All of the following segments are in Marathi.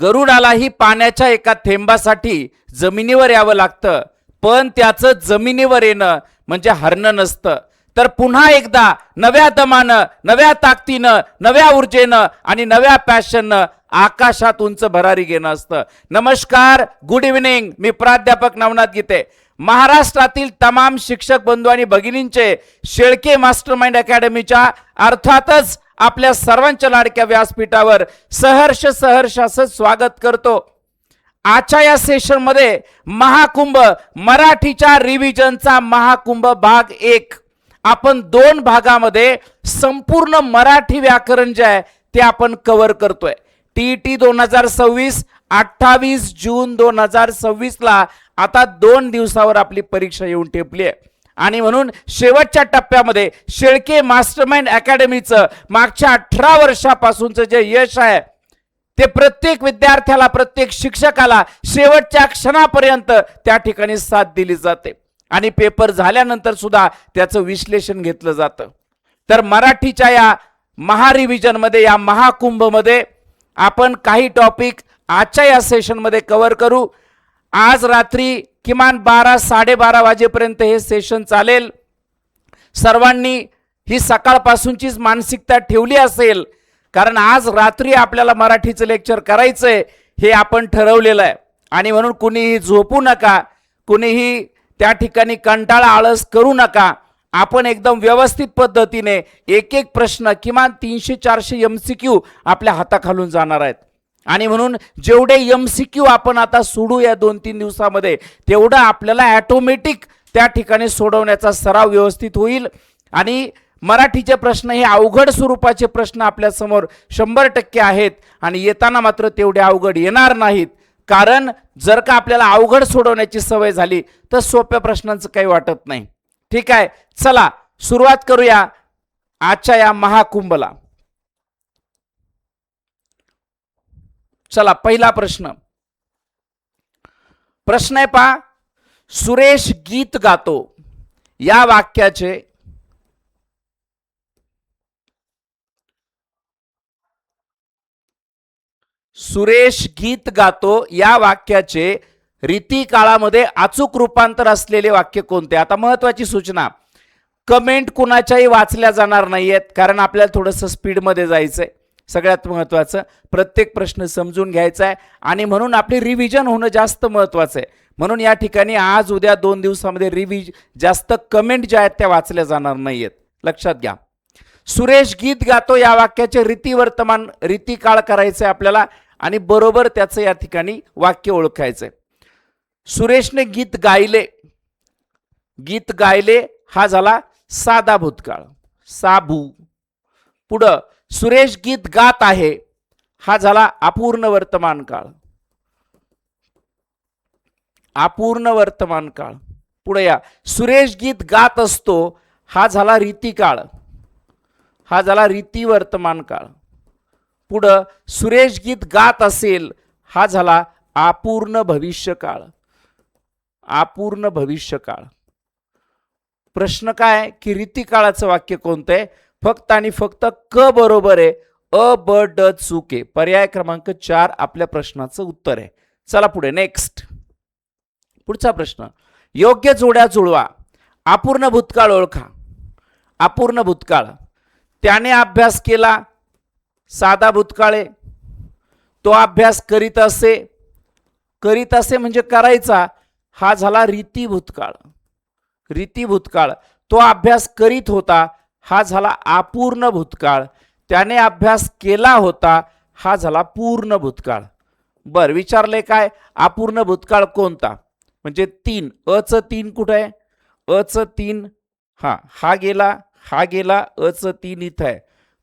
गरुडालाही पाण्याच्या एका थेंबासाठी जमिनीवर यावं लागतं, पण त्याचं जमिनीवर येणं म्हणजे हरणं नसतं, तर पुन्हा एकदा नव्या दमानं, नव्या ताकदीनं, नव्या ऊर्जेनं आणि नव्या पॅशननं आकाशात उंच भरारी घेणं असतं. नमस्कार, गुड इव्हनिंग. मी प्राध्यापक नवनाथ गीते. महाराष्ट्रातील तमाम शिक्षक बंधू आणि भगिनींचे शेळके मास्टरमाइंड अकॅडमीच्या अर्थातच आपल्या सर्वांच्या लाडक्या व्यासपीठावर सहर्ष असं स्वागत करतो. आजच्या या सेशनमध्ये महाकुंभ मराठीच्या रिव्हिजनचा महाकुंभ भाग 1. आपण 2 भागामध्ये संपूर्ण मराठी व्याकरण जे आहे ते आपण कव्हर करतोय. टीईटी 2026 28 जून 2026 ला आता 2 दिवसावर आपली परीक्षा येऊन ठेपली आहे आणि म्हणून शेवटच्या टप्प्यामध्ये शेळके मास्टरमाइंड अकॅडमीचं मागच्या 18 वर्षापासूनचं जे यश आहे ते प्रत्येक विद्यार्थ्याला, प्रत्येक शिक्षकाला शेवटच्या क्षणापर्यंत त्या ठिकाणी साथ दिली जाते आणि पेपर झाल्यानंतर सुद्धा त्याचं विश्लेषण घेतलं जातं. तर मराठीच्या या महारिव्हिजनमध्ये, या महाकुंभमध्ये आपण काही टॉपिक आजच्या या सेशनमध्ये कव्हर करू. आज रात्री किमान 12-12:30 वाजेपर्यंत हे सेशन चालेल. सर्वांनी ही सकाळपासूनचीच मानसिकता ठेवली असेल, कारण आज रात्री आपल्याला मराठीचं लेक्चर करायचंय हे आपण ठरवलेलं आहे आणि म्हणून कुणीही झोपू नका, कुणीही त्या ठिकाणी कंटाळा आळस करू नका. आपण एकदम व्यवस्थित पद्धतीने एक एक प्रश्न किमान 300-400 MCQ आपल्या हाताखालून जाणार आहेत आणि म्हणून जेवढे MCQ आपण आता सोडू या 2-3 दिवसामध्ये तेवढं आपल्याला ऑटोमॅटिक त्या ठिकाणी सोडवण्याचा सराव व्यवस्थित होईल. आणि मराठीचे प्रश्न हे अवघड स्वरूपाचे प्रश्न आपल्या समोर 100% आहेत आणि येताना मात्र तेवढे अवघड येणार नाहीत, कारण जर का आपल्याला अवघड सोडवण्याची सवय झाली तर सोप्या प्रश्नांचं काही वाटत नाही. ठीक आहे, चला सुरुवात करूया आजच्या या महाकुंभला. चला, पहिला प्रश्न आहे पहा. सुरेश गीत गातो या वाक्याचे सुरेश गीत गातो या वाक्याचे रीती काळामध्ये अचूक रूपांतर असलेले वाक्य कोणते? आता महत्वाची सूचना, कमेंट कुणाच्याही वाचल्या जाणार नाहीयेत, कारण आपल्याला थोडंसं स्पीडमध्ये जायचंय. सगळ्यात महत्त्वाचं प्रत्येक प्रश्न समजून घ्यायचा आहे आणि म्हणून आपली रिव्हिजन होणं जास्त महत्त्वाचं आहे. म्हणून या ठिकाणी आज उद्या 2 दिवसामध्ये जास्त कमेंट ज्या आहेत त्या वाचल्या जाणार नाहीयेत, लक्षात घ्या. सुरेश गीत गातो या वाक्याचे रीती काळ करायचंय आपल्याला आणि बरोबर त्याचं या ठिकाणी वाक्य ओळखायचंय. सुरेशने गीत गायले, गीत गायले हा झाला साधा भूतकाळ, साबू. पुढं सुरेश गीत गात आहे हा झाला अपूर्ण वर्तमान काळ, अपूर्ण वर्तमान काळ. पुढे या सुरेश गीत गात असतो हा झाला रीतिकाळ, हा झाला रीती वर्तमान काळ. पुढं सुरेश गीत गात असेल हा झाला अपूर्ण भविष्यकाळ, अपूर्ण भविष्यकाळ. प्रश्न काय की रीतिकाळाचं वाक्य कोणतं आहे? फक्त आणि फक्त क बरोबर आहे, अ ब ड चूक आहे. पर्याय क्रमांक 4 आपल्या प्रश्नाचं उत्तर आहे. चला पुढे, नेक्स्ट. पुढचा प्रश्न, योग्य जोड्या जुळवा. अपूर्ण भूतकाळ ओळखा. अपूर्ण भूतकाळ, त्याने अभ्यास केला, साधा भूतकाळ आहे. तो अभ्यास करीत असे, करीत असे म्हणजे करायचा, हा झाला रीती भूतकाळ, रीती भूतकाळ. तो अभ्यास करीत होता हा झाला अपूर्ण भूतकाळ. त्याने अभ्यास केला होता हा झाला पूर्ण भूतकाळ. बर, विचारले काय अपूर्ण भूतकाळ कोणता? म्हणजे 3, अच 3 कुठे आहे? अच 3 हा गेला, हा गेला, अच 3 इथं आहे.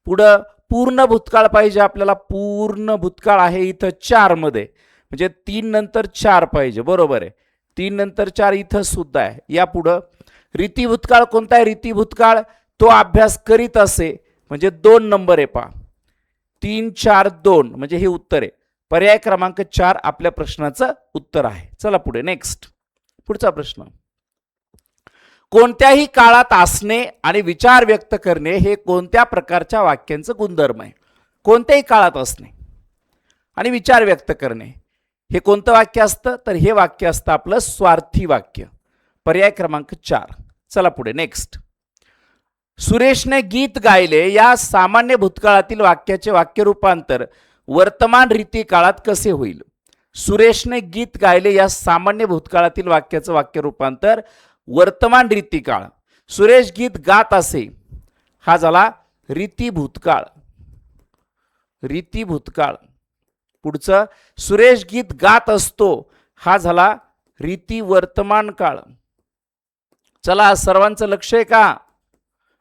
पुढं पूर्ण भूतकाळ पाहिजे आपल्याला, पूर्ण भूतकाळ आहे इथं 4 मध्ये, म्हणजे 3 नंतर 4 पाहिजे, बरोबर आहे. 3 नंतर 4 इथं सुद्धा आहे. या पुढं रीती भूतकाळ कोणता आहे? रीती भूतकाळ तो अभ्यास करीत असे म्हणजे 2 नंबर आहे पहा, 3 4 2 म्हणजे हे उत्तर आहे. पर्याय क्रमांक 4 आपल्या प्रश्नाचं उत्तर आहे. चला पुढे, नेक्स्ट. पुढचा प्रश्न, कोणत्याही काळात असणे आणि विचार व्यक्त करणे हे कोणत्या प्रकारच्या वाक्यांचं गुणधर्म आहे? कोणत्याही काळात असणे, आणि विचार व्यक्त करणे. हे कोणतं वाक्य असतं? तर हे वाक्य असतं आपलं स्वार्थी वाक्य. पर्याय क्रमांक 4. चला पुढे नेक्स्ट. सुरेशने गीत गायले या सामान्य भूतकाळातील वाक्याचे वाक्य रूपांतर वर्तमान रीती काळात कसे होईल? सुरेशने गीत गायले या सामान्य भूतकाळातील वाक्याचं वाक्य रूपांतर वर्तमान रीती काळ. सुरेश गीत गात असे, हा झाला रीती भूतकाळ. रीती भूतकाळ. पुढचं सुरेश गीत गात असतो, हा झाला रीती वर्तमान काळ. चला सर्वांचं लक्ष आहे का?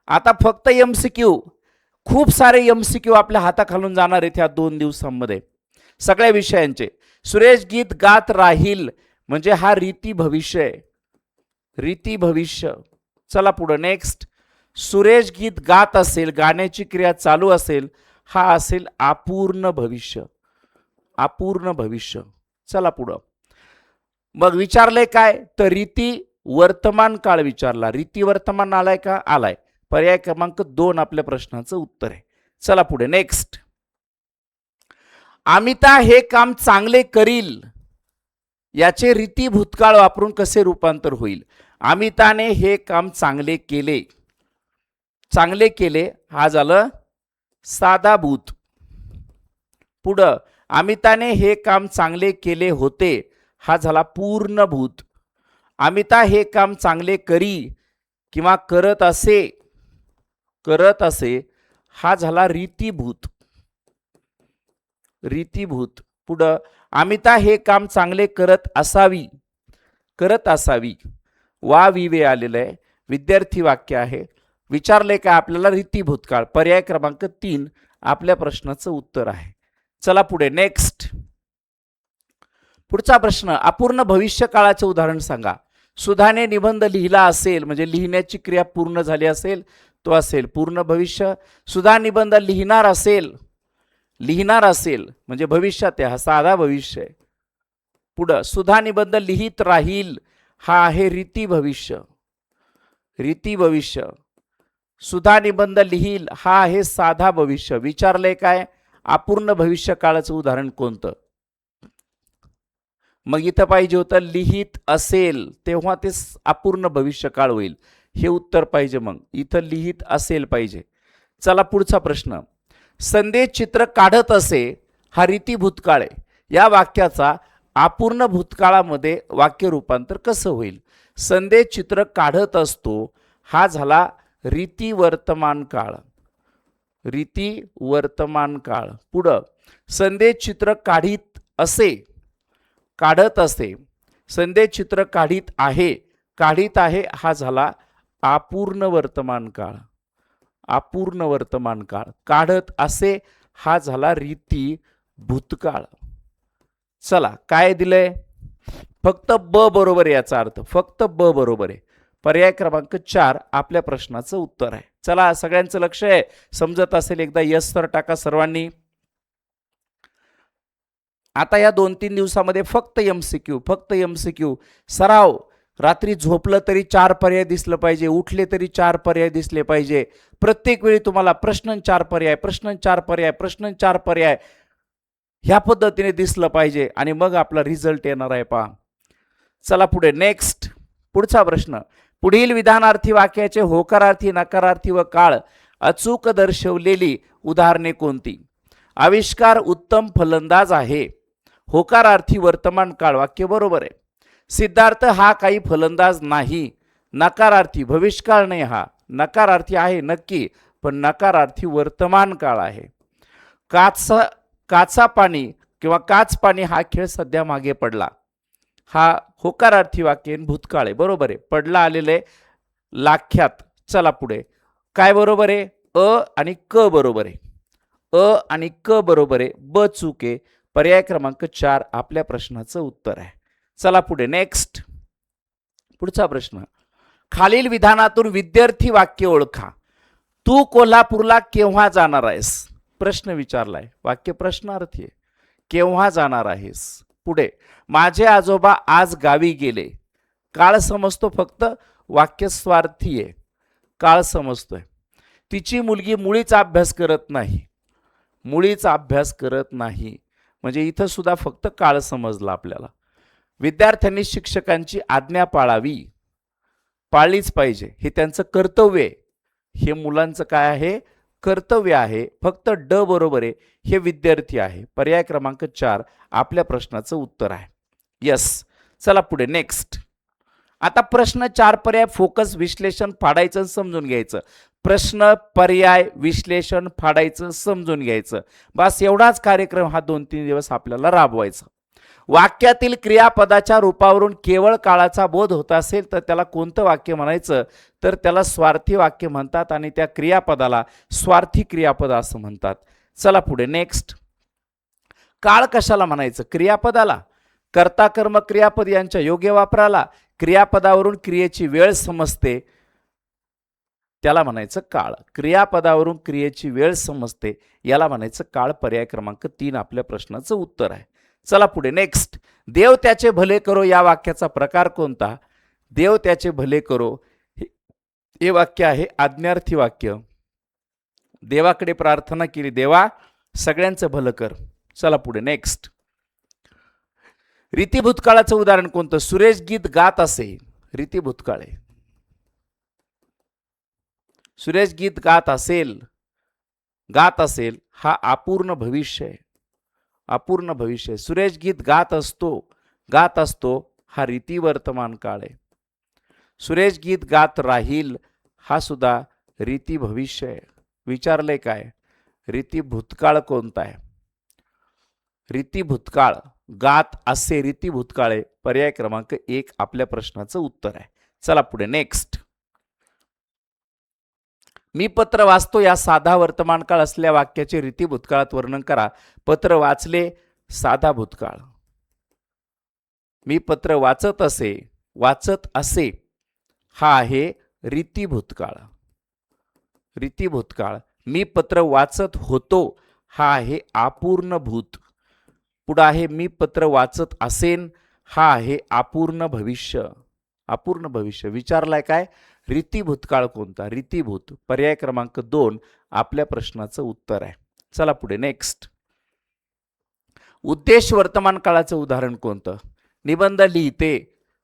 आता फक्त एमसीक्यू, खूप सारे एमसीक्यू आपल्या हाताखालून जाणार आहेत ह्या 2 दिवसांमध्ये सगळ्या विषयांचे. सुरेश गीत गात राहील म्हणजे हा रीती भविष्य आहे. रीती भविष्य. चला पुढे नेक्स्ट. सुरेश गीत गात असेल, गाण्याची क्रिया चालू असेल, हा असेल अपूर्ण भविष्य. अपूर्ण भविष्य. चला पुढं. मग विचारलंय काय? तर रीती वर्तमान काळ विचारला. रीती वर्तमान आलाय का? आलाय. पर्याय क्रमांक 2 आपल्या प्रश्नाचं उत्तर आहे. चला पुढे नेक्स्ट. अमिता हे काम चांगले करील याचे रीती भूतकाळ वापरून कसे रूपांतर होईल? अमिताने हे काम चांगले केले. चांगले केले हा झालं साधा भूत. पुढं अमिताने हे काम चांगले केले होते, हा झाला पूर्ण भूत. अमिता हे काम चांगले करी किंवा करत असे, करत असे हा झाला रीतीभूत. रीतीभूत. पुढं अमिता हे काम चांगले करत असावी, करत असावी. वा विवे आलेलं आहे. विद्यार्थी वाक्य आहे. विचारले का आपल्याला रीती भूतकाळ. पर्याय क्रमांक 3 आपल्या प्रश्नाचं उत्तर आहे. चला पुढे नेक्स्ट. पुढचा प्रश्न. अपूर्ण भविष्य काळाचे उदाहरण सांगा. सुधाने निबंध लिहिला असेल म्हणजे लिहिण्याची क्रिया पूर्ण झाली असेल, तो असेल पूर्ण भविष्य. सुधा निबंध लिहिणार असेल, लिहिणार असेल म्हणजे भविष्यात आहे, हा साधा भविष्य आहे. पुढं सुधा निबंध लिहित राहील, हा आहे रीती भविष्य. रीती भविष्य. सुधा निबंध लिहिल हा आहे साधा भविष्य. विचारलंय काय? अपूर्ण भविष्य काळाचं उदाहरण कोणतं? मग इथं पाहिजे होतं लिहित असेल, तेव्हा ते अपूर्ण भविष्य काळ होईल. हे उत्तर पाहिजे. मग इथं लिहित असेल पाहिजे. चला पुढचा प्रश्न. संदेश चित्र काढत असे हा रीती भूतकाळ आहे. या वाक्याचा अपूर्ण भूतकाळामध्ये वाक्य रूपांतर कसं होईल? संदेश चित्र काढत असतो हा झाला रीती वर्तमान काळ. रीती वर्तमान काळ. पुढं संदेश चित्र काढीत असे, काढत असे. संदेश चित्र काढीत आहे, काढीत आहे हा झाला अपूर्ण वर्तमान काळ. अपूर्ण वर्तमान काळ. काढत असे हा झाला रीती भूतकाळ. चला काय दिलंय? फक्त ब बरोबर आहे याचा अर्थ. फक्त ब बरोबर आहे. पर्याय क्रमांक 4 आपल्या प्रश्नाचं उत्तर आहे. चला सगळ्यांचं लक्ष आहे. समजत असेल एकदा यस सर टाका सर्वांनी. आता या 2-3 दिवसामध्ये फक्त एमसीक्यू, फक्त एमसीक्यू. सराव. रात्री झोपलं तरी 4 पर्याय दिसलं पाहिजे, उठले तरी 4 पर्याय दिसले पाहिजे. प्रत्येक वेळी तुम्हाला प्रश्न 4 पर्याय, प्रश्न 4 पर्याय, प्रश्न 4 पर्याय ह्या पद्धतीने दिसलं पाहिजे आणि मग आपला रिझल्ट येणार आहे. पहा. चला पुढे नेक्स्ट. पुढचा प्रश्न. पुढील विधानार्थी वाक्याचे होकारार्थी, नकारार्थी व काळ अचूक दर्शवलेली उदाहरणे कोणती? आविष्कार उत्तम फलंदाज आहे. होकारार्थी वर्तमान काळ वाक्य बरोबर आहे. सिद्धार्थ हा काही फलंदाज नाही. नकारार्थी भविष्यकाळ नाही, हा नकारार्थी आहे नक्की, पण नकारार्थी वर्तमान काळ आहे. काचा पाणी किंवा काच पाणी हा खेळ सध्या मागे पडला, हा होकारार्थी वाक्य भूतकाळ आहे. बरोबर आहे. पडला आलेलं आहे लाख्यात. चला पुढे. काय बरोबर आहे? अ आणि क बरोबर आहे. अ आणि क बरोबर आहे. ब चूक आहे. पर्याय क्रमांक 4 आपल्या प्रश्नाचं उत्तर आहे. चला पुढे नेक्स्ट. पुढचा प्रश्न. खालील विधानातून विद्यार्थी वाक्य ओळखा. तू कोल्हापूरला केव्हा जाणार आहेस? प्रश्न विचारलाय. वाक्य प्रश्नार्थी आहे. केव्हा जाणार आहेस? पुढे. माझे आजोबा आज गावी गेले. काळ समजतो फक्त, वाक्य स्वार्थी आहे. काळ समजतोय. तिची मुलगी मुळीच अभ्यास करत नाही. मुळीच अभ्यास करत नाही. म्हणजे इथं सुद्धा फक्त काळ समजला आपल्याला. विद्यार्थ्यांनी शिक्षकांची आज्ञा पाळावी, पाळलीच पाहिजे, हे त्यांचं कर्तव्य आहे. हे मुलांचं काय आहे? कर्तव्य आहे. फक्त ड बरोबर आहे, हे विद्यार्थी आहे. पर्याय क्रमांक 4 आपल्या प्रश्नाचं उत्तर आहे. यस. चला पुढे नेक्स्ट. आता प्रश्न 4 पर्याय फोकस विश्लेषण फाडायचं समजून घ्यायचं. प्रश्न पर्याय विश्लेषण फाडायचं समजून घ्यायचं. बस एवढाच कार्यक्रम हा 2-3 दिवस आपल्याला राबवायचा. वाक्यातील क्रियापदाच्या रूपावरून केवळ काळाचा बोध होत असेल तर त्याला कोणतं वाक्य म्हणायचं? तर त्याला स्वार्थी वाक्य म्हणतात आणि त्या क्रियापदाला स्वार्थी क्रियापद असं म्हणतात. चला पुढे नेक्स्ट. काळ कशाला म्हणायचं? क्रियापदाला. कर्ता कर्म क्रियापद यांच्या योग्य वापराला. क्रियापदावरून क्रियेची वेळ समजते, त्याला म्हणायचं काळ. क्रियापदावरून क्रियेची वेळ समजते, याला म्हणायचं काळ. पर्याय क्रमांक 3 आपल्या प्रश्नाचं उत्तर आहे. चला पुढे नेक्स्ट. देव त्याचे भले करो या वाक्याचा प्रकार कोणता? देव त्याचे भले करो हे वाक्य आहे आज्ञार्थी वाक्य. देवाकडे प्रार्थना केली, देवा सगळ्यांचं भलं कर. चला पुढे नेक्स्ट. रीती भूतकाळाचं उदाहरण कोणतं? सुरेश गीत गात असे. रीती भूतकाळे. सुरेश गीत गात असेल, गात असेल हा अपूर्ण भविष्य आहे. अपूर्ण भविष्य. सुरेश गीत गात असतो, गात असतो हा रीती वर्तमान काळ आहे. सुरेश गीत गात राहील हा सुद्धा रीती भविष्य आहे. विचारलंय काय? रीती भूतकाळ कोणता आहे? रीती भूतकाळ. गात असे रीती भूतकाळे. पर्याय क्रमांक 1 आपल्या प्रश्नाचं उत्तर आहे. चला पुढे नेक्स्ट. मी पत्र वाचतो या साधा वर्तमान काळ असलेल्या वाक्याचे रीती भूतकाळात वर्णन करा. पत्र वाचले साधा भूतकाळ. मी पत्र वाचत असे, वाचत असे हा आहे रीती भूतकाळ. रीती भूतकाळ. मी पत्र वाचत होतो हा आहे अपूर्ण भूत. पुढे आहे मी पत्र वाचत असेन हा आहे अपूर्ण भविष्य. अपूर्ण भविष्य. विचारलाय काय? रीती भूतकाळ कोणता? रीतीभूत. पर्याय क्रमांक 2 आपल्या प्रश्नाचं उत्तर आहे. चला पुढे नेक्स्ट. उद्देश वर्तमान काळाचं उदाहरण कोणतं? निबंध लिहिते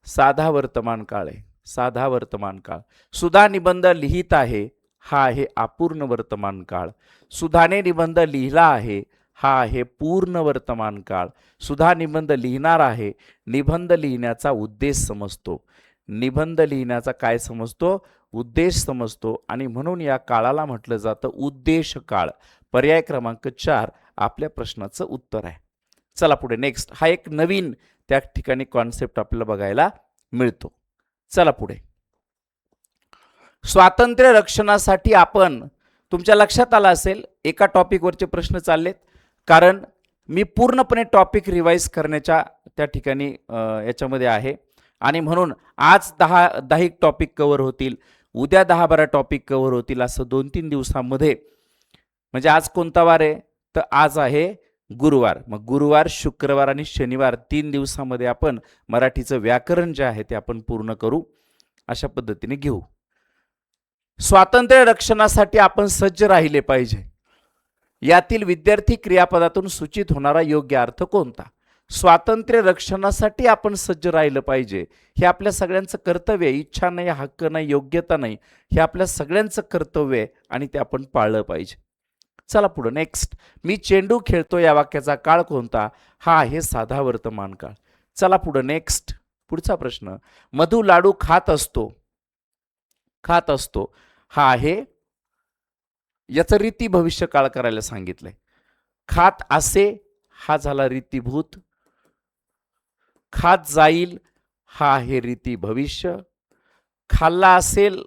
साधा वर्तमान काळ आहे. साधा वर्तमान काळ. सुधा निबंध लिहित आहे हा आहे अपूर्ण वर्तमान काळ. सुधाने निबंध लिहिला आहे हा आहे पूर्ण वर्तमान काळ. सुधा निबंध लिहिणार आहे. निबंध लिहिण्याचा उद्देश समजतो. निबंध लिहिण्याचा काय समजतो? उद्देश समजतो आणि म्हणून या काळाला म्हटलं जातं उद्देश काळ. पर्याय क्रमांक 4 आपल्या प्रश्नाचं उत्तर आहे. चला पुढे नेक्स्ट. हा एक नवीन त्या ठिकाणी कॉन्सेप्ट आपल्याला बघायला मिळतो. चला पुढे. स्वातंत्र्य रक्षणासाठी आपण, तुमच्या लक्षात आलं असेल एका टॉपिकवरचे प्रश्न चाललेत, कारण मी पूर्णपणे टॉपिक रिवाइज करण्याच्या त्या ठिकाणी याच्यामध्ये आहे आणि म्हणून आज 10 टॉपिक कव्हर होतील, उद्या 10-12 टॉपिक कव्हर होतील, असं 2-3 दिवसांमध्ये. म्हणजे आज कोणता वार आहे? तर आज आहे गुरुवार. मग गुरुवार, शुक्रवार आणि शनिवार 3 दिवसामध्ये आपण मराठीचं व्याकरण जे आहे ते आपण पूर्ण करू. अशा पद्धतीने घेऊ. स्वातंत्र्य रक्षणासाठी आपण सज्ज राहिले पाहिजे. यातील विद्यार्थी क्रियापदातून सूचित होणारा योग्य अर्थ कोणता? स्वातंत्र्य रक्षणासाठी आपण सज्ज राहिलं पाहिजे हे आपल्या सगळ्यांचं कर्तव्य आहे. इच्छा नाही, हक्क नाही, योग्यता नाही, हे आपल्या सगळ्यांचं कर्तव्य आहे आणि ते आपण पाळलं पाहिजे. चला पुढे नेक्स्ट. मी चेंडू खेळतो या वाक्याचा काळ कोणता? हा आहे साधा वर्तमान काळ. चला पुढे नेक्स्ट. पुढचा प्रश्न. मधु लाडू खात असतो, खात असतो हा आहे, याचं रीती भविष्य काळ करायला सांगितलंय. खात असे हा झाला रीतीभूत. खात जाईल हा आहे रीती भविष्य. खाल्ला असेल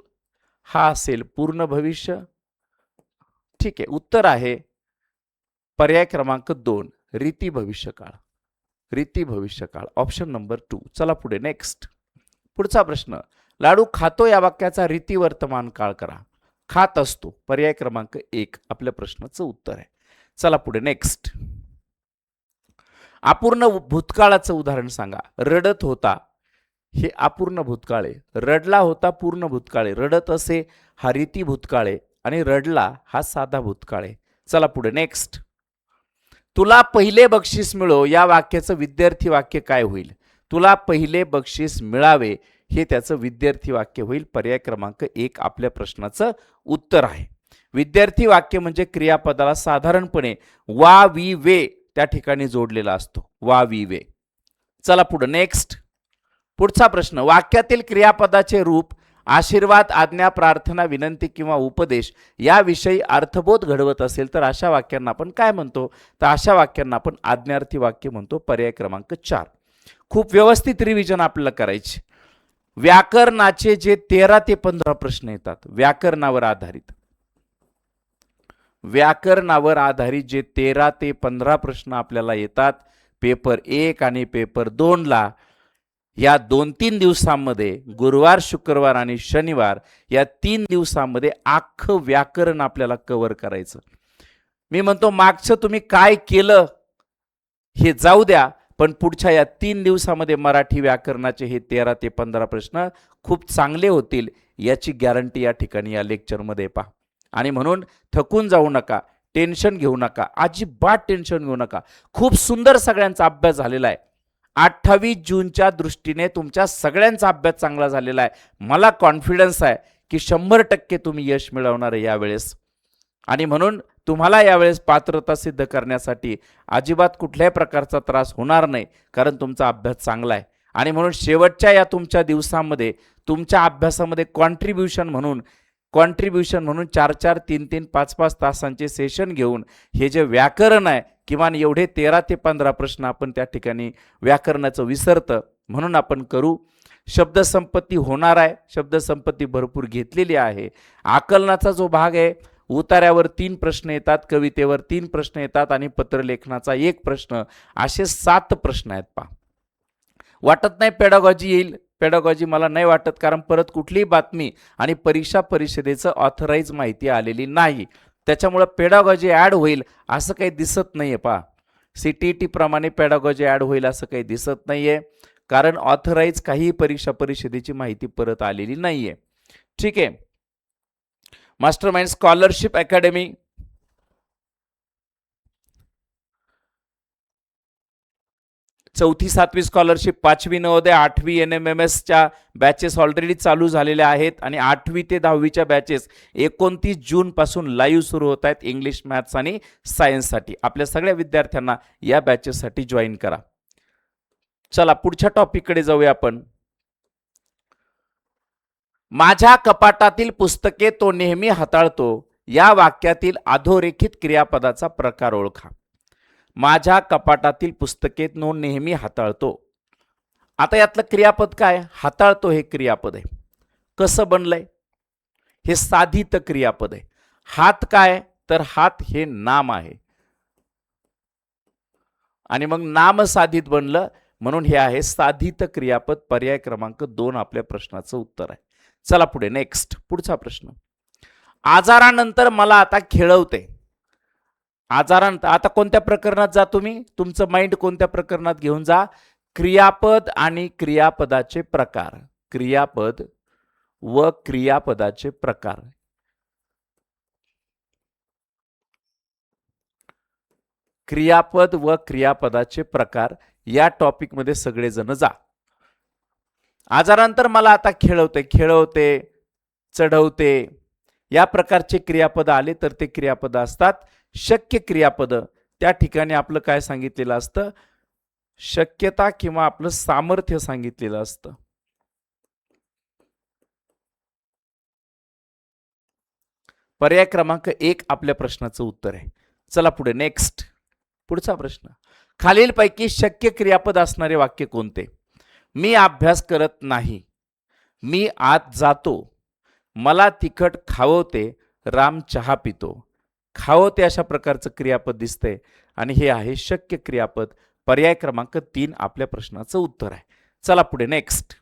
हा असेल पूर्ण भविष्य. ठीक आहे. उत्तर आहे पर्याय क्रमांक 2 रीती भविष्य काळ. रीती भविष्य काळ. Option number 2. चला पुढे नेक्स्ट. पुढचा प्रश्न. लाडू खातो या वाक्याचा रीती वर्तमान काळ करा. खात असतो. पर्याय क्रमांक 1 आपल्या प्रश्नाचं उत्तर आहे. चला पुढे नेक्स्ट. अपूर्ण भूतकाळाचं उदाहरण सांगा. रडत होता हे अपूर्ण भूतकाळे. रडला होता पूर्ण भूतकाळे. रडत असे हा रीती भूतकाळे आणि रडला हा साधा भूतकाळे. चला पुढे नेक्स्ट. तुला पहिले बक्षीस मिळो या वाक्याचं विद्यार्थी वाक्य काय होईल? तुला पहिले बक्षीस मिळावे हे त्याचं विद्यार्थी वाक्य होईल. पर्याय क्रमांक 1 आपल्या प्रश्नाचं उत्तर आहे. विद्यार्थी वाक्य म्हणजे क्रियापदाला साधारणपणे वा वी वे त्या ठिकाणी जोडलेला असतो. वा वी वे. चला पुढे नेक्स्ट. पुढचा प्रश्न. वाक्यातील क्रियापदाचे रूप आशीर्वाद, आज्ञा, प्रार्थना, विनंती किंवा उपदेश याविषयी अर्थबोध घडवत असेल तर अशा वाक्यांना आपण काय म्हणतो? तर अशा वाक्यांना आपण आज्ञार्थी वाक्य म्हणतो. पर्याय क्रमांक 4. खूप व्यवस्थित रिव्हिजन आपल्याला करायचे. व्याकरणाचे जे 13 ते 15 प्रश्न येतात व्याकरणावर आधारित जे 13 ते 15 प्रश्न आपल्याला येतात पेपर 1 आणि पेपर 2 ला, या 2-3 दिवसांमध्ये गुरुवार, शुक्रवार आणि शनिवार या 3 दिवसांमध्ये अख्खं व्याकरण आपल्याला कव्हर करायचं. मी म्हणतो मागचं तुम्ही काय केलं हे जाऊ द्या, पण पुढच्या या 3 दिवसामध्ये मराठी व्याकरणाचे हे 13 ते 15 प्रश्न खूप चांगले होतील याची गॅरंटी या ठिकाणी या लेक्चरमध्ये पहा. आणि म्हणून थकून जाऊ नका, टेन्शन घेऊ नका, अजिबात टेन्शन घेऊ नका. खूप सुंदर सगळ्यांचा अभ्यास झालेला आहे. 28 जूनच्या दृष्टीने तुमच्या सगळ्यांचा अभ्यास चांगला झालेला आहे. मला कॉन्फिडन्स आहे की 100% तुम्ही यश मिळवणार आहे यावेळेस. आणि म्हणून तुम्हाला यावेळेस पात्रता सिद्ध करण्यासाठी अजिबात कुठल्याही प्रकारचा त्रास होणार नाही, कारण तुमचा अभ्यास चांगला आहे. आणि म्हणून शेवटच्या या तुमच्या दिवसांमध्ये तुमच्या अभ्यासामध्ये कॉन्ट्रीब्युशन म्हणून 4-4, 3-3, 5-5 तासांचे सेशन घेऊन हे जे व्याकरण आहे किमान एवढे 13 ते 15 प्रश्न आपण त्या ठिकाणी व्याकरणाचं विसरतं म्हणून आपण करू. शब्दसंपत्ती होणार आहे, शब्दसंपत्ती भरपूर घेतलेली आहे. आकलनाचा जो भाग आहे, उतार्यावर 3 प्रश्न येतात, कवितेवर 3 प्रश्न येतात आणि पत्रलेखनाचा 1 प्रश्न, असे 7 प्रश्न आहेत. पहा, वाटत नाही पेडागॉजी येईल. पेडागॉजी मला नाही वाटत, कारण परत कुठलीही बातमी आणि परीक्षा परिषदेचं ऑथराईज माहिती आलेली नाही. त्याच्यामुळे पेडागॉजी ॲड होईल असं काही दिसत नाहीये. पहा, CTET प्रमाणे पेडागॉजी ॲड होईल असं काही दिसत नाहीये, कारण ऑथराईज काही परीक्षा परिषदेची माहिती परत आलेली नाहीये. ठीक आहे. मास्टरमाइंड स्कॉलरशिप अकॅडमी, चौथी 7वी स्कॉलरशिप, 5वी नवोदय, 8वी NMMS च्या बॅचेस ऑलरेडी चालू झालेल्या आहेत आणि 8वी ते 10वीच्या बॅचेस 29 जून पासून लाईव्ह सुरू होत आहेत इंग्लिश, मॅथ्स आणि सायन्ससाठी. आपल्या सगळ्या विद्यार्थ्यांना या बॅचेससाठी जॉईन करा. चला पुढच्या टॉपिककडे जाऊया आपण. माझ्या कपाटातील पुस्तके तो नेहमी हाताळतो या वाक्यातील अधोरेखित क्रियापदाचा प्रकार ओळखा. माझ्या कपाटातील पुस्तके तो नेहमी हाताळतो. आता यातलं क्रियापद काय? हाताळतो हे क्रियापद आहे. कसं बनलंय? हे साधित क्रियापद आहे. हात काय? तर हात हे नाम आहे आणि मग नाम साधित बनलं म्हणून हे आहे साधित क्रियापद. पर्याय क्रमांक 2 आपल्या प्रश्नाचं उत्तर आहे. चला पुढे नेक्स्ट. पुढचा प्रश्न. आजारानंतर मला आता खेळवते. आजारानंतर आता कोणत्या प्रकरणात जा तुम्ही? तुमचं माइंड कोणत्या प्रकरणात घेऊन जा? क्रियापद आणि क्रियापदाचे प्रकार. क्रियापद व क्रियापदाचे प्रकार. क्रियापद व क्रियापदाचे प्रकार या टॉपिक मध्ये सगळेजण जा. आजारानंतर मला आता खेळवते, खेळवते, चढवते या प्रकारचे क्रियापद आले तर ते क्रियापद असतात शक्य क्रियापद. त्या ठिकाणी आपलं काय सांगितलेलं असतं? शक्यता किंवा आपलं सामर्थ्य सांगितलेलं असतं. पर्याय क्रमांक 1 आपल्या प्रश्नाचं उत्तर आहे. चला पुढे नेक्स्ट. पुढचा प्रश्न. खालीलपैकी शक्य क्रियापद असणारे वाक्य कोणते? मी अभ्यास करत नाही, मी आत जातो, मला तिखट खाववते, राम चहा पितो. खाववते अशा प्रकारचं क्रियापद दिसतंय आणि हे आहे शक्य क्रियापद. पर्याय क्रमांक 3 आपल्या प्रश्नाचं उत्तर आहे. चला पुढे नेक्स्ट.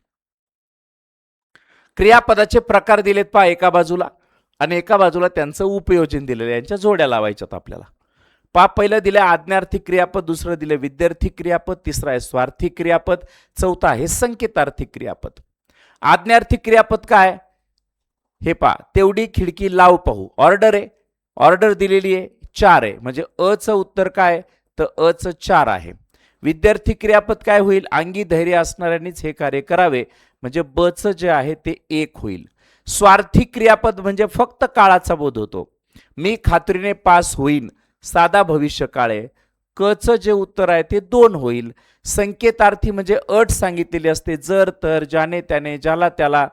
क्रियापदाचे प्रकार दिलेत पहा एका बाजूला आणि एका बाजूला त्यांचं उपयोजन दिलेलं आहे. यांच्या जोड्या लावायच्यात आपल्याला. पहा, पहिलं दिलं आज्ञार्थी क्रियापद, दुसरं दिलं विद्यार्थी क्रियापद, तिसरं आहे स्वार्थी क्रियापद, चौथा आहे संकेतार्थी क्रियापद. आज्ञार्थी क्रियापद काय? हे पहा, तेवढी खिडकी लाव पाहू. ऑर्डर आहे, ऑर्डर दिलेली आहे 4 आहे म्हणजे अ चं उत्तर काय? तर अचं 4 आहे. विद्यार्थी क्रियापद काय होईल? अंगी धैर्य असणाऱ्यांनीच हे कार्य करावे, म्हणजे बचं जे आहे ते 1 होईल. स्वार्थी क्रियापद म्हणजे फक्त काळाचा बोध होतो. मी खात्रीने पास होईन, साधा भविष्यकाळ आहे. कचं जे उत्तर आहे ते 2 होईल. संकेतार्थी म्हणजे अट सांगितलेली असते, जर तर, ज्याने त्याने, ज्याला त्याला,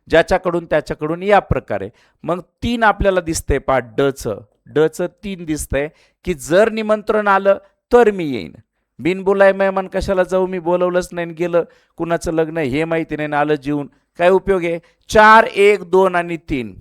ज्याच्याकडून त्याच्याकडून, या प्रकारे. मग 3 आपल्याला दिसतंय पा डचं 3 दिसतंय की जर निमंत्रण आलं तर मी येईन. बिनबोलाय मेहमान कशाला जाऊ, मी बोलवलंच नाही, गेलं कुणाचं लग्न हे माहिती नाही, आलं जीवन, काय उपयोग आहे? 4 1 2 आणि 3,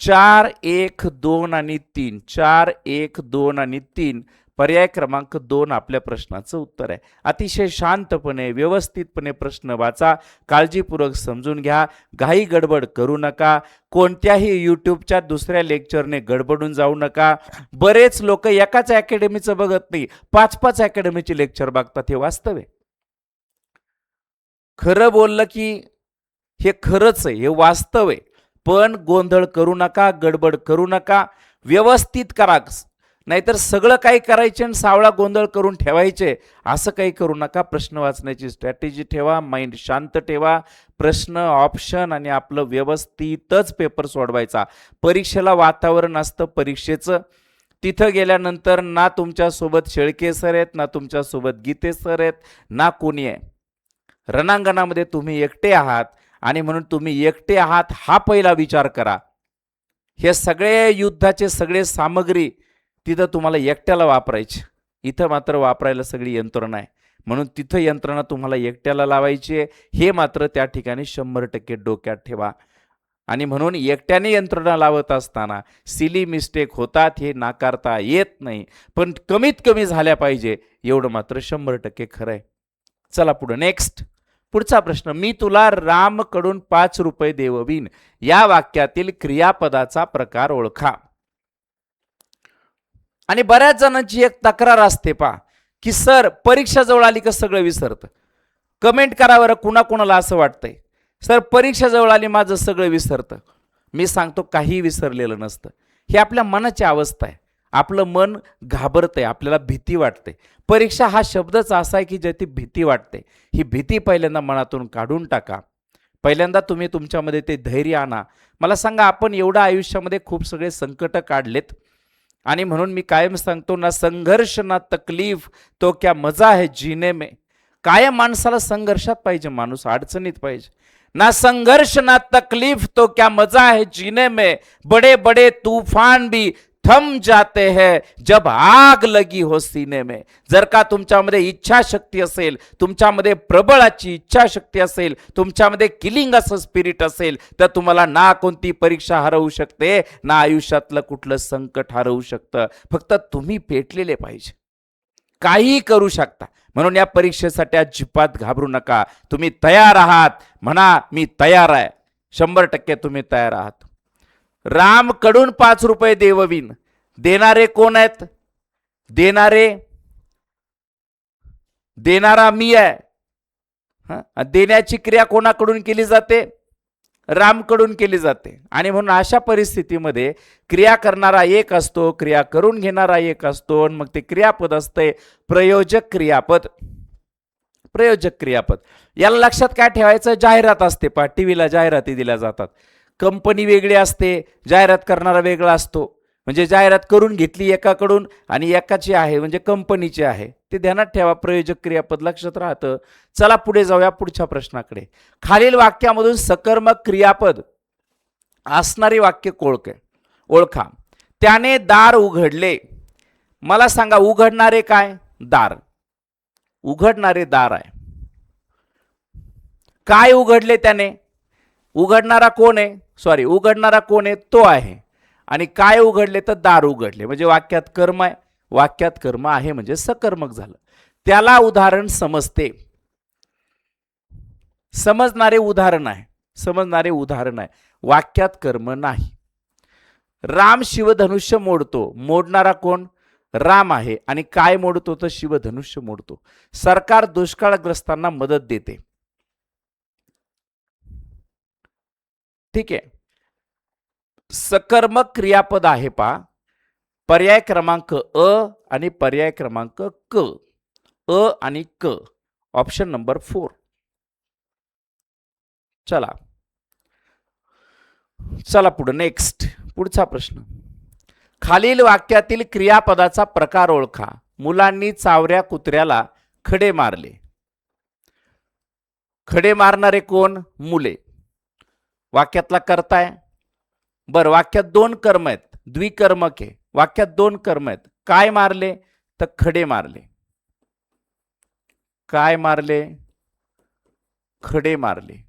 4 1 2 आणि 3, 4 1 2 आणि 3, पर्याय क्रमांक 2 आपल्या प्रश्नाचं उत्तर आहे. अतिशय शांतपणे व्यवस्थितपणे प्रश्न वाचा, काळजीपूर्वक समजून घ्या, घाई गडबड करू नका, कोणत्याही यूट्यूबच्या दुसऱ्या लेक्चरने गडबडून जाऊ नका. बरेच लोक एकाच अकॅडमीचं बघत नाही, 5-5 अकॅडमीचे लेक्चर बघतात, हे वास्तव आहे. खरं बोललं की हे खरंच आहे, हे वास्तव आहे. पण गोंधळ करू नका, गडबड करू नका, व्यवस्थित करा. नाहीतर सगळं काही करायचे आणि सावळा गोंधळ करून ठेवायचे, असं काही करू नका. प्रश्न वाचण्याची स्ट्रॅटेजी ठेवा, माइंड शांत ठेवा, प्रश्न ऑप्शन आणि आपलं व्यवस्थितच पेपर सोडवायचा. परीक्षेला वातावरण असतं परीक्षेचं, तिथं गेल्यानंतर ना तुमच्यासोबत शेळके सर आहेत, ना तुमच्यासोबत गीते सर आहेत, ना कोणी आहे. रणांगणामध्ये तुम्ही एकटे आहात आणि म्हणून तुम्ही एकटे आहात हा पहिला विचार करा. हे सगळे युद्धाचे सगळे सामग्री तिथं तुम्हाला एकट्याला वापरायची, इथं मात्र वापरायला सगळी यंत्रणा आहे, म्हणून तिथं यंत्रणा तुम्हाला एकट्याला लावायची आहे, हे मात्र त्या ठिकाणी 100% डोक्यात ठेवा. आणि म्हणून एकट्याने यंत्रणा लावत असताना सिली मिस्टेक होतात, हे नाकारता येत नाही, पण कमीत कमी झाल्या पाहिजे एवढं मात्र 100% खरं आहे. चला पुढे नेक्स्ट, पुढचा प्रश्न. मी तुला रामकडून 5 रुपये देववीन, या वाक्यातील क्रियापदाचा प्रकार ओळखा. आणि बऱ्याच जणांची एक तक्रार असते पा की सर परीक्षा जवळ आली का सगळं विसरतं. कमेंट करावर कुणाकुणाला असं वाटतंय, सर परीक्षा जवळ आली माझं सगळं विसरतं. मी सांगतो काही विसरलेलं नसतं, हे आपल्या मनाची अवस्था आहे. आपलं मन घाबरतंय, आपल्याला भीती वाटते. परीक्षा हा शब्दच असा आहे की ज्याची भीती वाटते. ही भीती पहिल्यांदा मनातून काढून टाका. पहिल्यांदा तुम्ही तुमच्यामध्ये ते धैर्य आणा. मला सांगा, आपण एवढं आयुष्यामध्ये खूप सगळे संकट काढलेत, आणि म्हणून मी कायम सांगतो ना, संघर्ष ना तकलीफ तो क्या मजा है जीने में. कायम माणसाला संघर्षात पाहिजे, माणूस अडचणीत पाहिजे. ना संघर्ष ना तकलीफ तो क्या मजा है जीने में, बड़े बड़े तूफान भी थम जाते हैं जब आग लगी हो सीने में. जर का तुमच्यामध्ये इच्छाशक्ती असेल, तुमच्यामध्ये प्रबळाची इच्छाशक्ती असेल, तुमच्यामध्ये किलिंग असं स्पिरिट असेल, तर तुम्हाला ना कोणती परीक्षा हरवू शकते, ना आयुष्यातलं कुठलं संकट हरवू शकतं. फक्त तुम्ही पेटलेले पाहिजे, काही करू शकता. म्हणून या परीक्षेसाठी अजिबात घाबरू नका. तुम्ही तयार आहात, म्हणा मी तयार आहे. 100% तुम्ही तयार आहात. रामकडून 5 रुपये देववीन, देणारे कोण आहेत? देणारा मी आहे. देण्याची क्रिया कोणाकडून केली जाते? रामकडून केली जाते. आणि म्हणून अशा परिस्थितीमध्ये क्रिया करणारा एक असतो, क्रिया करून घेणारा एक असतो, आणि मग ते क्रियापद असते प्रयोजक क्रियापद. प्रयोजक क्रियापद याला लक्षात काय ठेवायचं? जाहिरात असते पा, टीव्हीला जाहिराती दिल्या जातात. कंपनी वेगळी असते, जाहिरात करणारा वेगळा असतो. म्हणजे जाहिरात करून घेतली एकाकडून आणि एकाची आहे म्हणजे कंपनीची आहे, ते ध्यानात ठेवा. प्रयोजक क्रियापद लक्षात राहतं. चला पुढे जाऊया पुढच्या प्रश्नाकडे. खालील वाक्यामधून सकर्मक क्रियापद असणारी वाक्य ओळखा. त्याने दार उघडले. मला सांगा, उघडणारे काय? दार. उघडणारे दार आहे. काय उघडले त्याने? उघडणारा कोण आहे? उघडणारा कोण आहे? तो आहे. आणि काय उघडले? तर दार उघडले. म्हणजे वाक्यात कर्म आहे, वाक्यात कर्म आहे म्हणजे सकर्मक झालं. त्याला उदाहरण समजते. समजणारे उदाहरण आहे, वाक्यात कर्म नाही. राम शिवधनुष्य मोडतो. मोडणारा कोण? राम आहे. आणि काय मोडतो? तर शिवधनुष्य मोडतो. सरकार दुष्काळग्रस्तांना मदत देते. ठीक आहे. सकर्मक क्रियापद आहे पा. पर्याय क्रमांक अ आणि पर्याय क्रमांक क, अ आणि क, ऑप्शन नंबर 4. चला चला पुढे नेक्स्ट, पुढचा प्रश्न. खालील वाक्यातील क्रियापदाचा प्रकार ओळखा. मुलांनी चावऱ्या कुत्र्याला खडे मारले. खडे मारणारे कोण? मुले. वाक्यातला करताय. बर, वाक्यात दोन कर्म आहेत, द्विकर्मक आहे. वाक्यात दोन कर्म आहेत. काय मारले? तर खडे मारले. काय मारले? खडे मारले.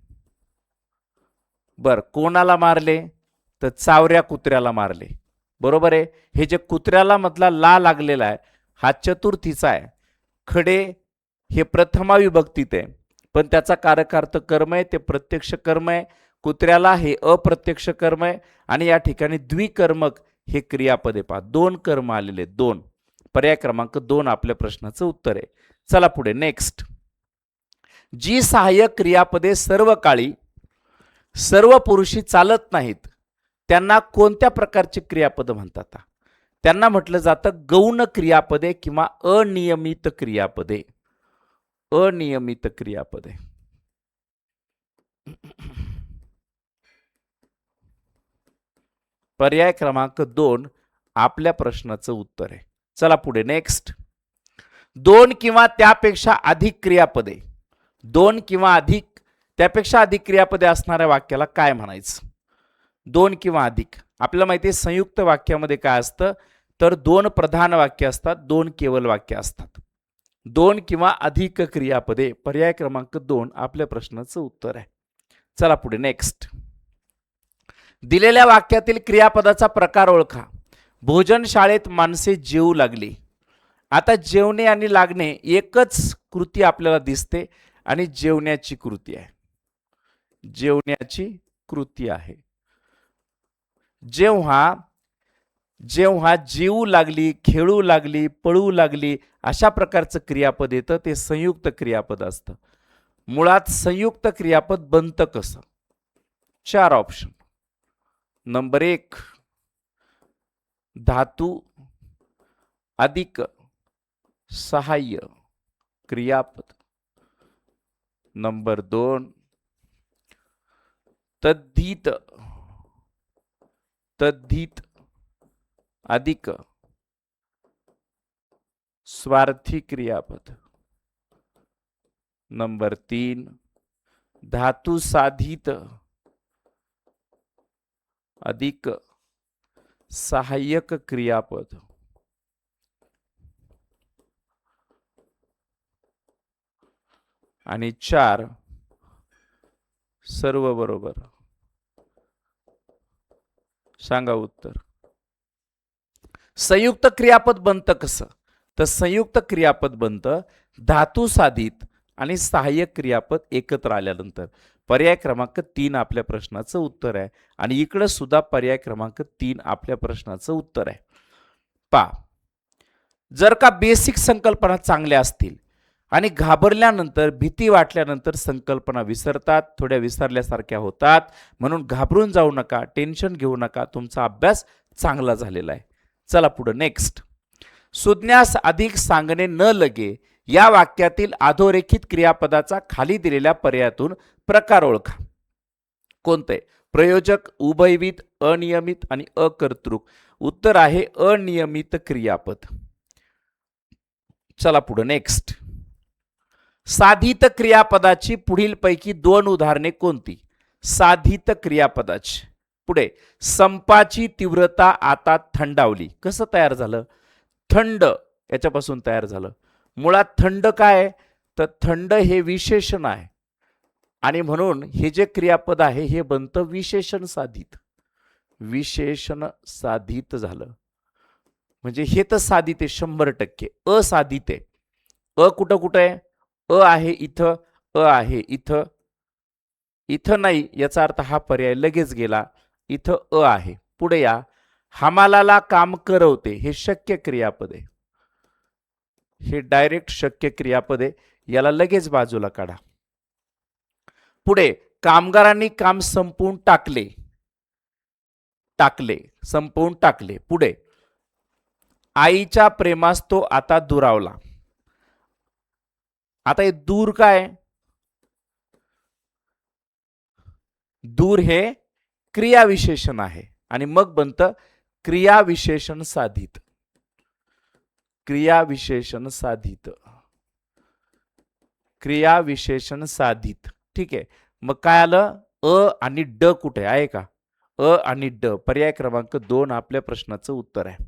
बर, कोणाला मारले? तर चावऱ्या कुत्र्याला मारले. बरोबर आहे. हे जे कुत्र्याला मधला ला लागलेला आहे हा चतुर्थीचा आहे. खडे हे प्रथमा विभक्तीत आहे, पण त्याचा कारकार्थ कर्म आहे, ते प्रत्यक्ष कर्म आहे. कुत्र्याला हे अप्रत्यक्ष कर्म आहे आणि या ठिकाणी द्विकर्मक हे क्रियापदे पहा. दोन कर्म आलेले, दोन. पर्याय क्रमांक 2 आपल्या प्रश्नाचं उत्तर आहे. चला पुढे नेक्स्ट. जी सहाय्यक क्रियापदे सर्व काळी सर्व पुरुषी चालत नाहीत त्यांना कोणत्या प्रकारची क्रियापद म्हणतात? त्यांना म्हटलं जातं गौण क्रियापदे किंवा अनियमित क्रियापदे. अनियमित क्रियापदे. पर्याय क्रमांक 2 आपल्या प्रश्नाचं उत्तर आहे. चला पुढे नेक्स्ट. दोन किंवा त्यापेक्षा अधिक क्रियापदे, दोन किंवा अधिक त्यापेक्षा अधिक क्रियापदे असणाऱ्या वाक्याला काय म्हणायचं? दोन किंवा अधिक. आपल्याला माहिती आहे संयुक्त वाक्यामध्ये काय असतं, तर दोन प्रधान वाक्य असतात, दोन केवल वाक्य असतात. दोन किंवा अधिक क्रियापदे. पर्याय क्रमांक 2 आपल्या प्रश्नाचं उत्तर आहे. चला पुढे नेक्स्ट. दिलेल्या वाक्यातील क्रियापदाचा प्रकार ओळखा. भोजनशाळेत माणसे जेवू लागली. आता जेवणे आणि लागणे एकच कृती आपल्याला दिसते आणि जेवण्याची कृती आहे. जेवण्याची कृती आहे. जेव्हा जेव्हा जेवू लागली, खेळू लागली, पळू लागली अशा प्रकारचं क्रियापद येतं ते संयुक्त क्रियापद असतं. मुळात संयुक्त क्रियापद बनतं कसं? 4 ऑप्शन. नंबर 1 धातू अधिक सहाय्य क्रियापद. नंबर 2 तद्धित तद्धित अधिक स्वार्थी क्रियापद. नंबर 3 धातु साधित अधिक सहाय्यक क्रियापद. आणि 4 सर्व बरोबर. सांगा उत्तर. संयुक्त क्रियापद बनतं कसं? तर संयुक्त क्रियापद बनतं धातू साधित आणि सहाय्यक क्रियापद एकत्र आल्यानंतर. पर्याय क्रमांक 3 आपल्या प्रश्नाचं उत्तर आहे आणि इकडे सुद्धा पर्याय क्रमांक 3 आपल्या प्रश्नाचं उत्तर आहे. पा जर का बेसिक संकल्पना चांगल्या असतील आणि घाबरल्यानंतर भीती वाटल्यानंतर संकल्पना विसरतात, थोड्या विसरल्यासारख्या होतात, म्हणून घाबरून जाऊ नका, टेन्शन घेऊ नका, तुमचा अभ्यास चांगला झालेला आहे. चला पुढे नेक्स्ट. सुज्ञास अधिक सांगणे न लगे या वाक्यातील अधोरेखित क्रियापदाचा खाली दिलेल्या पर्यायातून प्रकार ओळखा. कोणते? प्रयोजक, उभयविध, अनियमित आणि अकर्तृक. उत्तर आहे अनियमित क्रियापद. चला पुढे नेक्स्ट. साधित क्रियापदाची पुढील पैकी 2 उदाहरणे कोणती? साधित क्रियापदाची. पुढे संपाची तीव्रता आता थंडावली. कसं तयार झालं? थंड याच्यापासून तयार झालं. मुळात थंड काय? तर थंड हे विशेषण आहे आणि म्हणून हे जे क्रियापद आहे हे बनतं विशेषण साधित. विशेषण साधित झालं म्हणजे हे तर साधित आहे 100%. असाधित आहे. अ कुठं कुठं आहे? अ आहे इथं, अ आहे इथं, इथं नाही, याचा अर्थ हा पर्याय लगेच गेला. इथं अ आहे. पुढे या. हमालाला काम करवते हे शक्य क्रियापद आहे. हे डायरेक्ट शक्य क्रियापद आहे, याला लगेच बाजूला काढा. पुढे कामगारांनी काम संपवून टाकले. टाकले संपवून टाकले. पुढे आईच्या प्रेमास तो आता दुरावला. आता हे दूर काय? दूर हे क्रियाविशेषण आहे आणि मग बनतं क्रियाविशेषण साधित. क्रियाविशेषण साधित. क्रियाविशेषण साधित. ठीक आहे. मग काय आलं? अ आणि ड कुठे आहे का? अ आणि ड. पर्याय क्रमांक 2 आपल्या प्रश्नाचं उत्तर आहे.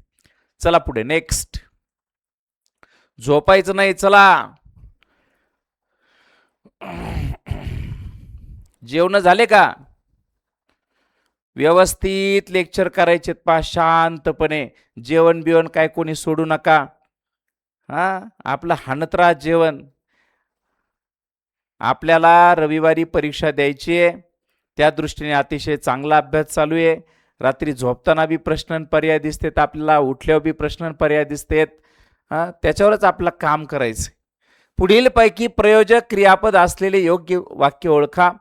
चला पुढे नेक्स्ट. झोपायचं नाही, चला. जेवण झाले का? व्यवस्थित लेक्चर करायचे पा, शांतपणे. जेवण बिवण काय कोणी सोडू नका. हा, आपलं हाणत्रा जेवण. आपल्याला रविवारी परीक्षा द्यायची आहे, त्या दृष्टीने अतिशय चांगला अभ्यास चालू आहे. रात्री झोपताना बी प्रश्न पर्याय दिसतेत आपल्याला, उठल्यावर बी प्रश्न पर्याय दिसतेत. त्याच्यावरच आपलं काम करायचं. पुढील पैकी प्रयोजक क्रियापद असलेले योग्य वाक्य ओळखा.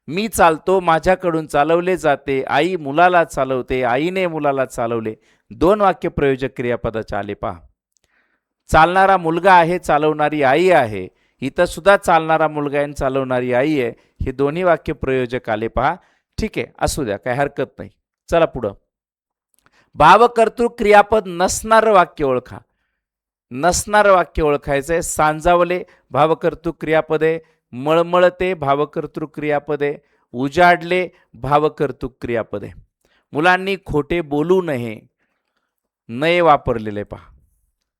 मी चालतो, माझ्याकडून चालवले जाते, आई मुलाला चालवते, आईने मुलाला चालवले. 2 वाक्य प्रयोजक क्रियापदाचे आले पहा. चालणारा मुलगा आहे, चालवणारी आई आहे. इथं सुद्धा चालणारा मुलगा आहे, चालवणारी आई आहे. हे दोन्ही वाक्य प्रयोजक आले पहा. ठीक आहे, असू द्या, काय हरकत नाही. चला पुढं. भावकर्तृक क्रियापद नसणारं वाक्य ओळखा. नसणारं वाक्य ओळखायचंय. सांजावले भावकर्तृक क्रियापद आहे. मळमळते भावकर्तृक क्रियापद आहे. उजाडले भावकर्तृक क्रियापद आहे. मुलांनी खोटे बोलू नये, नये वापरलेले पहा.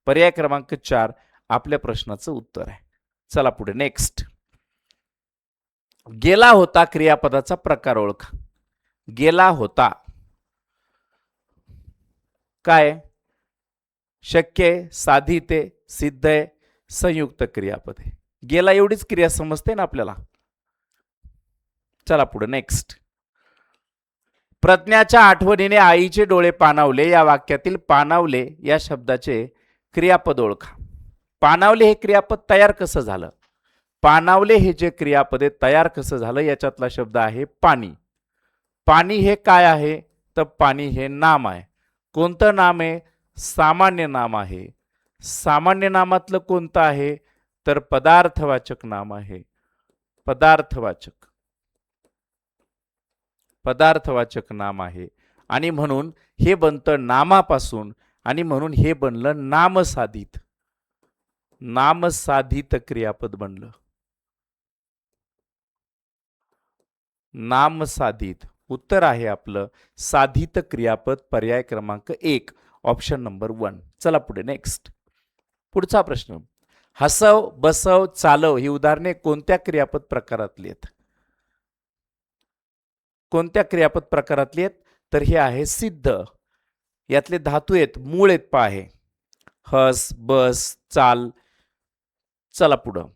पर्याय क्रमांक 4 आपल्या प्रश्नाचं उत्तर आहे. चला पुढे नेक्स्ट. गेला होता क्रियापदाचा प्रकार ओळखा. गेला होता काय? शक्य आहे, साधित आहे, सिद्ध आहे, संयुक्त क्रियापद आहे. गेला एवढीच क्रिया समजते ना आपल्याला. चला पुढे नेक्स्ट. प्रज्ञाच्या आठवणीने आईचे डोळे पाणावले. या वाक्यातील पाणावले या शब्दाचे क्रियापद ओळखा. पाणावले हे क्रियापद तयार कसं झालं? पाणावले हे जे क्रियापद आहे तयार कसं झालं, याच्यातला शब्द आहे पाणी. पाणी हे काय आहे? तर पाणी हे नाम आहे. कोणतं नाम आहे? सामान्य नाम आहे. सामान्य नामातलं कोणतं आहे? तर पदार्थवाचक नाम आहे. पदार्थवाचक. पदार्थवाचक नाम आहे आणि म्हणून हे बनतं नामापासून आणि म्हणून हे बनलं नामसाधित. नामसाधित क्रियापद बनलं. नामसाधित. उत्तर आहे आपलं साधित क्रियापद. पर्याय क्रमांक 1 ऑप्शन नंबर 1. चला पुढे नेक्स्ट. पुढचा प्रश्न. हसव, बसव, चालव ही उदाहरणे कोणत्या क्रियापद प्रकारातली आहेत? कोणत्या क्रियापद प्रकारातली आहेत? तर हे आहे सिद्ध. यातले धातू आहेत, मूळ आहेत पहा हे. हस, बस, चाल. चला पुढं.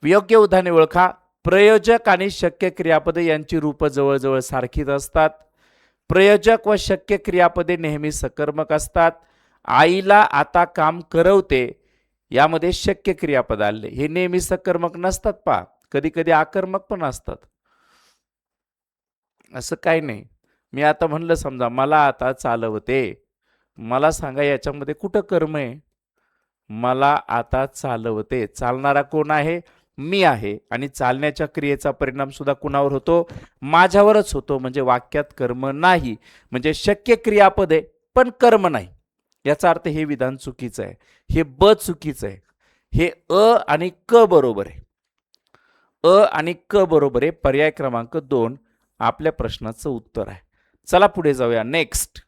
योग्य उदाहरणे ओळखा. प्रयोजक आणि शक्य क्रियापदे यांची रूप जवळजवळ सारखीच असतात. प्रयोजक व शक्य क्रियापदे नेहमी सकर्मक असतात. आईला आता काम करवते यामध्ये शक्य क्रियापद आले. हे नेहमी सकर्मक नसतात पहा, कधी कधी आकर्मक पण असतात. असं काही नाही. मी आता म्हणलं समजा मला आता चालवते, मला सांगा याच्यामध्ये कुठं कर्म आहे? मला आता चालवते. चालणारा कोण आहे? मी आहे. आणि चालण्याच्या क्रियेचा परिणाम सुद्धा कुणावर होतो? माझ्यावरच होतो. म्हणजे वाक्यात कर्म नाही. म्हणजे शक्य क्रियापद आहे पण कर्म नाही. याचा अर्थ हे विधान चुकीचं आहे. हे ब चुकीचं आहे. हे अ आणि क बरोबर आहे. अ आणि क बरोबर आहे. पर्याय क्रमांक 2 आपल्या प्रश्नाचं उत्तर आहे. चला पुढे जाऊया नेक्स्ट.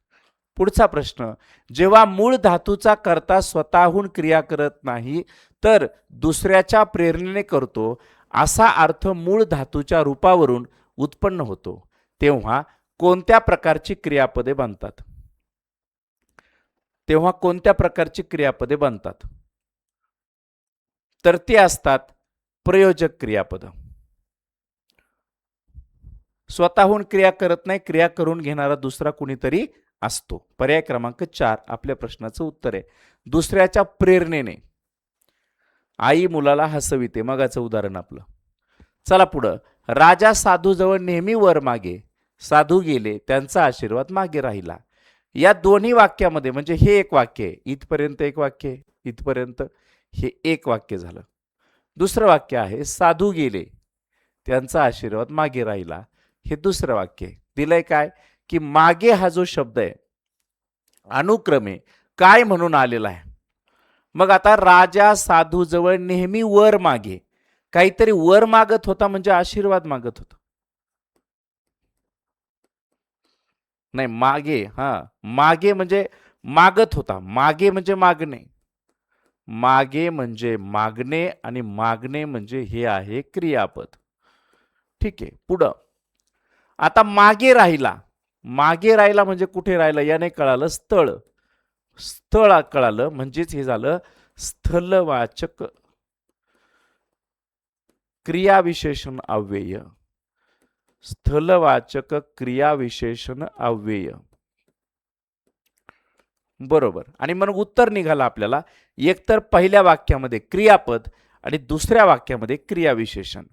पुढचा प्रश्न. जेव्हा मूळ धातूचा कर्ता स्वतःहून क्रिया करत नाही तर दुसऱ्याच्या प्रेरणेने करतो असा अर्थ मूळ धातूच्या रूपावरून उत्पन्न होतो, तेव्हा कोणत्या प्रकारची क्रियापदे बनतात? तेव्हा कोणत्या प्रकारची क्रियापदे बनतात? तर ते असतात प्रयोजक क्रियापद. स्वतःहून क्रिया करत नाही, क्रिया करून घेणारा दुसरा कुणीतरी असतो. पर्याय क्रमांक 4 आपल्या प्रश्नाचं उत्तर आहे. दुसऱ्याच्या प्रेरणेने. आई मुलाला हसविते, मगाचं उदाहरण आपलं. चला पुढं. राजा साधूजवळ नेहमी वर मागे. साधू गेले, त्यांचा आशीर्वाद मागे राहिला. या दोन्ही वाक्यामध्ये म्हणजे हे एक वाक्य आहे, इथपर्यंत एक वाक्य आहे, इथपर्यंत हे एक वाक्य झालं. दुसरं वाक्य आहे साधू गेले त्यांचा आशीर्वाद मागे राहिला, हे दुसरं वाक्य आहे. दिलंय काय की मागे हा जो शब्द आहे अनुक्रमे काय म्हणून आलेला आहे. मग आता राजा साधू जवळ नेहमी वर मागे काहीतरी वर मागत होता म्हणजे आशीर्वाद मागत होता. नाही मागे, मागे म्हणजे मागत होता, मागे म्हणजे मागणे, मागे म्हणजे मागणे आणि मागणे म्हणजे हे आहे क्रियापद. ठीक आहे पुढं. आता मागे राहिला, मागे राहिला म्हणजे कुठे राहिला याने कळालं स्थळ, स्थळ कळालं म्हणजेच हे झालं स्थलवाचक क्रियाविशेषण अव्यय, स्थलवाचक क्रियाविशेषण अव्यय. बरोबर. आणि मग उत्तर निघाला आपल्याला एकतर पहिल्या वाक्यामध्ये क्रियापद आणि दुसऱ्या वाक्यामध्ये क्रियाविशेषण.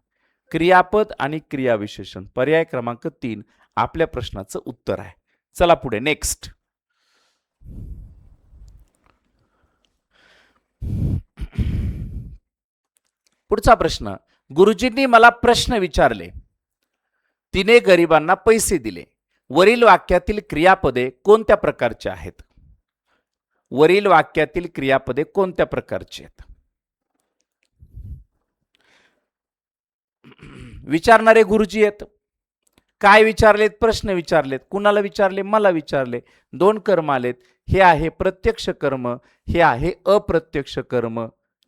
क्रियापद आणि क्रियाविशेषण पर्याय क्रमांक 3 आपल्या प्रश्नाचं उत्तर आहे. चला पुढे नेक्स्ट. पुढचा प्रश्न. गुरुजींनी मला प्रश्न विचारले, तिने गरिबांना पैसे दिले. वरील वाक्यातील क्रियापदे कोणत्या प्रकारचे आहेत? वरील वाक्यातील क्रियापदे कोणत्या प्रकारची आहेत? विचारणारे गुरुजी आहेत. काय विचारलेत? प्रश्न विचारलेत. कुणाला विचारले? मला विचारले. दोन कर्म आलेत. हे आहे प्रत्यक्ष कर्म, हे आहे अप्रत्यक्ष कर्म.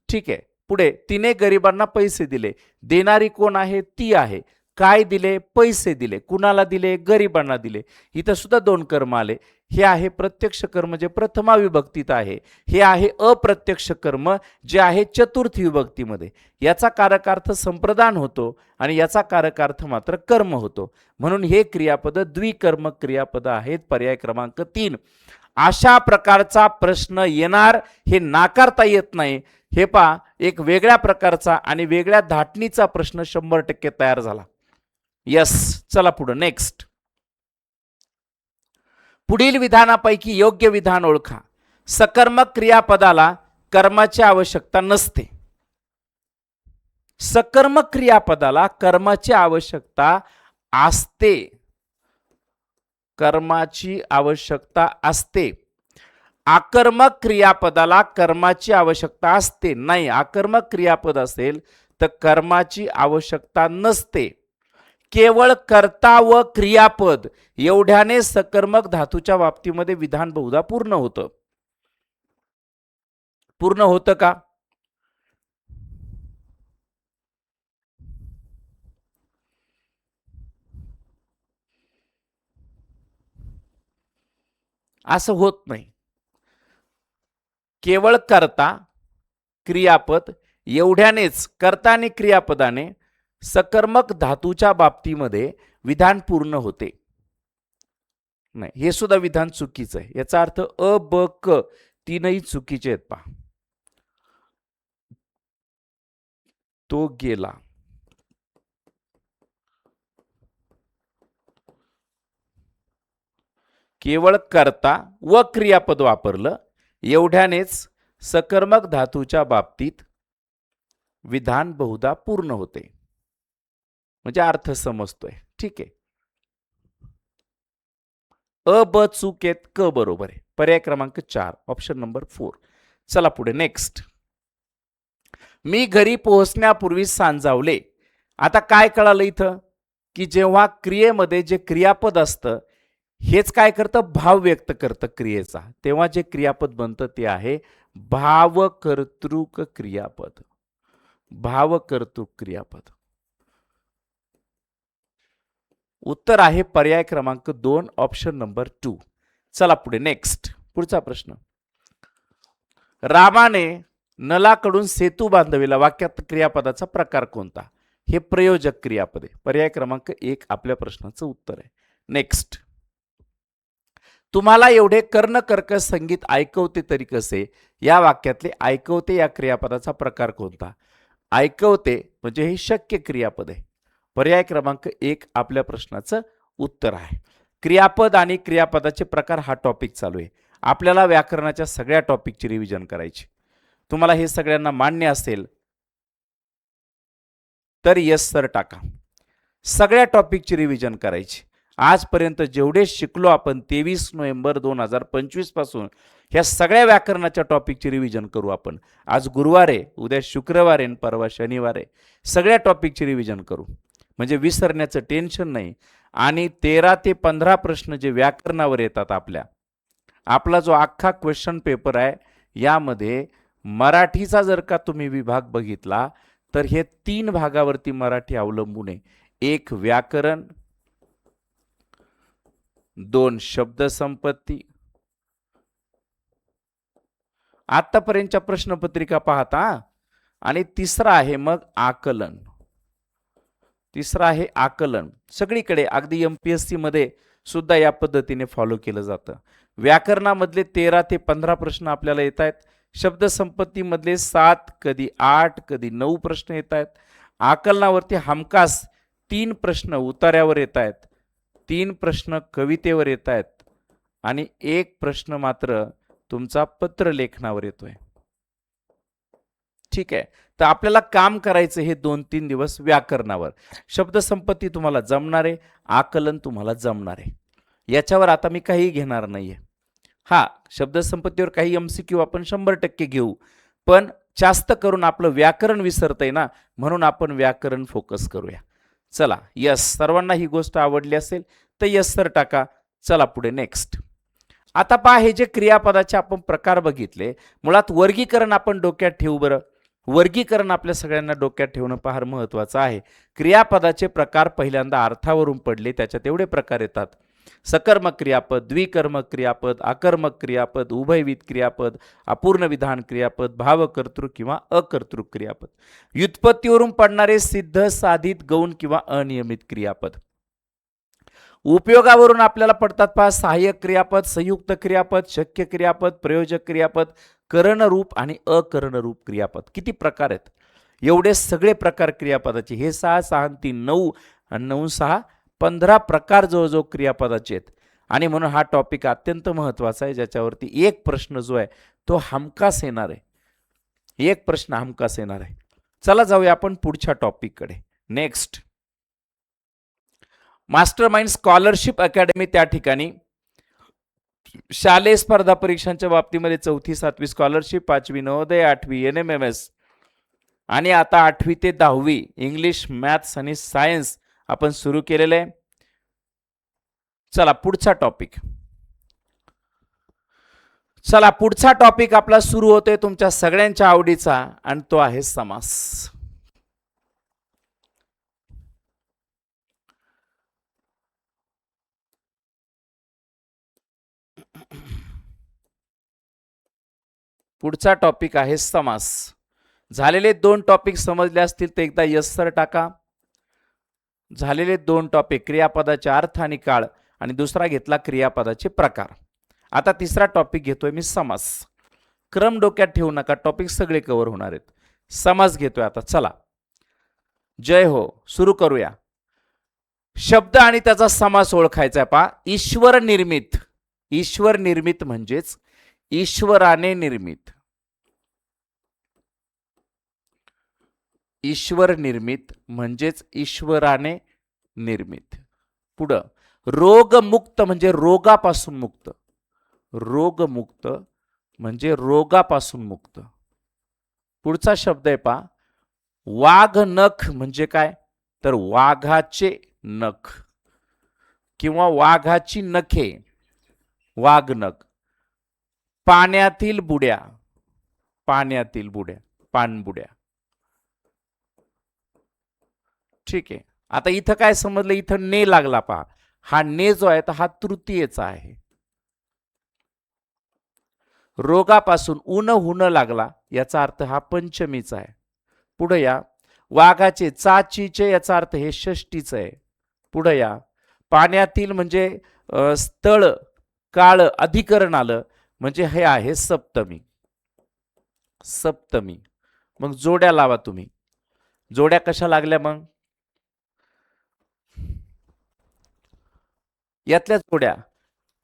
ठीक आहे पुढे. तिने गरिबांना पैसे दिले. देणारी कोण आहे? ती आहे. काय दिले? पैसे दिले. कुणाला दिले? गरिबांना दिले. इथं सुद्धा दोन कर्म आले. हे आहे प्रत्यक्ष कर्म जे प्रथमा विभक्तीत आहे, हे आहे अप्रत्यक्ष कर्म जे आहे चतुर्थी विभक्तीमध्ये. याचा कारकार्थ संप्रदान होतो आणि याचा कारकार्थ मात्र कर्म होतो. म्हणून हे क्रियापद द्विकर्म क्रियापद आहेत. पर्याय क्रमांक 3. अशा प्रकारचा प्रश्न येणार हे नाकारता येत नाही. हे पहा एक वेगळ्या प्रकारचा आणि वेगळ्या धाटणीचा प्रश्न 100% तयार झाला. यस. चला पुढे नेक्स्ट. पुढील विधानापैकी योग्य विधान ओळखा. सकर्मक क्रियापदाला कर्माची आवश्यकता नसते. सकर्मक क्रियापदाला कर्माची आवश्यकता असते. कर्माची आवश्यकता असते. आकर्मक क्रियापदाला कर्माची आवश्यकता असते नाही. आकर्मक क्रियापद असेल तर कर्माची आवश्यकता नसते. केवळ कर्ता व क्रियापद एवढ्याने सकर्मक धातूच्या बाबतीमध्ये विधान बहुधा पूर्ण होतं. पूर्ण होतं का? असं होत नाही. केवळ कर्ता क्रियापद एवढ्यानेच कर्ता आणि क्रियापदाने सकर्मक धातूच्या बाबतीमध्ये विधान पूर्ण होते. नाही हे सुद्धा विधान चुकीचं आहे. याचा अर्थ अ ब क तीनही चुकीचे आहेत. पहा तो गेला. केवळ कर्ता व क्रियापद वापरलं एवढ्यानेच सकर्मक धातूच्या बाबतीत विधान बहुधा पूर्ण होते. म्हणजे अर्थ समजतोय. ठीक आहे. अ ब चूक आहेत, क बरोबर आहे. पर्याय क्रमांक 4 ऑप्शन नंबर 4. चला पुढे नेक्स्ट. मी घरी पोहोचण्यापूर्वी सांजावले. आता काय कळालं इथं की जेव्हा क्रियेमध्ये जे क्रियापद असतं हेच काय करतं? भाव व्यक्त करतं क्रियेचा. तेव्हा जे क्रियापद बनतं ते आहे भावकर्तृक क्रियापद. भावकर्तृक क्रियापद. उत्तर आहे पर्याय क्रमांक 2 ऑप्शन नंबर 2. चला पुढे नेक्स्ट. पुढचा प्रश्न. रामाने नलाकडून सेतू बांधविला. वाक्यात क्रियापदाचा प्रकार कोणता? हे प्रयोजक क्रियापद आहे. पर्याय क्रमांक 1 आपल्या प्रश्नाचं उत्तर आहे. नेक्स्ट. तुम्हाला एवढे कर्णकर्कश संगीत ऐकवते तरी कसे? या वाक्यातले ऐकवते या क्रियापदाचा प्रकार कोणता? ऐकवते म्हणजे हे शक्य क्रियापद आहे. पर्याय क्रमांक 1 आपल्या प्रश्नाचं उत्तर आहे. क्रियापद आणि क्रियापदाचे प्रकार हा टॉपिक चालू आहे. आपल्याला व्याकरणाच्या सगळ्या टॉपिकची रिव्हिजन करायची. तुम्हाला हे सगळ्यांना मान्य असेल तर यस सर टाका. सगळ्या टॉपिकची रिव्हिजन करायची. आजपर्यंत जेवढे शिकलो आपण 23 नोव्हेंबर 2025 पासून ह्या सगळ्या व्याकरणाच्या टॉपिकची रिव्हिजन करू आपण. आज गुरुवार आहे, उद्या शुक्रवार आहे, परवा शनिवार आहे. सगळ्या टॉपिकची रिव्हिजन करू म्हणजे विसरण्याचं टेन्शन नाही. आणि 13 ते 15 प्रश्न जे व्याकरणावर येतात आपला जो अख्खा क्वेश्चन पेपर आहे यामध्ये मराठीचा जर का तुम्ही विभाग बघितला तर हे 3 भागावरती मराठी अवलंबून आहे. 1 व्याकरण, 2 शब्दसंपत्ती. आतापर्यंतच्या प्रश्नपत्रिका पाहता. आणि तिसरा आहे मग आकलन. तिसरा आहे आकलन. सगळीकडे अगदी MPSC मध्ये सुद्धा या पद्धतीने फॉलो केलं जातं. व्याकरणामधले 13 ते 15 प्रश्न आपल्याला येत आहेत. शब्दसंपत्तीमधले 7, कधी 8, कधी 9 प्रश्न येत आहेत. आकलनावरती हमखास 3 प्रश्न उतार्यावर येत आहेत, 3 प्रश्न कवितेवर येत आहेत आणि 1 प्रश्न मात्र तुमचा पत्रलेखनावर येतोय. ठीक आहे. तर आपल्याला काम करायचं हे 2-3 दिवस व्याकरणावर. शब्दसंपत्ती तुम्हाला जमणार आहे, आकलन तुम्हाला जमणार आहे. याच्यावर आता मी काही घेणार नाहीये. हा, शब्दसंपत्तीवर काही MCQ आपण 100% घेऊ, पण जास्त करून आपलं व्याकरण विसरतंय ना, म्हणून आपण व्याकरण फोकस करूया. चला, यस, सर्वांना ही गोष्ट आवडली असेल तर यस सर टाका. चला पुढे नेक्स्ट. आता पहा, हे जे क्रियापदाचे आपण प्रकार बघितले, मुळात वर्गीकरण आपण डोक्यात ठेवू. बरं, वर्गीकरण आपल्या सगळ्यांना डोक्यात ठेवणं फार महत्वाचं आहे. क्रियापदाचे प्रकार पहिल्यांदा अर्थावरून पडले, त्याच्यात एवढे प्रकार येतात: सकर्मक क्रियापद, द्विकर्मक क्रियापद, आकर्मक क्रियापद, उभयविध क्रियापद, अपूर्ण विधान क्रियापद, भावकर्तृ किंवा अकर्तृक क्रियापद, व्युत्पत्तीवरून पडणारे सिद्ध, साधित, गौण किंवा अनियमित क्रियापद. उपयोगावरून आपल्याला पडतात पहा सहाय्यक क्रियापद, संयुक्त क्रियापद, शक्य क्रियापद, प्रयोजक क्रियापद, करणरूप आणि अकरणरूप क्रियापद. किती प्रकार आहेत? एवढे सगळे प्रकार क्रियापदाचे. हे 6, 6 आणि 3 9 आणि 9 6 15 प्रकार जवळजवळ क्रियापदाचे आहेत. आणि म्हणून हा टॉपिक अत्यंत महत्वाचा आहे, ज्याच्यावरती एक प्रश्न जो आहे तो हमखास येणार आहे. एक प्रश्न हमखास येणार आहे. चला जाऊया आपण पुढच्या टॉपिककडे. Next, master mind scholarship academy. त्या ठिकाणी शालेय स्पर्धा परीक्षांच्या बाबतीमध्ये 4थी 7वी स्कॉलरशिप, 5वी नवोदय, 8वी NMMS आणि आता 8वी ते 10वी इंग्लिश, मॅथ्स आणि सायन्स आपण सुरू केलेले आहे. चला पुढचा टॉपिक. चला पुढचा टॉपिक आपला सुरू होतोय तुमच्या सगळ्यांच्या आवडीचा, आणि तो आहे समास. पुढचा टॉपिक आहे समास. झालेले 2 टॉपिक समजले असतील तर एकदा यस सर टाका. झालेले 2 टॉपिक, क्रियापदाचे अर्थ आणि काळ, आणि दुसरा घेतला क्रियापदाचे प्रकार. आता तिसरा टॉपिक घेतोय मी समास. क्रम डोक्यात ठेवू नका, टॉपिक सगळे कव्हर होणार आहेत. समास घेतोय आता. चला, जय हो, सुरू करूया. शब्द आणि त्याचा समास ओळखायचा. पहा, ईश्वर निर्मित. ईश्वर निर्मित म्हणजेच ईश्वराने निर्मित. ईश्वर निर्मित म्हणजेच ईश्वराने निर्मित. पुढं, रोगमुक्त म्हणजे रोगापासून मुक्त. रोगमुक्त म्हणजे रोगापासून मुक्त. पुढचा शब्द आहे पहा, वाघ नख म्हणजे काय? तर वाघाचे नख किंवा वाघाची नखे, वाघ नख. पाण्यातील बुड्या, पाण्यातील बुड्या, पाणबुड्या. ठीक आहे. आता इथं काय समजलं? इथं ने लागला पहा. हा ने जो आहे हा तृतीयेचा आहे. रोगापासून उन हुन लागला याचा अर्थ हा पंचमीचा आहे. पुढे या, वाघाचे चाचीचे याचा अर्थ हे षष्टीचं आहे. पुढे या, पाण्यातील म्हणजे स्थळ काळ अधिकरण आलं म्हणजे हे आहे सप्तमी. सप्तमी. मग जोड्या लावा तुम्ही. जोड्या कशा लागल्या मग? यातल्या जोड्या.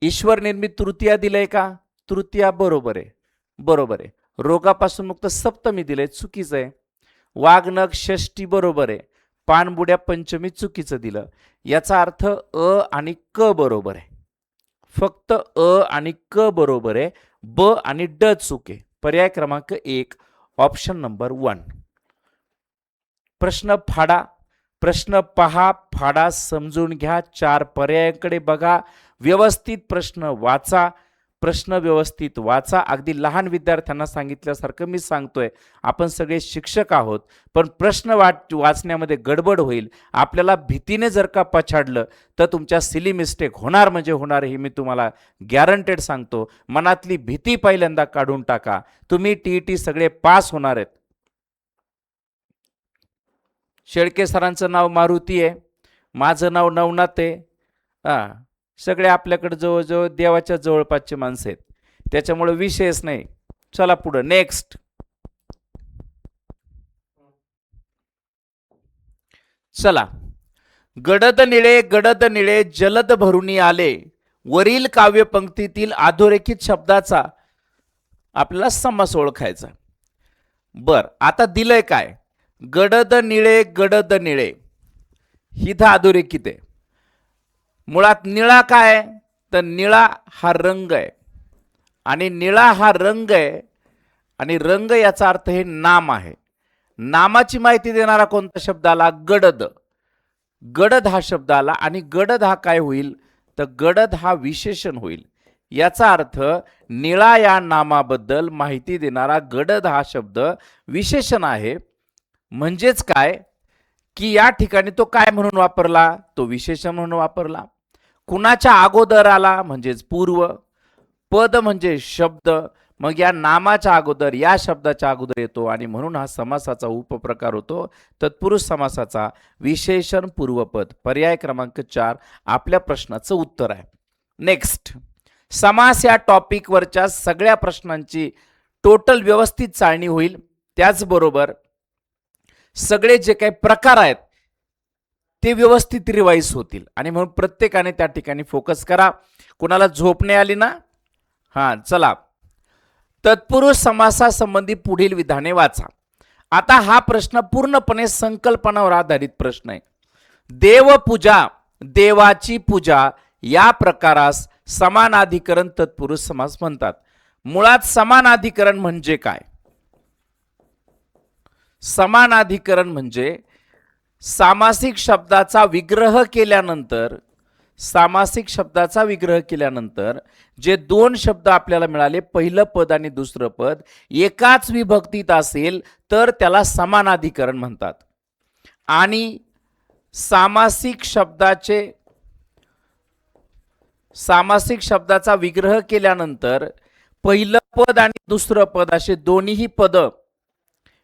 ईश्वर निर्मित तृतीया दिलंय का? तृतीया बरोबर आहे, बरोबर आहे. रोगापासून मुक्त सप्तमी दिलंय, चुकीचं आहे. वाघनख षष्टी बरोबर आहे. पाणबुड्या पंचमी चुकीचं दिलं. याचा अर्थ अ आणि क बरोबर आहे. फक्त अ आणि क बरोबर आहे, ब आणि ड चूक आहे. पर्याय क्रमांक 1 ऑप्शन नंबर 1. प्रश्न फाडा. प्रश्न पहा, फाडा, समजून घ्या, 4 पर्यायांकडे बघा, व्यवस्थित प्रश्न वाचा. प्रश्न व्यवस्थित वाचा. अगदी लहान विद्यार्थ्यांना सांगितल्यासारखं मी सांगतोय. आपण सगळे शिक्षक आहोत, पण प्रश्न वाचण्यामध्ये गडबड होईल. आपल्याला भीतीने जर का पछाडलं तर तुमच्या सिली मिस्टेक होणार म्हणजे होणार, हे मी तुम्हाला गॅरंटेड सांगतो. मनातली भीती पहिल्यांदा काढून टाका. तुम्ही टीईटी सगळे पास होणार आहेत. शेळके सरांचं नाव मारुती आहे, माझं नाव नवनाथ आहे. सगळे आपल्याकडे जवळजवळ देवाच्या जवळपासचे माणसं आहेत, त्याच्यामुळे विषयच नाही. चला पुढं नेक्स्ट. चला. गडद निळे जलद भरुनी आले. वरील काव्यपंक्तीतील अधोरेखित शब्दाचा आपल्याला समास ओळखायचा. बर, आता दिलंय काय? गडद निळे ही तर अधोरेखित आहे. मुळात निळा काय? तर निळा हा रंग आहे, आणि निळा हा रंग आहे, आणि रंग याचा अर्थ हे नाम आहे. नामाची माहिती देणारा कोणता शब्द आला? गडद. गडद हा शब्द आला, आणि गडद हा काय होईल? तर गडद हा विशेषण होईल. याचा अर्थ निळा या नामाबद्दल माहिती देणारा गडद हा शब्द विशेषण आहे. म्हणजेच काय की या ठिकाणी तो काय म्हणून वापरला? तो विशेषण म्हणून वापरला. कुणाच्या अगोदर आला? म्हणजेच पूर्व. पद म्हणजे शब्द, मग या नामाच्या अगोदर, या शब्दाच्या अगोदर येतो, आणि म्हणून हा समासाचा उपप्रकार होतो तत्पुरुष समासाचा विशेषण पूर्वपद. पर्याय क्रमांक 4 आपल्या प्रश्नाचं उत्तर आहे. नेक्स्ट. समास या टॉपिकवरच्या सगळ्या प्रश्नांची टोटल व्यवस्थित चाळणी होईल. त्याचबरोबर सगळे जे काही प्रकार आहेत ते व्यवस्थित रिवाइज होतील, आणि म्हणून प्रत्येकाने त्या ठिकाणी फोकस करा. कुणाला झोप नाही आली ना? चला. तत्पुरुष समासासंबंधी पुढील विधाने वाचा. आता हा प्रश्न पूर्णपणे संकल्पनावर आधारित प्रश्न आहे. देवपूजा, देवाची पूजा या प्रकारास समानाधिकरण तत्पुरुष समास म्हणतात. मुळात समानाधिकरण म्हणजे काय? समानाधिकरण म्हणजे सामासिक शब्दाचा विग्रह केल्यानंतर, सामासिक शब्दाचा विग्रह केल्यानंतर जे दोन शब्द आपल्याला मिळाले, पहिलं पद आणि दुसरं पद, एकाच विभक्तीत असेल तर त्याला समानाधिकरण म्हणतात. आणि सामासिक शब्दाचा विग्रह केल्यानंतर पहिलं पद आणि दुसरं पद असे दोन्हीही पद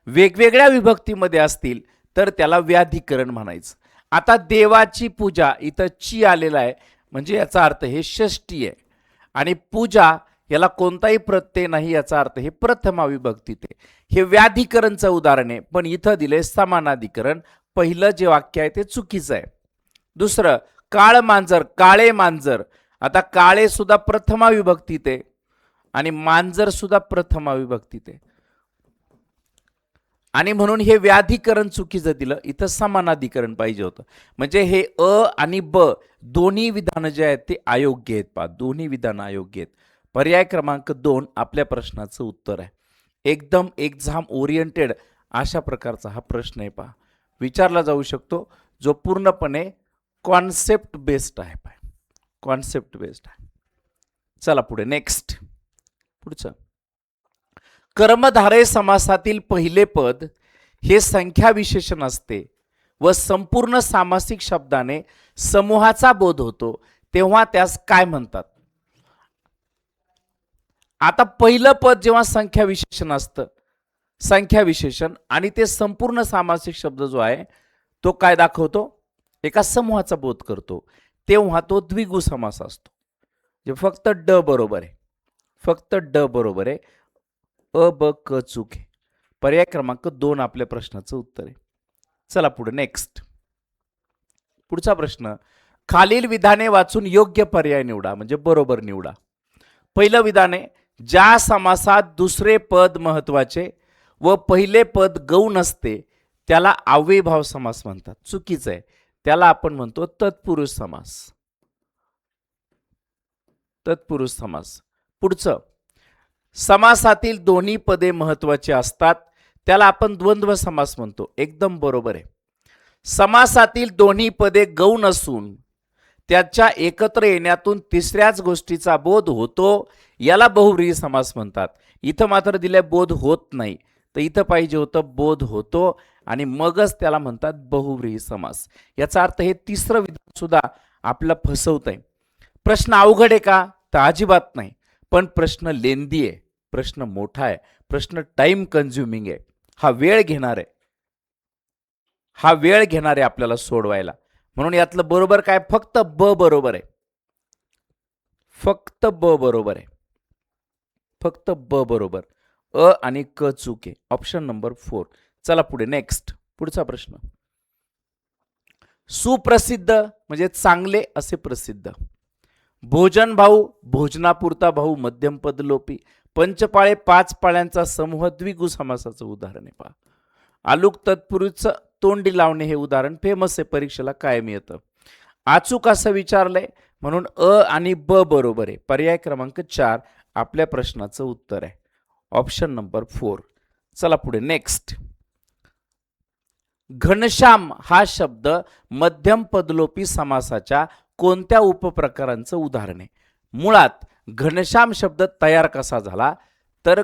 वेगवेगळ्या विभक्तीमध्ये असतील तर त्याला व्याधिकरण म्हणायचं. आता देवाची पूजा, इथं ची आलेला आहे, म्हणजे याचा अर्थ हे षष्टी आहे, आणि पूजा याला कोणताही प्रत्यय नाही, याचा अर्थ हे प्रथमा विभक्तीत आहे. हे व्याधिकरणचं उदाहरण आहे, पण इथं दिले समानाधिकरण. पहिलं जे वाक्य आहे ते चुकीचं आहे. दुसरं, काळ मांजर, काळे मांजर. आता काळे सुद्धा प्रथमा विभक्तीत आहे, आणि मांजर सुद्धा प्रथमा विभक्तीत आहे, आणि म्हणून हे व्याधिकरण चुकीचं दिलं. इथं समानाधिकरण पाहिजे होतं. म्हणजे हे अ आणि ब दोन्ही विधान जे आहेत ते अयोग्य आहेत. पहा, दोन्ही विधान अयोग्य आहेत. पर्याय क्रमांक 2 आपल्या प्रश्नाचं उत्तर आहे. एकदम एक्झाम ओरिएंटेड अशा प्रकारचा हा प्रश्न आहे. पहा, विचारला जाऊ शकतो, जो पूर्णपणे कॉन्सेप्ट बेस्ड आहे. पहा, कॉन्सेप्ट बेस्ड आहे. चला पुढे नेक्स्ट. पुढचं. कर्मधारय समासातील पहिले पद हे संख्या विशेषण असते व संपूर्ण सामासिक शब्दाने समूहाचा बोध होतो, तेव्हा त्यास काय म्हणतात? आता पहिलं पद जेव्हा संख्या विशेषण असतं, संख्या विशेषण, आणि ते संपूर्ण सामासिक शब्द जो आहे तो काय दाखवतो? एका समूहाचा बोध करतो, तेव्हा तो द्विगु समास असतो. जे फक्त ड बरोबर आहे, फक्त ड बरोबर आहे. अ ब क चूक आहे. पर्याय क्रमांक 2 आपल्या प्रश्नाचं उत्तर आहे. चला पुढे नेक्स्ट. पुढचा प्रश्न. खालील विधाने वाचून योग्य पर्याय निवडा, म्हणजे बरोबर निवडा. पहिलं विधान आहे, ज्या समासात दुसरे पद महत्वाचे व पहिले पद गौण असते त्याला अव्ययीभाव समास म्हणतात. चुकीचं आहे, त्याला आपण म्हणतो तत्पुरुष समास. तत्पुरुष समास. पुढचं, समासातील दोन्ही पदे महत्वाची असतात त्याला आपण द्वंद्व समास म्हणतो. एकदम बरोबर आहे. समासातील दोन्ही पदे गौण असून त्याच्या एकत्र येण्यातून तिसऱ्याच गोष्टीचा बोध होतो याला बहुव्रीही समास म्हणतात. इथं मात्र दिलंय बोध होत नाही, तर इथं पाहिजे होतं बोध होतो आणि मगच त्याला म्हणतात बहुव्रीही समास. याचा अर्थ हे तिसरं विधान सुद्धा आपलं फसवत आहे. प्रश्न अवघड आहे का? तर अजिबात नाही, पण प्रश्न लेंदी आहे, प्रश्न मोठा आहे, प्रश्न टाइम कन्झ्युमिंग आहे. हा वेळ घेणार आहे, हा वेळ घेणार आहे आपल्याला सोडवायला. म्हणून यातलं बरोबर काय? फक्त ब बरोबर आहे, फक्त ब बरोबर आहे, फक्त ब बरोबर. अ आणि क चूक आहे. Option number 4. चला पुढे, नेक्स्ट. पुढचा प्रश्न. सुप्रसिद्ध म्हणजे चांगले असे प्रसिद्ध. भोजन भाऊ, भोजनापुरता भाऊ मध्यम पद लोपी. पंचपाळे 5 पाळ्यांचा समूह द्विगु समासाचं उदाहरण आहे. पहा, आलूक तत्पुरुष तोंडी लावणे हे उदाहरण फेमस आहे, परीक्षेला कायम येतं. अचूक असं विचारलंय म्हणून अ आणि ब बरोबर आहे. पर्याय क्रमांक 4 आपल्या प्रश्नाचं उत्तर आहे. Option number 4. चला पुढे, नेक्स्ट. घनश्याम हा शब्द मध्यम पदलोपी समासाच्या कोणत्या उपप्रकारांचं उदाहरण आहे? मुळात घनश्याम शब्द तयार कसा झाला तर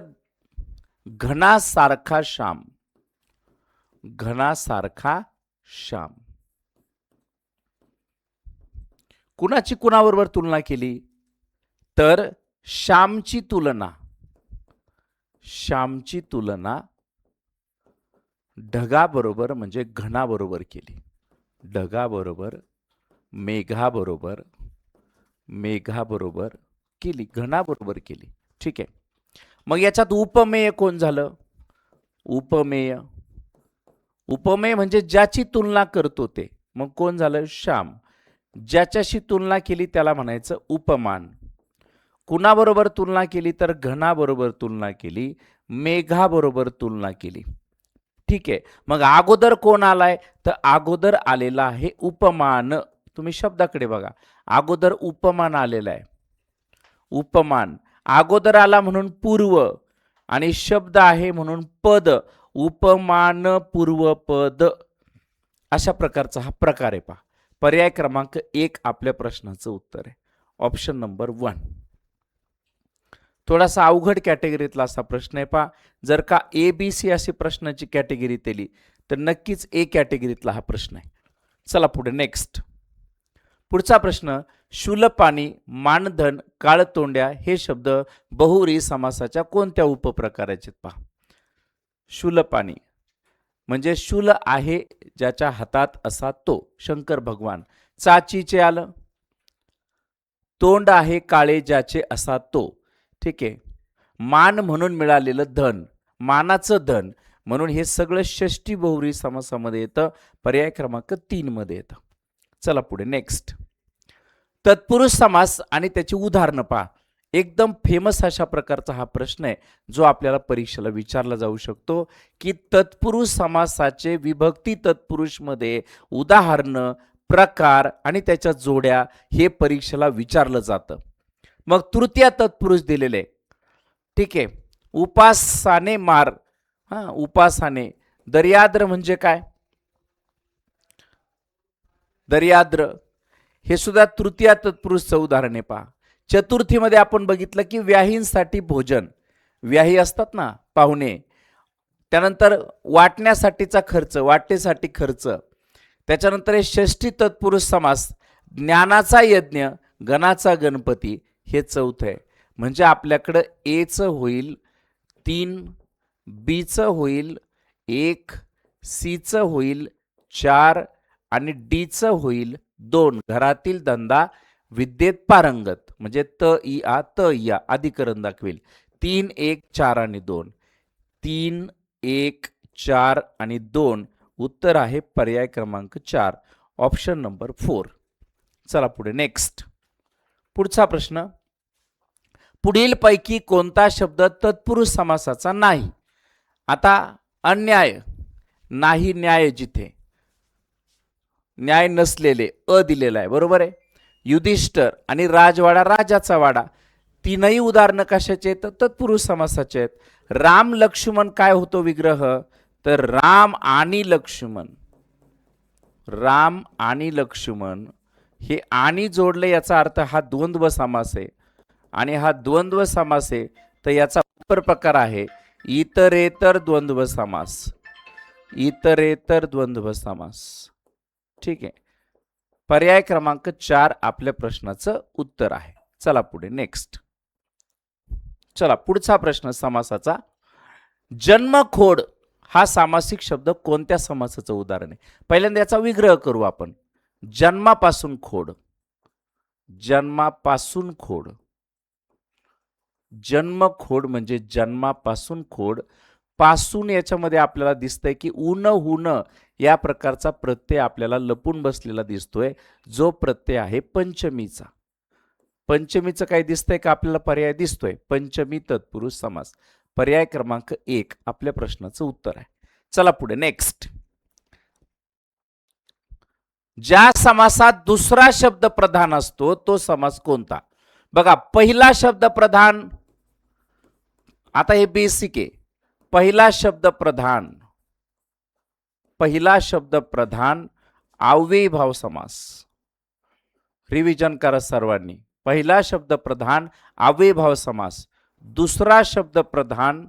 घनासारखा श्याम, घनासारखा श्याम. कुणाची कुणाबरोबर तुलना केली तर श्यामची तुलना, श्यामची तुलना ढगाबरोबर म्हणजे घनाबरोबर केली. ढगाबरोबर, मेघाबरोबर, मेघाबरोबर केली, घनाबरोबर केली. ठीक आहे. मग याच्यात उपमेय कोण झालं? उपमेय, उपमेय म्हणजे ज्याची तुलना करतो ते. मग कोण झालं? श्याम. ज्याच्याशी तुलना केली त्याला म्हणायचं उपमान. कुणाबरोबर तुलना केली तर घनाबरोबर तुलना केली, मेघाबरोबर तुलना केली. ठीक आहे. मग अगोदर कोण आलाय तर अगोदर आलेला आहे उपमान. तुम्ही शब्दाकडे बघा, अगोदर उपमान आलेला आहे. उपमान अगोदर आला म्हणून पूर्व आणि शब्द आहे म्हणून पद. उपमान पूर्वपद अशा प्रकारचा हा प्रकार आहे. पहा, पर्याय क्रमांक 1 आपल्या प्रश्नाचं उत्तर आहे. Option number 1. थोडासा अवघड कॅटेगरीतला असा प्रश्न आहे. पहा, जर का ABC अशी प्रश्नाची कॅटेगरी दिली तर नक्कीच ए कॅटेगरीतला हा प्रश्न आहे. चला पुढे, नेक्स्ट. पुढचा प्रश्न. शूलपाणी, मानधन, काळतोंड्या हे शब्द बहुव्रीही समासाच्या कोणत्या उपप्रकाराचे? पहा, शूलपाणी म्हणजे शूल आहे ज्याच्या हातात असा तो, शंकर भगवान. चाचीचे आलं. तोंड आहे काळे ज्याचे असा तो. ठीक आहे. मान म्हणून मिळालेलं धन, मानाचं धन, म्हणून हे सगळं षष्टी बहुव्रीही समासामध्ये येतं. पर्याय क्रमांक 3 मध्ये येतं. चला पुढे, नेक्स्ट. तत्पुरुष समास आणि त्याची उदाहरणं पहा. एकदम फेमस अशा प्रकारचा हा प्रश्न आहे जो आपल्याला परीक्षेला विचारला जाऊ शकतो की तत्पुरुष समासाचे विभक्ती तत्पुरुष मध्ये उदाहरणं, प्रकार आणि त्याच्या जोड्या हे परीक्षेला विचारलं जातं. मग तृतीय तत्पुरुष दिलेले. ठीक आहे. उपासाने मार, उपासाने. दर्याद्र म्हणजे काय? दर्याद्र हे सुद्धा तृतीय तत्पुरुषचं उदाहरण आहे. पहा, चतुर्थीमध्ये आपण बघितलं की व्याहींसाठी भोजन, व्याही असतात ना पाहुणे, त्यानंतर वाटण्यासाठीचा खर्च, वाटेसाठी खर्च. त्याच्यानंतर हे षष्ठी तत्पुरुष समास, ज्ञानाचा यज्ञ, गणाचा गणपती हे चौथं आहे. म्हणजे आपल्याकडं एचं होईल 3, बीचं होईल 1, सीचं होईल 4 आणि डीचं होईल 2. घरातील धंदा, विद्येत पारंगत म्हणजे त इ आ, त इ आ अधिकरण दाखवेल. 3, 1, 4 आणि 2. 3, 1, 4 आणि 2 उत्तर आहे पर्याय क्रमांक 4, ऑप्शन नंबर 4. चला पुढे नेक्स्ट. पुढचा प्रश्न, पुढील पैकी कोणता शब्द तत्पुरुष समासाचा नाही? आता अन्याय, नाही न्याय, जिथे न्याय नसलेले, अ दिलेला आहे, बरोबर आहे. युधिष्ठर आणि राजवाडा, राजाचा वाडा, तीनही उदाहरणं कशाचे आहेत? तत्पुरुष समासाचे आहेत. राम लक्ष्मण काय होतो विग्रह? तर राम आणि लक्ष्मण, राम आणि लक्ष्मण हे आणि जोडले, याचा अर्थ हा द्वंद्व समास आहे. आणि हा द्वंद्व समास आहे तर याचा अपर प्रकार आहे इतरेतर द्वंद्व समास, इतरेतर द्वंद्व समास. ठीक आहे. पर्याय क्रमांक 4 आपल्या प्रश्नाचं उत्तर आहे. चला पुढे नेक्स्ट. चला पुढचा प्रश्न समासाचा, जन्मखोड हा सामासिक शब्द कोणत्या समासाचं उदाहरण आहे? पहिल्यांदा याचा विग्रह करू आपण. जन्मापासून खोड, जन्मापासून खोड, जन्मखोड म्हणजे जन्मापासून खोड. पासून याच्यामध्ये आपल्याला दिसतंय की उन हुन या प्रकारचा प्रत्यय आपल्याला लपून बसलेला दिसतोय, जो प्रत्यय आहे पंचमीचा. पंचमीचं काय दिसतंय का आपल्याला? पर्याय दिसतोय, पंचमी तत्पुरुष समास. पर्याय क्रमांक 1 आपल्या प्रश्नाचं उत्तर आहे. चला पुढे नेक्स्ट. ज्या समासात दुसरा शब्द प्रधान असतो तो समास कोणता? बघा, पहिला शब्द प्रधान, आता हे बेसिक आहे. पहिला शब्द प्रधान, पहिला शब्द प्रधान अव्ययीभाव समास. रिव्हिजन करा सर्वांनी. पहिला शब्द प्रधान अव्ययीभाव समास. दुसरा शब्द प्रधान,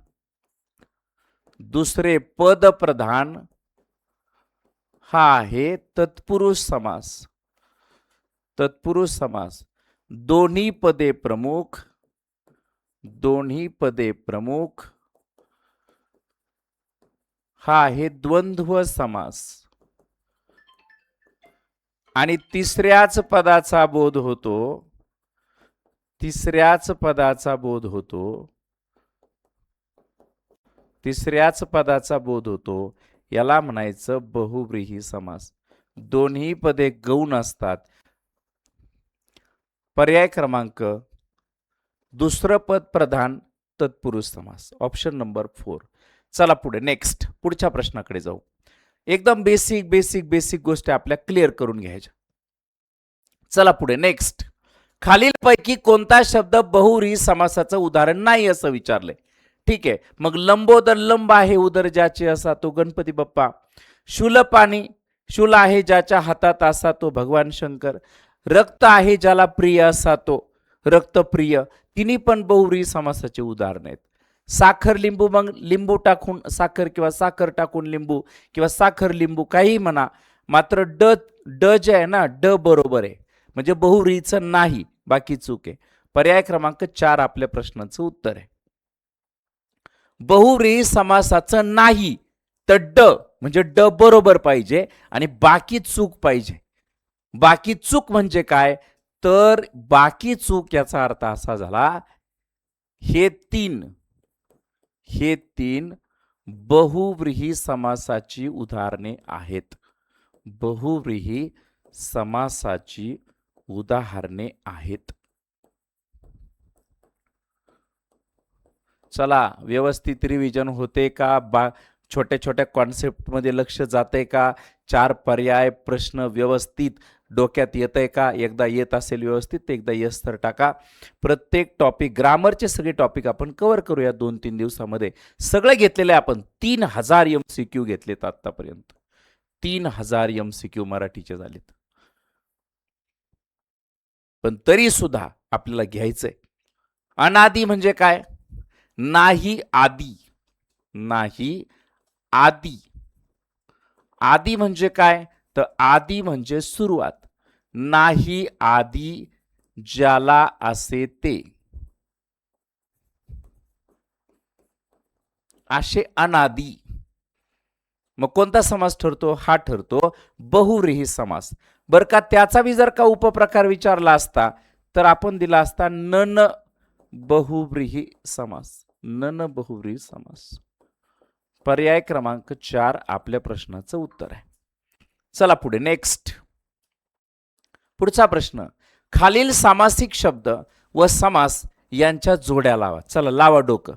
दुसरे पद प्रधान हा आहे तत्पुरुष समास. तत्पुरुष समास. दोन्ही पदे प्रमुख, दोन्ही पदे प्रमुख हा आहे द्वंद्व समास. आणि तिसऱ्याच पदाचा बोध होतो, तिसऱ्याच पदाचा बोध होतो, तिसऱ्याच पदाचा बोध होतो, याला म्हणायचं बहुव्रीही समास. दोन्ही पदे गौण असतात. पर्याय क्रमांक दुसरं पद प्रधान तत्पुरुष समास, ऑप्शन नंबर 4. चला पुढे नेक्स्ट. पुढच्या प्रश्नाकडे जाऊ. एकदम बेसिक बेसिक बेसिक गोष्टी आपल्या क्लिअर करून घ्यायच्या. चला पुढे नेक्स्ट. खालीलपैकी कोणता शब्द बहुव्रीही समासाचं उदाहरण नाही असं विचारलंय. ठीक आहे, मग लंबोदर, लंब आहे उदर ज्याचे असा तो गणपती बाप्पा. शूलपाणी, शूल आहे ज्याच्या हातात असा तो भगवान शंकर. रक्त आहे ज्याला प्रिय असा तो रक्तप्रिय. तिन्ही पण बहुव्रीही समासाचे उदाहरण आहेत. साखर लिंबू, मग लिंबू टाकून साखर किंवा साखर टाकून लिंबू किंवा साखर लिंबू काही म्हणा, मात्र ड जे आहे ना, ड बरोबर आहे, म्हणजे बहुव्रीहीचं नाही, बाकी चूक आहे. पर्याय क्रमांक 4 आपल्या प्रश्नाचं उत्तर आहे. बहुव्रीही समासाचं नाही तर ड म्हणजे ड बरोबर पाहिजे आणि बाकी चूक पाहिजे. बाकी चूक म्हणजे काय? तर बाकी चूक याचा अर्थ असा झाला, हे तीन बहुव्रीही समासाची उदाहरणे आहेत. बहुव्रीही समासाची उदाहरणे आहेत. चला, व्यवस्थित रिव्हिजन होते का? छोट्या छोट्या कॉन्सेप्ट मध्ये लक्ष जाते का? 4 पर्याय प्रश्न व्यवस्थित डोक्यात येतंय का? एकदा येत असेल व्यवस्थित एकदा यस तर टाका. प्रत्येक टॉपिक, ग्रामरचे सगळे टॉपिक आपण कव्हर करूया 2-3 दिवसामध्ये. सगळे घेतलेले आपण 3000 MCQ घेतलेत आतापर्यंत. 3000 MCQ मराठीचे झालेत. पण तरी सुद्धा आपल्याला घ्यायचंय. अनादी म्हणजे काय? नाही आदी, नाही आदी. आदी म्हणजे काय? तर आदी म्हणजे सुरुवात. नाही आदी ज्याला असे ते, असे अनादी. मग कोणता समास ठरतो? हा ठरतो बहुव्रीही समास. बर का, त्याचा बी जर का उपप्रकार विचारला असता तर आपण दिला असता नन बहुव्रीही समास. नन बहुव्रीही समास. पर्याय क्रमांक 4 आपल्या प्रश्नाचं उत्तर आहे. चला पुढे नेक्स्ट. पुढचा प्रश्न, खालील सामासिक शब्द व समास यांच्या जोड्या लावा. चला लावा डोकं,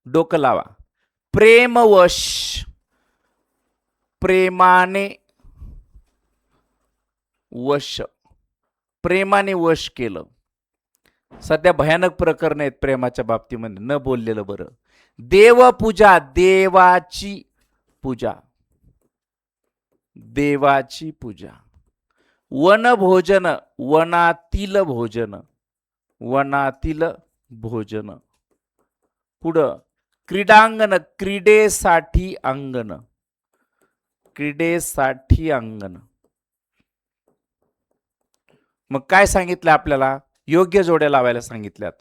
डोकं लावा. प्रेमवश, प्रेमाने वश, प्रेमाने वश केलं. सध्या भयानक प्रकरण आहेत प्रेमाच्या बाबतीमध्ये, न बोललेलं बरं. देवपूजा, देवाची पूजा, देवाची पूजा. वनभोजन, वनातील भोजन, वनातील भोजन. पुढं क्रीडांगण, क्रीडेसाठी अंगण, क्रीडेसाठी अंगण. मग काय सांगितलं आपल्याला? योग्य जोड्या लावायला सांगितल्यात.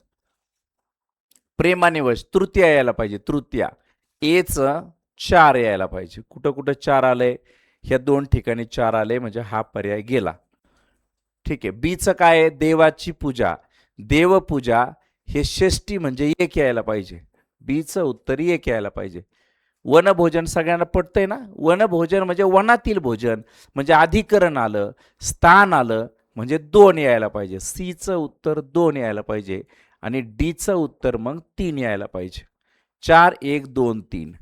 प्रेमाने वश, तृतीया यायला पाहिजे, तृतीया. एच 4 यायला पाहिजे. कुठं कुठं 4 आलंय? ह्या 2 ठिकाणी 4 आले, म्हणजे हा पर्याय गेला. ठीक आहे. बीचं काय आहे? देवाची पूजा, देवपूजा. हे षष्टी म्हणजे 1 यायला पाहिजे. बीचं उत्तर 1 यायला पाहिजे. वनभोजन सगळ्यांना पटतंय ना? वनभोजन म्हणजे वनातील भोजन, म्हणजे अधिकरण आलं, स्थान आलं, म्हणजे 2 यायला पाहिजे. सीचं उत्तर 2 यायला पाहिजे आणि डीचं उत्तर मग 3 यायला पाहिजे. 4 1 2 3,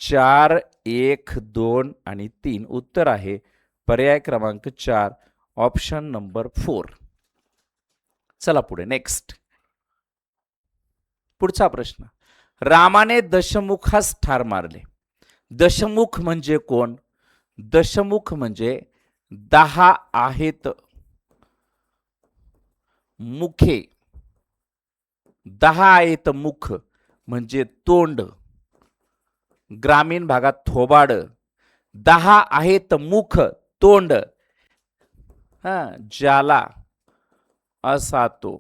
4 1 2 आणि 3 उत्तर आहे पर्याय क्रमांक 4, ऑप्शन नंबर 4. चला पुढे नेक्स्ट. पुढचा प्रश्न, रामाने दशमुखास ठार मारले. दशमुख म्हणजे कोण? दशमुख म्हणजे 10 आहेत मुखे, 10 आहेत मुख म्हणजे तोंड. ग्रामीण भागात थोबाड. 10 आहेत मुख, तोंड. ज्याला असा तो.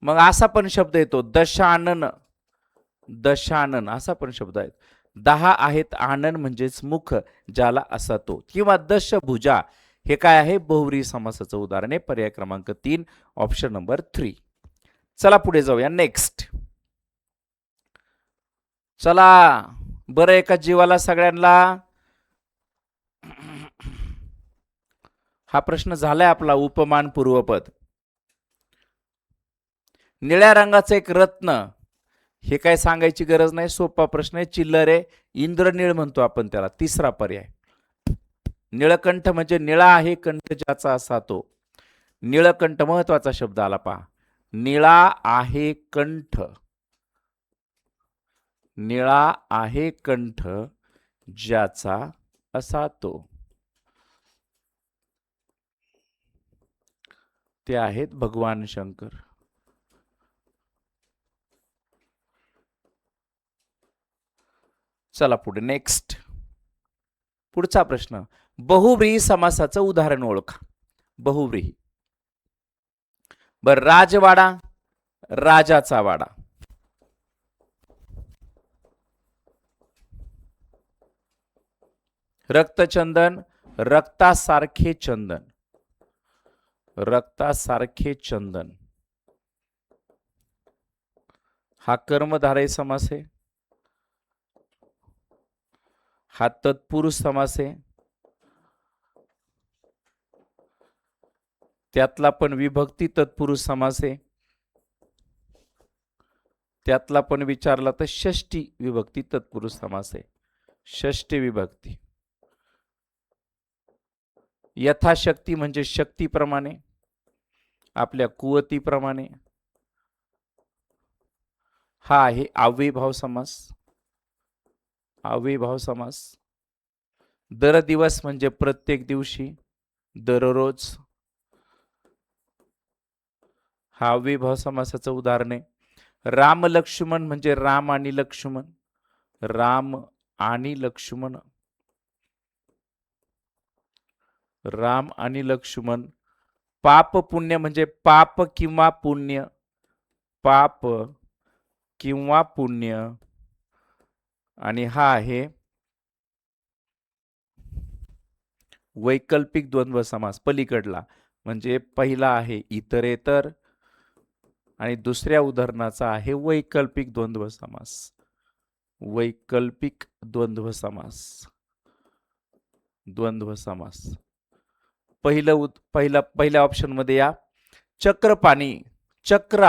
मग असा पण शब्द येतो दशानन, दशानन असा पण शब्द आहे. 10 आहेत आनन म्हणजेच मुख, ज्याला असा तो. किंवा दशभुजा, हे काय आहे? बहुव्रीही समासाचं उदाहरण आहे. पर्याय क्रमांक 3, ऑप्शन नंबर 3. चला पुढे जाऊया नेक्स्ट. चला बरं, एका जीवाला सगळ्यांना हा प्रश्न झालाय आपला, उपमान पूर्वपद. निळ्या रंगाचं एक रत्न, हे काय सांगायची गरज नाही, सोपा प्रश्न आहे. चिल्लर आहे, इंद्रनीळ म्हणतो आपण त्याला. तिसरा पर्याय. निळकंठ म्हणजे निळा आहे कंठ ज्याचा असा तो. निळकंठ महत्वाचा शब्द आला पहा. निळा आहे कंठ, निळा आहे कंठ ज्याचा असा तो. ते आहेत भगवान शंकर. चला पुढे नेक्स्ट. पुढचा प्रश्न, बहुव्रीही समासाचं उदाहरण ओळखा. बहुव्रीही. बर, राजवाडा, राजाचा वाडा. रक्तचंदन, रक्तासारखे चंदन, रक्तासारखे चंदन. हा कर्मधारय समास आहे. हा तत्पुरुष समास आहे. त्यातला पण विभक्ती तत्पुरुष समास आहे. त्यातला पण विचारला तर षष्ठी विभक्ती तत्पुरुष समास आहे. षष्ठी विभक्ती. यथाशक्ती म्हणजे शक्तीप्रमाणे, आपल्या कुवतीप्रमाणे. हा आहे अव्ययीभाव समास. अव्ययीभाव समास. दर दिवस म्हणजे प्रत्येक दिवशी, दररोज. हा अव्ययीभाव समासाचं उदाहरण आहे. राम लक्ष्मण म्हणजे राम आणि लक्ष्मण, राम आणि लक्ष्मण, राम आणि लक्ष्मण. पाप पुण्य म्हणजे पाप किंवा पुण्य, पाप किंवा पुण्य. आणि हा आहे वैकल्पिक द्वंद्व समास पलीकडला. म्हणजे पहिला आहे इतरेतर आणि दुसऱ्या उदाहरणाचा आहे वैकल्पिक द्वंद्व समास. वैकल्पिक द्वंद्व समास, द्वंद्व समास. पहिल्या ऑप्शन मध्ये या. चक्रपाणी, चक्र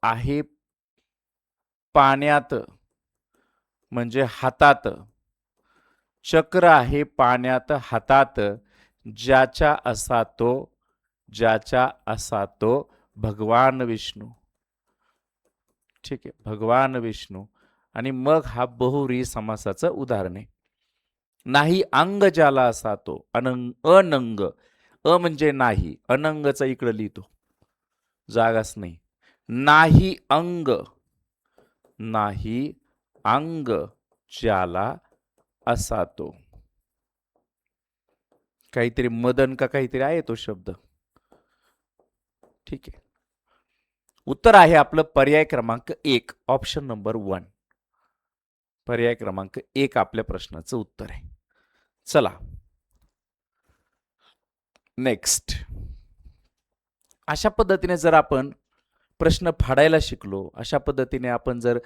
आहे पाण्यात म्हणजे हातात. चक्र आहे पाण्यात हातात, ज्याच्या असा तो भगवान विष्णू. ठीक आहे, भगवान विष्णू. आणि मग हा बहुव्रीही समासाचं उदाहरण आहे. नाही अंग ज्याला असा तो अनंग. म्हणजे नाही, अनंगचा इकडे लिहितो, जागाच नाही. नाही अंग ज्याला असा तो. काहीतरी मदन का काहीतरी आहे तो शब्द. ठीक आहे, उत्तर आहे आपलं पर्याय क्रमांक 1, ऑप्शन नंबर 1. पर्याय क्रमांक 1 आपल्या प्रश्नाचं उत्तर आहे. चला नेक्स्ट. अशा पद्धतीने जर आपण प्रश्न फाडायला शिकलो, अशा पद्धतीने आपण जर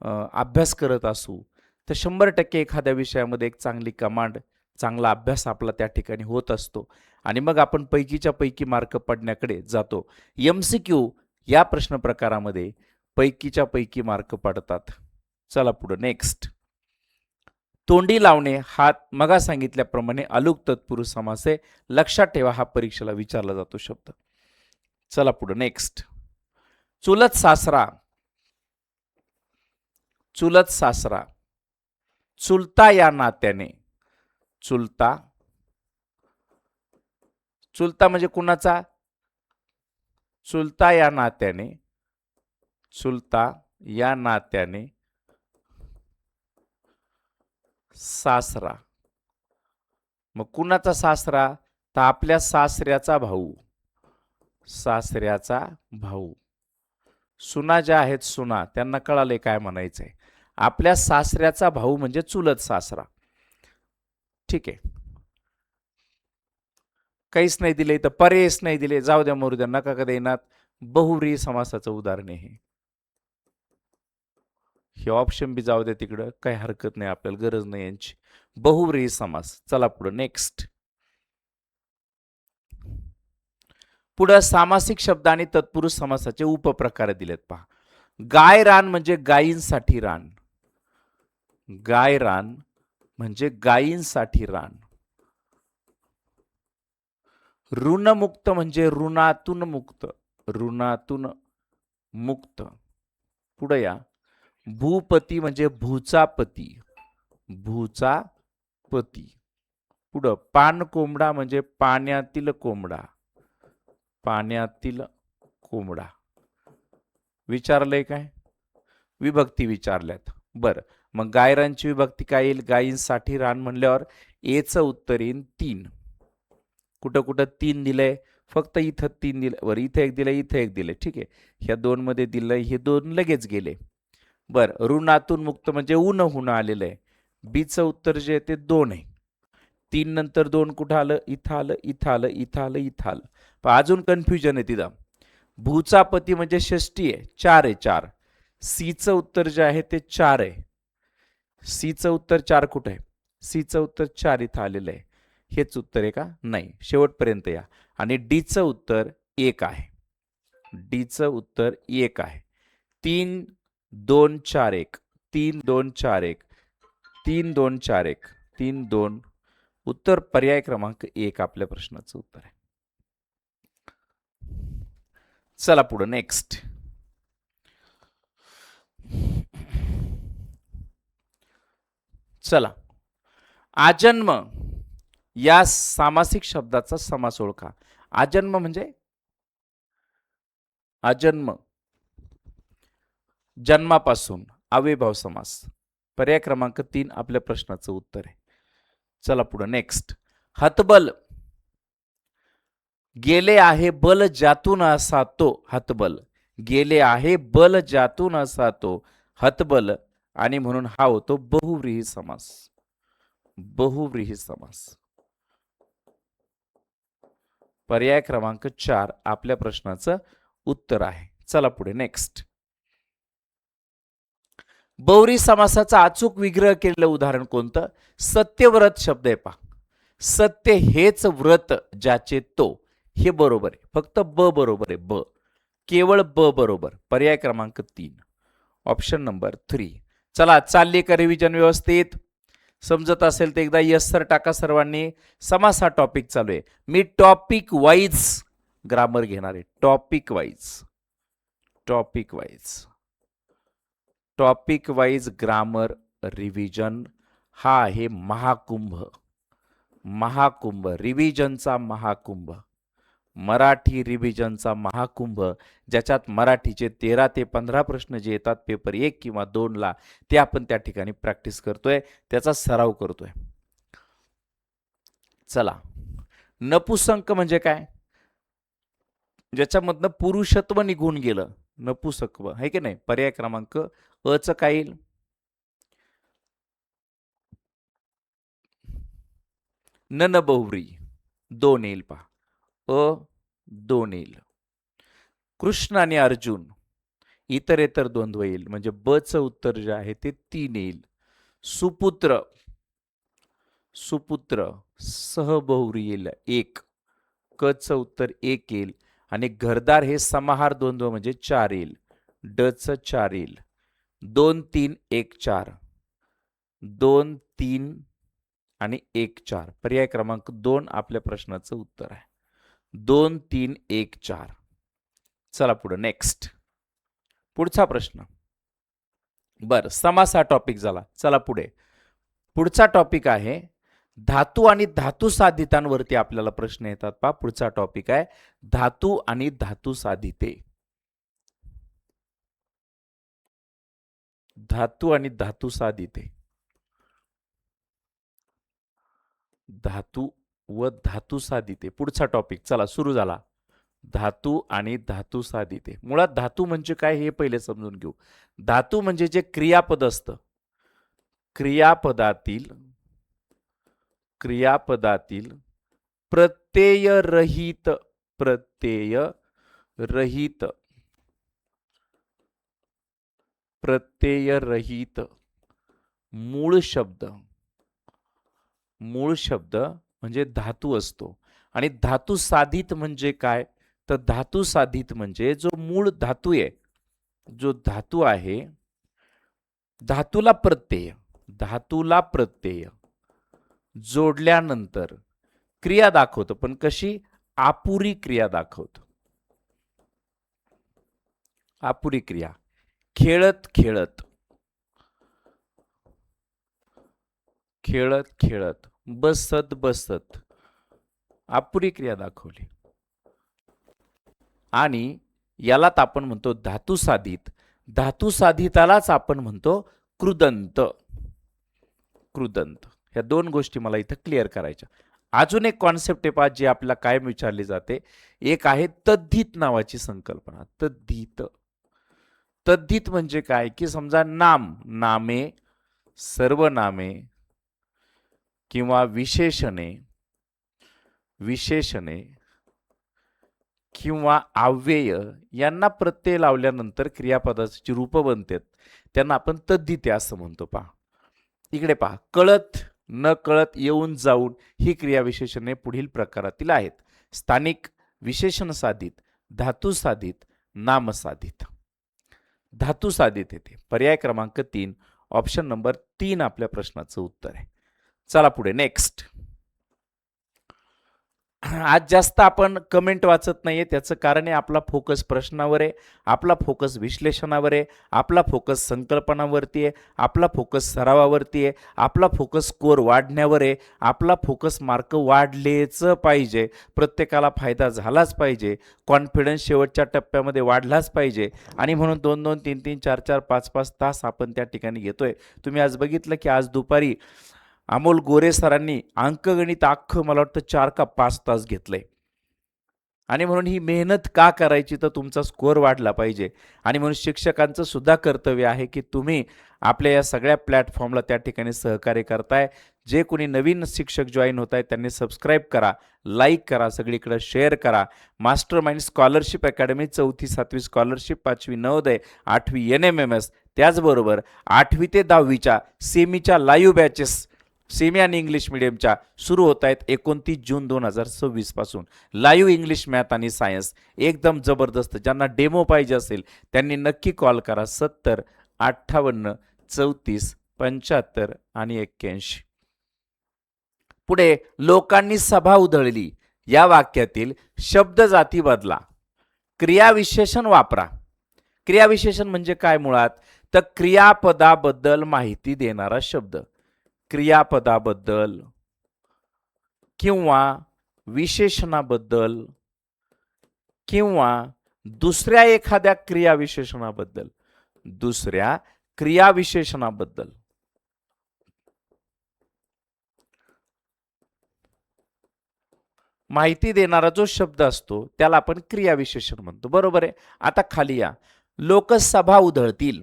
अभ्यास करत असू, तर 100% एखाद्या विषयामध्ये एक चांगली कमांड, चांगला अभ्यास आपला त्या ठिकाणी होत असतो आणि मग आपण पैकीच्या पैकी मार्क पडण्याकडे जातो. MCQ या प्रश्न प्रकारामध्ये पैकीच्या पैकी मार्क पडतात. चला पुढे नेक्स्ट. तोंडी लावणे हा मगा सांगितल्याप्रमाणे अलुक तत्पुरुष समास आहे. लक्षात ठेवा, हा परीक्षेला विचारला जातो शब्द. चला पुढे नेक्स्ट. चुलत सासरा, चुलता या नात्याने. चुलता म्हणजे कुणाचा? चुलता या नात्याने सासरा. मग कुणाचा सासरा? तर आपल्या सासऱ्याचा भाऊ. सुना ज्या आहेत सुना, त्यांना कळाले काय म्हणायचंय. आपल्या सासऱ्याचा भाऊ म्हणजे चुलत सासरा. ठीक आहे, काहीच नाही दिले तर पर्यायच नाही दिले, जाऊ द्या मरू द्या, नका का देणार. बहुव्रीही समासाचं उदाहरण आहे हे ऑप्शन बी जाऊ द्या तिकडं, काही हरकत नाही, आपल्याला गरज नाही यांची. बहुव्रीही समास. चला पुढे नेक्स्ट. पुढे सामासिक शब्द आणि तत्पुरुष समासाचे उपप्रकार दिलेत पहा. गायरान म्हणजे गायींसाठी रान. गायरान म्हणजे गायींसाठी रान. ऋणमुक्त म्हणजे ऋणातून मुक्त. पुढे या. भूपती म्हणजे भूचा पती. पुढं पान कोंबडा म्हणजे पाण्यातील कोंबडा. विचारलंय काय? विभक्ती विचारल्यात. बरं, मग गायरांची विभक्ती काय येईल? गायींसाठी रान म्हणल्यावर एचं उत्तर येईल 3. कुठं 3 दिलंय? फक्त इथं 3 दिलं. बरं, इथं 1 दिलंय, इथं 1 दिलंय. ठीक आहे, ह्या 2 मध्ये दिलंय, हे 2 लगेच गेले. बरं, ऋणातून मुक्त म्हणजे ऊन होऊन आलेलं आहे. बीचं उत्तर जे आहे ते 2 आहे. 3 नंतर 2 कुठं आलं? इथं आलं. पण अजून कन्फ्युजन आहे तिथं. भूचा पती म्हणजे षष्टी आहे, 4 आहे, 4. सीचं उत्तर जे आहे ते 4 आहे. सीचं उत्तर 4 कुठं आहे? सीचं उत्तर 4 इथं आलेलं आहे. हेच उत्तर आहे का? नाही, शेवटपर्यंत या. आणि डीचं उत्तर 1 आहे. डीचं उत्तर 1 आहे. 3 2 4 1 3 2 4 1 3 2 4 1 3 2. उत्तर पर्याय क्रमांक 1 आपल्या प्रश्नाचं उत्तर आहे. चला पुढे नेक्स्ट. चला, आजन्म या सामासिक शब्दाचा समास ओळखा. आजन्म म्हणजे आजन्म, जन्मापासून, अव्ययभाव समास. पर्याय क्रमांक 3 आपल्या प्रश्नाचं उत्तर आहे. चला पुढे नेक्स्ट. हतबल. गेले आहे बल ज्यातून असा तो हतबल. गेले आहे बल ज्यातून असा तो हतबल. आणि म्हणून हा होतो बहुव्रीही समास. पर्याय क्रमांक 4 आपल्या प्रश्नाचं उत्तर आहे. चला पुढे नेक्स्ट. बहुव्रीही समासाचा अचूक विग्रह केलेलं उदाहरण कोणतं? सत्यव्रत शब्द आहे पहा. सत्य हेच व्रत ज्याचे तो, हे बरोबर आहे. फक्त ब बरोबर आहे. ब, केवळ ब बरोबर. पर्याय क्रमांक 3, ऑप्शन नंबर 3. चला, चालली का रिव्हिजन व्यवस्थित? समजत असेल तर एकदा यस सर टाका सर्वांनी. समास हा टॉपिक चालू आहे. मी टॉपिक वाईज ग्रामर घेणार आहे. Topic wise, topic wise, topic wise grammar revision हा आहे महाकुंभ. महाकुंभ, रिव्हिजनचा महाकुंभ, मराठी रिव्हिजनचा महाकुंभ, ज्याच्यात मराठीचे 13 ते 15 प्रश्न जे येतात पेपर 1 किंवा 2 ला, ते आपण त्या ठिकाणी प्रॅक्टिस करतोय, त्याचा सराव करतोय. चला, नपुसंक म्हणजे काय? ज्याच्यामधनं पुरुषत्व निघून गेलं, नपुसकत्व आहे की नाही. पर्याय क्रमांक अ च काय येईल? नन बहुव्री, 2 येईल पहा. अ 2 येईल. कृष्ण आणि अर्जुन, इतरेतर द्वंद्व येईल, म्हणजे ब च उत्तर जे आहे ते 3 येईल. सुपुत्र, सुपुत्र, सहबहुव्री येईल 1, क च उत्तर 1 येईल. आणि घरदार हे समाहार द्वंद्व म्हणजे 4 येईल, ड च 4 येईल. 2 3 1 4, 2 3 आणि 1 4, पर्याय क्रमांक 2 आपल्या प्रश्नाचं उत्तर आहे. 2 3 1 4. चला पुढे, नेक्स्ट, पुढचा प्रश्न. बर, समास हा टॉपिक झाला. चला पुढे, पुढचा टॉपिक आहे धातू आणि धातू साधितांवरती आपल्याला प्रश्न येतात. पहा, पुढचा टॉपिक आहे धातू आणि धातू साधिते. धातू आणि धातू साधिते, धातू व धातू साधिते, पुढचा टॉपिक. चला, सुरू झाला. धातू आणि धातू साधिते. मुळात धातू म्हणजे काय हे पहिले समजून घेऊ. धातू म्हणजे जे क्रियापद असतं, क्रियापदातील प्रत्यय रहित, प्रत्यय रहित, प्रत्यय रहित मूळ शब्द, मूळ शब्द म्हणजे धातू असतो. आणि धातू साधित म्हणजे काय? तर धातू साधित म्हणजे जो मूळ धातू आहे, जो धातू आहे, धातूला प्रत्यय, धातूला प्रत्यय जोडल्यानंतर क्रिया दाखवतो. पण कशी? आपुरी क्रिया दाखवतो. आपुरी क्रिया. खेळत खेळत, खेळत खेळत, बसत बसत, आपुरी क्रिया दाखवली. आणि यालाच आपण म्हणतो धातू साधित. धातू साधितालाच आपण म्हणतो कृदंत. कृदंत. ह्या 2 गोष्टी मला इथं क्लिअर करायच्या. अजून एक कॉन्सेप्ट आहे पहा, जी आपल्याला कायम विचारली जाते. एक आहे तद्धित नावाची संकल्पना. तद्धित, तद्धित म्हणजे काय? की समजा नाम, नामे, सर्वनामे किंवा विशेषणे, विशेषणे किंवा अव्यय यांना प्रत्यय लावल्यानंतर क्रियापदाची रूप बनतात, त्यांना आपण तद्धिते असं म्हणतो. पहा इकडे, पहा, कळत, न कळत, येऊन जाऊन ही क्रियाविशेषणे पुढील प्रकारातील आहेत. स्थानिक, विशेषण साधित, धातू साधित, नाम साधित. धातू साधित येते. पर्याय क्रमांक 3, ऑप्शन नंबर 3 आपल्या प्रश्नाचं उत्तर आहे. चला पुढे, नेक्स्ट. आज जास्त आपण कमेंट वाचत नाहीये, त्याचं कारण आहे आपला फोकस प्रश्नावर आहे, आपला फोकस विश्लेषणावर आहे, आपला फोकस संकल्पनावरती आहे, आपला फोकस सरावावरती आहे, आपला फोकस स्कोर वाढण्यावर आहे, आपला फोकस मार्क वाढलेच पाहिजे, प्रत्येकाला फायदा झालाच पाहिजे, कॉन्फिडन्स शेवटच्या टप्प्यामध्ये वाढलाच पाहिजे. आणि म्हणून 2-2, 3-3, 4-4, 5-5 तास आपण त्या ठिकाणी घेतोय. तुम्ही आज बघितलं की आज दुपारी अमोल गोरे सरांनी अंकगणित अख्खं मला वाटतं 4 का 5 तास घेतलंय. आणि म्हणून ही मेहनत का करायची? तर तुमचा स्कोअर वाढला पाहिजे. आणि म्हणून शिक्षकांचं सुद्धा कर्तव्य आहे की तुम्ही आपल्या या सगळ्या प्लॅटफॉर्मला त्या ठिकाणी सहकार्य करताय. जे कोणी नवीन शिक्षक जॉईन होत आहेत त्यांनी सबस्क्राईब करा, लाईक करा, सगळीकडे शेअर करा. मास्टर माइंड स्कॉलरशिप अकॅडमी 4थी 7वी स्कॉलरशिप, 5वी नवोदय, 8वी NMMS, त्याचबरोबर 8वी ते 10वीच्या सेमीच्या लाईव्ह बॅचेस सेमी आणि इंग्लिश मिडियमच्या सुरू होत आहेत 29 जून 2026 पासून. लाईव्ह इंग्लिश, मॅथ आणि सायन्स एकदम जबरदस्त. ज्यांना डेमो पाहिजे असेल त्यांनी नक्की कॉल करा 70 58 34 75 आणि 81. पुढे लोकांनी सभा उधळली या वाक्यातील शब्द जाती बदला, क्रियाविशेषण वापरा. क्रियाविशेषण म्हणजे काय मुळात, तर क्रियापदाबद्दल माहिती देणारा शब्द. क्रियापदाबद्दल किंवा विशेषणाबद्दल किंवा दुसऱ्या एखाद्या क्रियाविशेषणाबद्दल, दुसऱ्या क्रियाविशेषणाबद्दल. माहिती देणारा जो शब्द असतो त्याला आपण क्रियाविशेषण म्हणतो. बरोबर आहे. आता खाली या. लोकसभा उधळतील.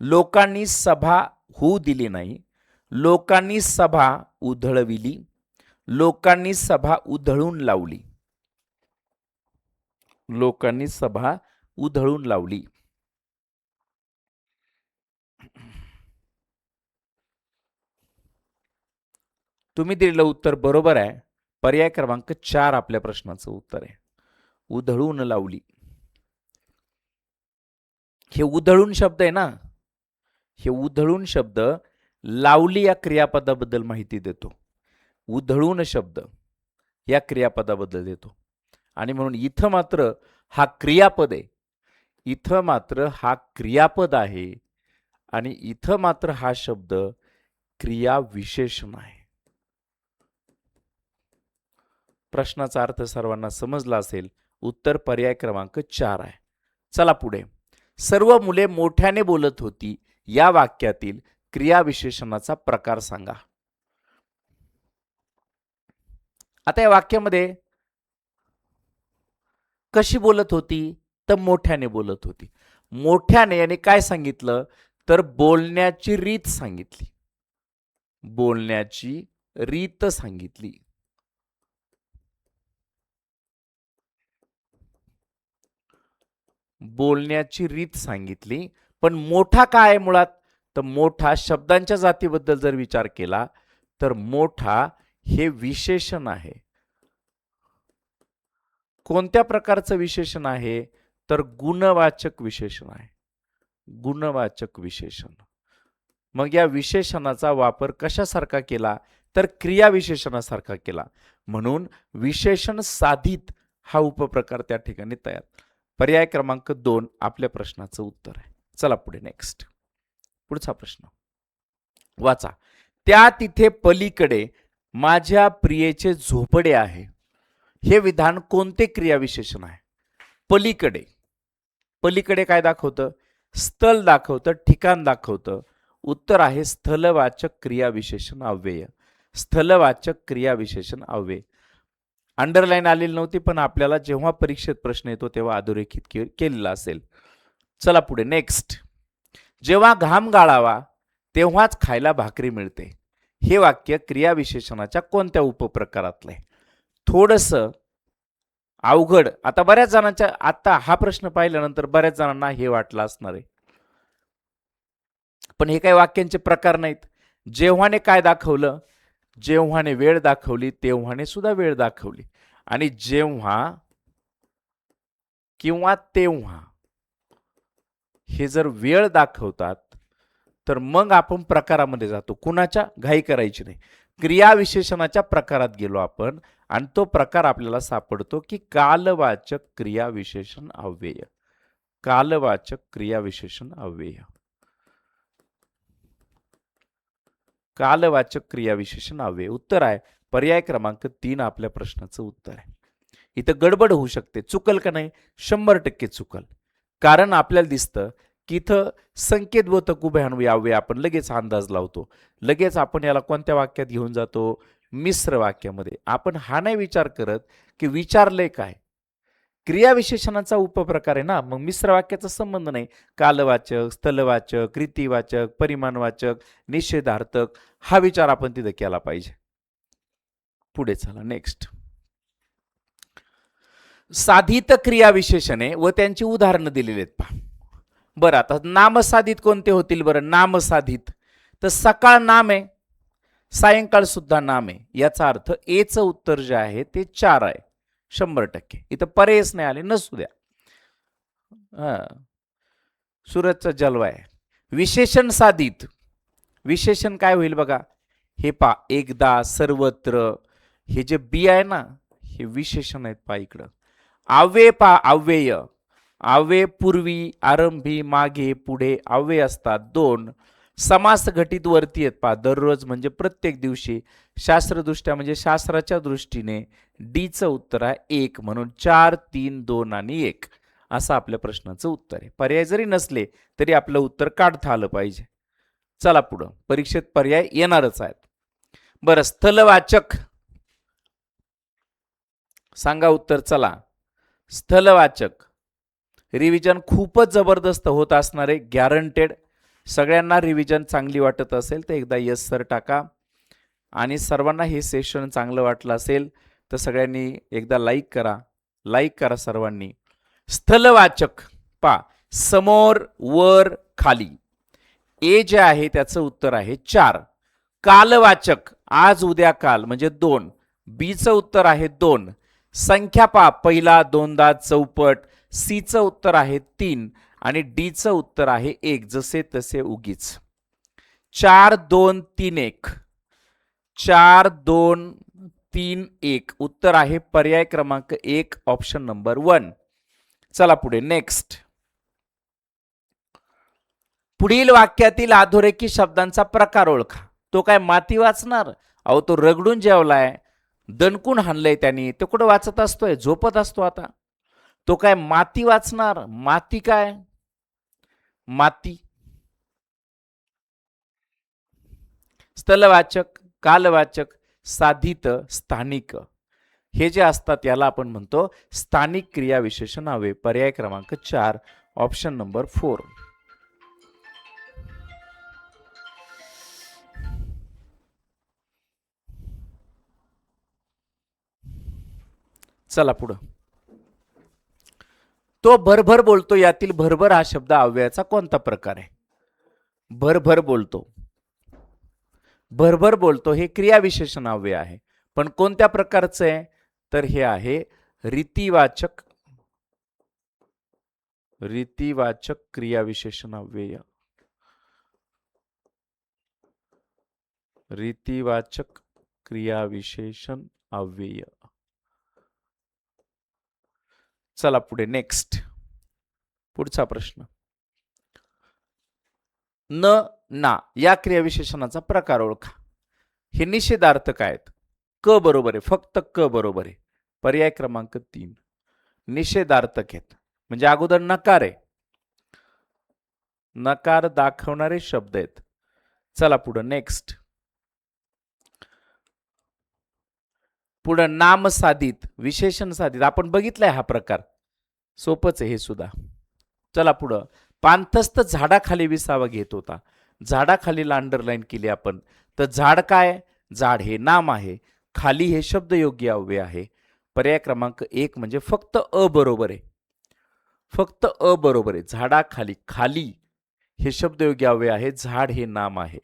लोकांनी सभा होऊ दिली नाही, लोकांनी सभा उधळविली, लोकांनी सभा उधळून लावली. लोकांनी सभा उधळून लावली. तुम्ही दिलेलं उत्तर बरोबर आहे. पर्याय क्रमांक 4 आपल्या प्रश्नाचं उत्तर आहे. उधळून लावली. हे उधळून शब्द आहे ना, हे उधळून शब्द लावली या क्रियापदाबद्दल माहिती देतो. उधळून शब्द या क्रियापदाबद्दल देतो. आणि म्हणून इथं मात्र हा क्रियापद आहे, इथं मात्र हा क्रियापद आहे आणि इथं मात्र हा शब्द क्रियाविशेषण आहे. प्रश्नाचा अर्थ सर्वांना समजला असेल. उत्तर पर्याय क्रमांक 4 आहे. चला पुढे. सर्व मुले मोठ्याने बोलत होती या वाक्यातील क्रियाविशेषणाचा प्रकार सांगा. आता या वाक्यामध्ये कशी बोलत होती, तर मोठ्याने बोलत होती. मोठ्याने याने काय सांगितलं, तर बोलण्याची रीत सांगितली. बोलण्याची रीत सांगितली. बोलण्याची रीत सांगितली. पण मोठा काय आहे मुळात, तर मोठा शब्दांच्या जातीबद्दल जर विचार केला तर मोठा हे विशेषण आहे. कोणत्या प्रकारचं विशेषण आहे, तर गुणवाचक विशेषण आहे. गुणवाचक विशेषण. मग या विशेषणाचा वापर कशासारखा केला, तर क्रियाविशेषणासारखा केला. म्हणून विशेषण साधित हा उपप्रकार त्या ठिकाणी तयार. पर्याय क्रमांक 2 आपल्या प्रश्नाचं उत्तर आहे. चला पुढे नेक्स्ट. पुढचा प्रश्न वाचा. त्या तिथे पलीकडे माझ्या प्रियेचे झोपडे आहे. हे विधान कोणते क्रियाविशेषण आहे? पलीकडे. पलीकडे काय दाखवतं? स्थल दाखवतं, ठिकाण दाखवतं. उत्तर आहे स्थलवाचक क्रियाविशेषण अव्यय. स्थलवाचक क्रियाविशेषण अव्यय. अंडरलाईन आलेली नव्हती, पण आपल्याला जेव्हा परीक्षेत प्रश्न येतो तेव्हा अधोरेखित केलेला असेल. चला पुढे नेक्स्ट. जेव्हा घाम गाळावा तेव्हाच खायला भाकरी मिळते. हे वाक्य क्रियाविशेषणाच्या कोणत्या उपप्रकारातलं आहे? थोडंसं अवघड. आता बऱ्याच जणांच्या, आता हा प्रश्न पाहिल्यानंतर बऱ्याच जणांना हे वाटलं असणार आहे, पण हे काही वाक्यांचे प्रकार नाहीत. जेव्हाने काय दाखवलं? जेव्हाने वेळ दाखवली, तेव्हाने सुद्धा वेळ दाखवली. आणि जेव्हा किंवा तेव्हा हे जर वेळ दाखवतात तर मग आपण प्रकारामध्ये जातो. कुणाच्या? घाई करायची नाही. क्रियाविशेषणाच्या प्रकारात गेलो आपण आणि तो प्रकार आपल्याला सापडतो की कालवाचक क्रियाविशेषण अव्यय. कालवाचक क्रियाविशेषण अव्यय. कालवाचक क्रियाविशेषण अव्यय. उत्तर आहे पर्याय क्रमांक 3 आपल्या प्रश्नाचं उत्तर आहे. इथं गडबड होऊ शकते. चुकल का नाही? 100% चुकल. कारण आपल्याला दिसतं की इथं संकेतबोधक उभयान्वयी अव्यय आपण लगेच अंदाज लावतो. लगेच आपण याला कोणत्या वाक्यात घेऊन जातो? मिश्र वाक्यामध्ये. आपण हा नाही विचार करत की विचारलंय काय. क्रियाविशेषणाचा उपप्रकार आहे ना, मग मिश्र वाक्याचा संबंध नाही. कालवाचक, स्थलवाचक, रीतिवाचक, परिमाणवाचक, निषेधार्थक हा विचार आपण तिथे केला पाहिजे. पुढे चला नेक्स्ट. साधित क्रियाविशेषणे व त्यांची उदाहरणं दिलेली आहेत पहा. बरं, आता नामसाधित कोणते होतील बरं? नामसाधित तर सकाळ नाम आहे, सायंकाळ सुद्धा नाम आहे, याचा अर्थ एचं उत्तर जे आहे ते 4 आहे 100%. इथं पर्यायच नाही आले, नसू द्या. सूरजचा जलवा आहे. विशेषण साधित, विशेषण काय होईल बघा, हे पा एकदा, सर्वत्र, हे जे बी आहे ना, हे विशेषण आहेत पा इकडं. अव्यय पा अव्यय, अव्यय पूर्वी, आरंभी, मागे, पुढे अव्यय असतात 2. समास घटित वरती आहेत पा, दररोज म्हणजे प्रत्येक दिवशी. शास्त्रदृष्ट्या म्हणजे शास्त्राच्या दृष्टीने डीचं उत्तर आहे 1, म्हणून 4, 3, 2 आणि 1 असं आपल्या प्रश्नाचं उत्तर आहे. पर्याय जरी नसले तरी आपलं उत्तर काढता आलं पाहिजे. चला पुढं, परीक्षेत पर्याय येणारच आहेत. बरं, स्थलवाचक सांगा उत्तर. चला, स्थलवाचक रिव्हिजन खूपच जबरदस्त होत असणारे, गॅरंटेड. सगळ्यांना रिव्हिजन चांगली वाटत असेल तर एकदा यस सर टाका, आणि सर्वांना हे सेशन चांगलं वाटलं असेल तर सगळ्यांनी एकदा लाईक करा सर्वांनी. स्थलवाचक पा समोर, वर, खाली, ए जे आहे त्याचं उत्तर आहे 4. कालवाचक आज, उद्या, काल म्हणजे 2, बीचं उत्तर आहे 2. संख्या पा पहिला, दोनदा, चौपट, सीचं उत्तर आहे 3 आणि डीचं उत्तर आहे 1, जसे तसे उगीच. 4, 2, 3, 1, 4, 2, 3, 1 उत्तर आहे पर्याय क्रमांक 1, ऑप्शन नंबर 1. चला पुढे, नेक्स्ट. पुढील वाक्यातील अधोरेखित शब्दांचा प्रकार ओळखा. तो काय माती वाचणार? अहो, तो रगडून जेवलाय, दणकून हाणलंय त्यांनी, तो कुठं वाचत असतोय? झोपत असतो. आता तो काय माती वाचणार? माती काय? माती. स्थलवाचक, कालवाचक, साधित, स्थानिक हे जे असतात याला आपण म्हणतो स्थानिक क्रियाविशेषण नावे. पर्याय क्रमांक 4, ऑप्शन नंबर 4. चला पुढं. तो भरभर बोलतो, यातील भरभर हा शब्द अव्ययाचा कोणता प्रकार आहे? भरभर बोलतो, भरभर बोलतो हे क्रियाविशेषण अव्यय आहे, पण कोणत्या प्रकारचं आहे? तर हे आहे रीतिवाचक, रीतिवाचक क्रियाविशेषण अव्यय. रीतिवाचक क्रियाविशेषण अव्यय. चला पुढे, नेक्स्ट. पुढचा प्रश्न. न, ना या क्रियाविशेषणाचा प्रकार ओळखा. हे निषेधार्थ काय आहेत? क बरोबर आहे, फक्त क बरोबर आहे. पर्याय क्रमांक 3. निषेधार्थक आहेत म्हणजे अगोदर नकार आहे, नकार दाखवणारे शब्द आहेत. चला पुढे, नेक्स्ट. पुढे नाम साधित, विशेषण साधित आपण बघितलंय हा प्रकार, सोपच आहे हे सुद्धा. चला पुढं. पांथस्थ झाडाखाली विसावा घेत होता, झाडाखालीला अंडरलाईन केली आपण. तर झाड काय? झाड हे नाम आहे, खाली हे शब्द योग्य अव्यय आहे. पर्याय क्रमांक 1 म्हणजे फक्त अ बरोबर आहे, फक्त अ बरोबर आहे. झाडाखाली, खाली हे शब्द योग्य अव्यय आहे, झाड हे नाम आहे.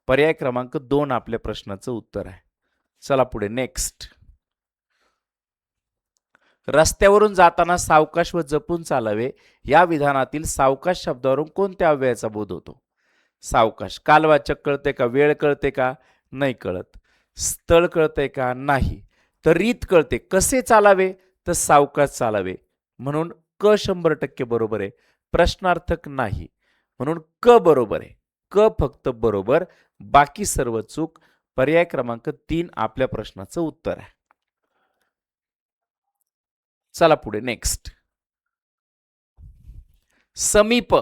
पर्याय क्रमांक 2 आपल्या प्रश्नाचं उत्तर आहे. चला पुढे, नेक्स्ट. रस्त्यावरून जाताना सावकाश व जपून चालावे या विधानातील सावकाश शब्दावरून कोणत्या अव्ययाचा बोध होतो? सावकाश. कालवाचक कळते का? वेळ कळते का? नाही कळत. स्थळ कळते का? नाही. तर रीत कळते, कसे चालावे? तर सावकाश चालावे, म्हणून क 100% बरोबर आहे. प्रश्नार्थक नाही, म्हणून क बरोबर आहे. क फक्त बरोबर, बाकी सर्व चूक. पर्याय क्रमांक 3 आपल्या प्रश्नाचं उत्तर आहे. चला पुढे, नेक्स्ट. समीप,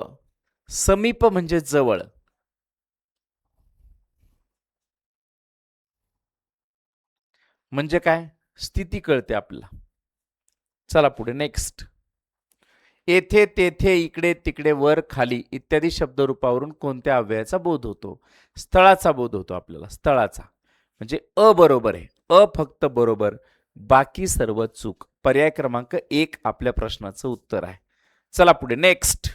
समीप म्हणजे जवळ. म्हणजे काय? स्थिती कळते आपल्याला. चला पुढे, नेक्स्ट. येथे, तेथे, इकडे, तिकडे, वर, खाली इत्यादी शब्दरूपावरून कोणत्या अव्ययाचा बोध होतो? स्थळाचा बोध होतो आपल्याला, स्थळाचा. म्हणजे अ बरोबर आहे, अ फक्त बरोबर, बाकी सर्व चूक. पर्याय क्रमांक 1 आपल्या प्रश्नाचं उत्तर आहे. चला पुढे, नेक्स्ट.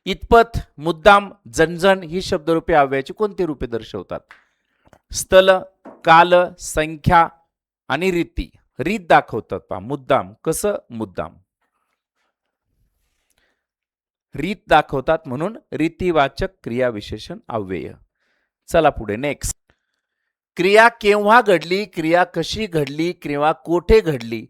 इतपत, मुद्दाम, जनजन ही शब्दरूपे अव्ययाची कोणती रूपे दर्शवतात? स्थल, काल, संख्या आणि रीती. रीत दाखवतात पहा, मुद्दाम. कसं? मुद्दाम रीत दाखवतात म्हणून रीतिवाचक क्रियाविशेषण अव्यय. चला पुढे नेक्स्ट. क्रिया केव्हा घडली, क्रिया कशी घडली, क्रिया कोठे घडली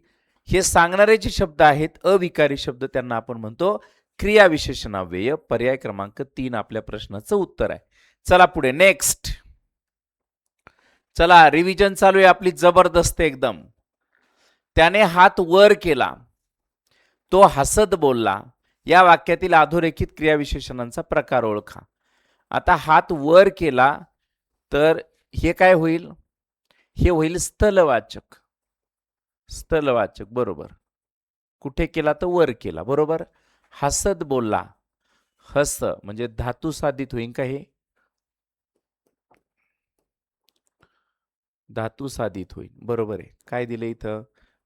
हे सांगणारे जे शब्द आहेत अविकारी शब्द त्यांना आपण म्हणतो क्रियाविशेषण अव्यय. पर्याय क्रमांक 3 आपल्या प्रश्नाचं उत्तर आहे. चला पुढे नेक्स्ट. चला रिव्हिजन चालू आहे आपली जबरदस्त एकदम. त्याने हात वर केला, तो हसत बोलला. या वाक्यातील अधोरेखित क्रियाविशेषणांचा प्रकार ओळखा. आता हात वर केला तर हे काय होईल? हे होईल स्थलवाचक. स्थलवाचक बरोबर. कुठे केला? तर वर केला बरोबर. हसत बोलला, हस म्हणजे धातू साधित होईल का? हे धातू साधित होईल बरोबर आहे. काय दिले इथं?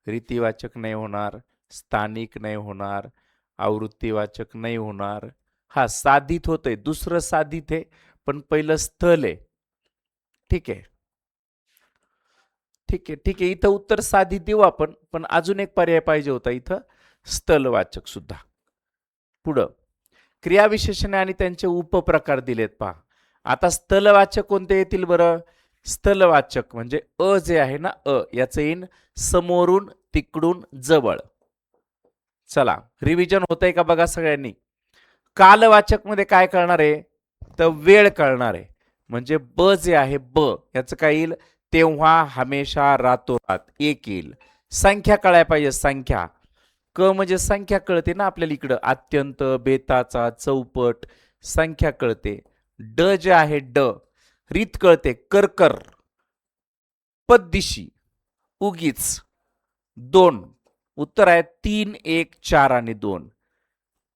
रीतिवाचक नाही होणार, स्थानिक नाही होणार, आवृत्तीवाचक नाही होणार. हा साधित होतंय, दुसरं साधित आहे पण पहिलं स्थल आहे. ठीक आहे ठीक आहे ठीक आहे. इथं उत्तर साधित देऊ आपण, पण अजून एक पर्याय पाहिजे होता इथं, स्थलवाचक सुद्धा. पुढं क्रियाविशेषणे आणि त्यांचे उपप्रकार दिलेत पहा. आता स्थलवाचक कोणते येतील बरं? स्थलवाचक म्हणजे अ जे आहे ना, याचं येईन समोरून, तिकडून, जवळ. चला रिव्हिजन होतंय का बघा सगळ्यांनी. कालवाचक मध्ये काय करणार आहे? तर वेळ कळणार आहे. म्हणजे ब जे आहे ब याचं काय येईल? तेव्हा, हमेशा, रातोरात, एक येईल. संख्या कळायला पाहिजे, संख्या. क म्हणजे संख्या कळते ना आपल्याला इकडं, अत्यंत, बेताचा, चौपट, संख्या कळते. ड जे आहे ड, रीत कळते, करकर, पद्दिशी, उगीच, दोन. उत्तर आहे 3, 1, 4 आणि 2.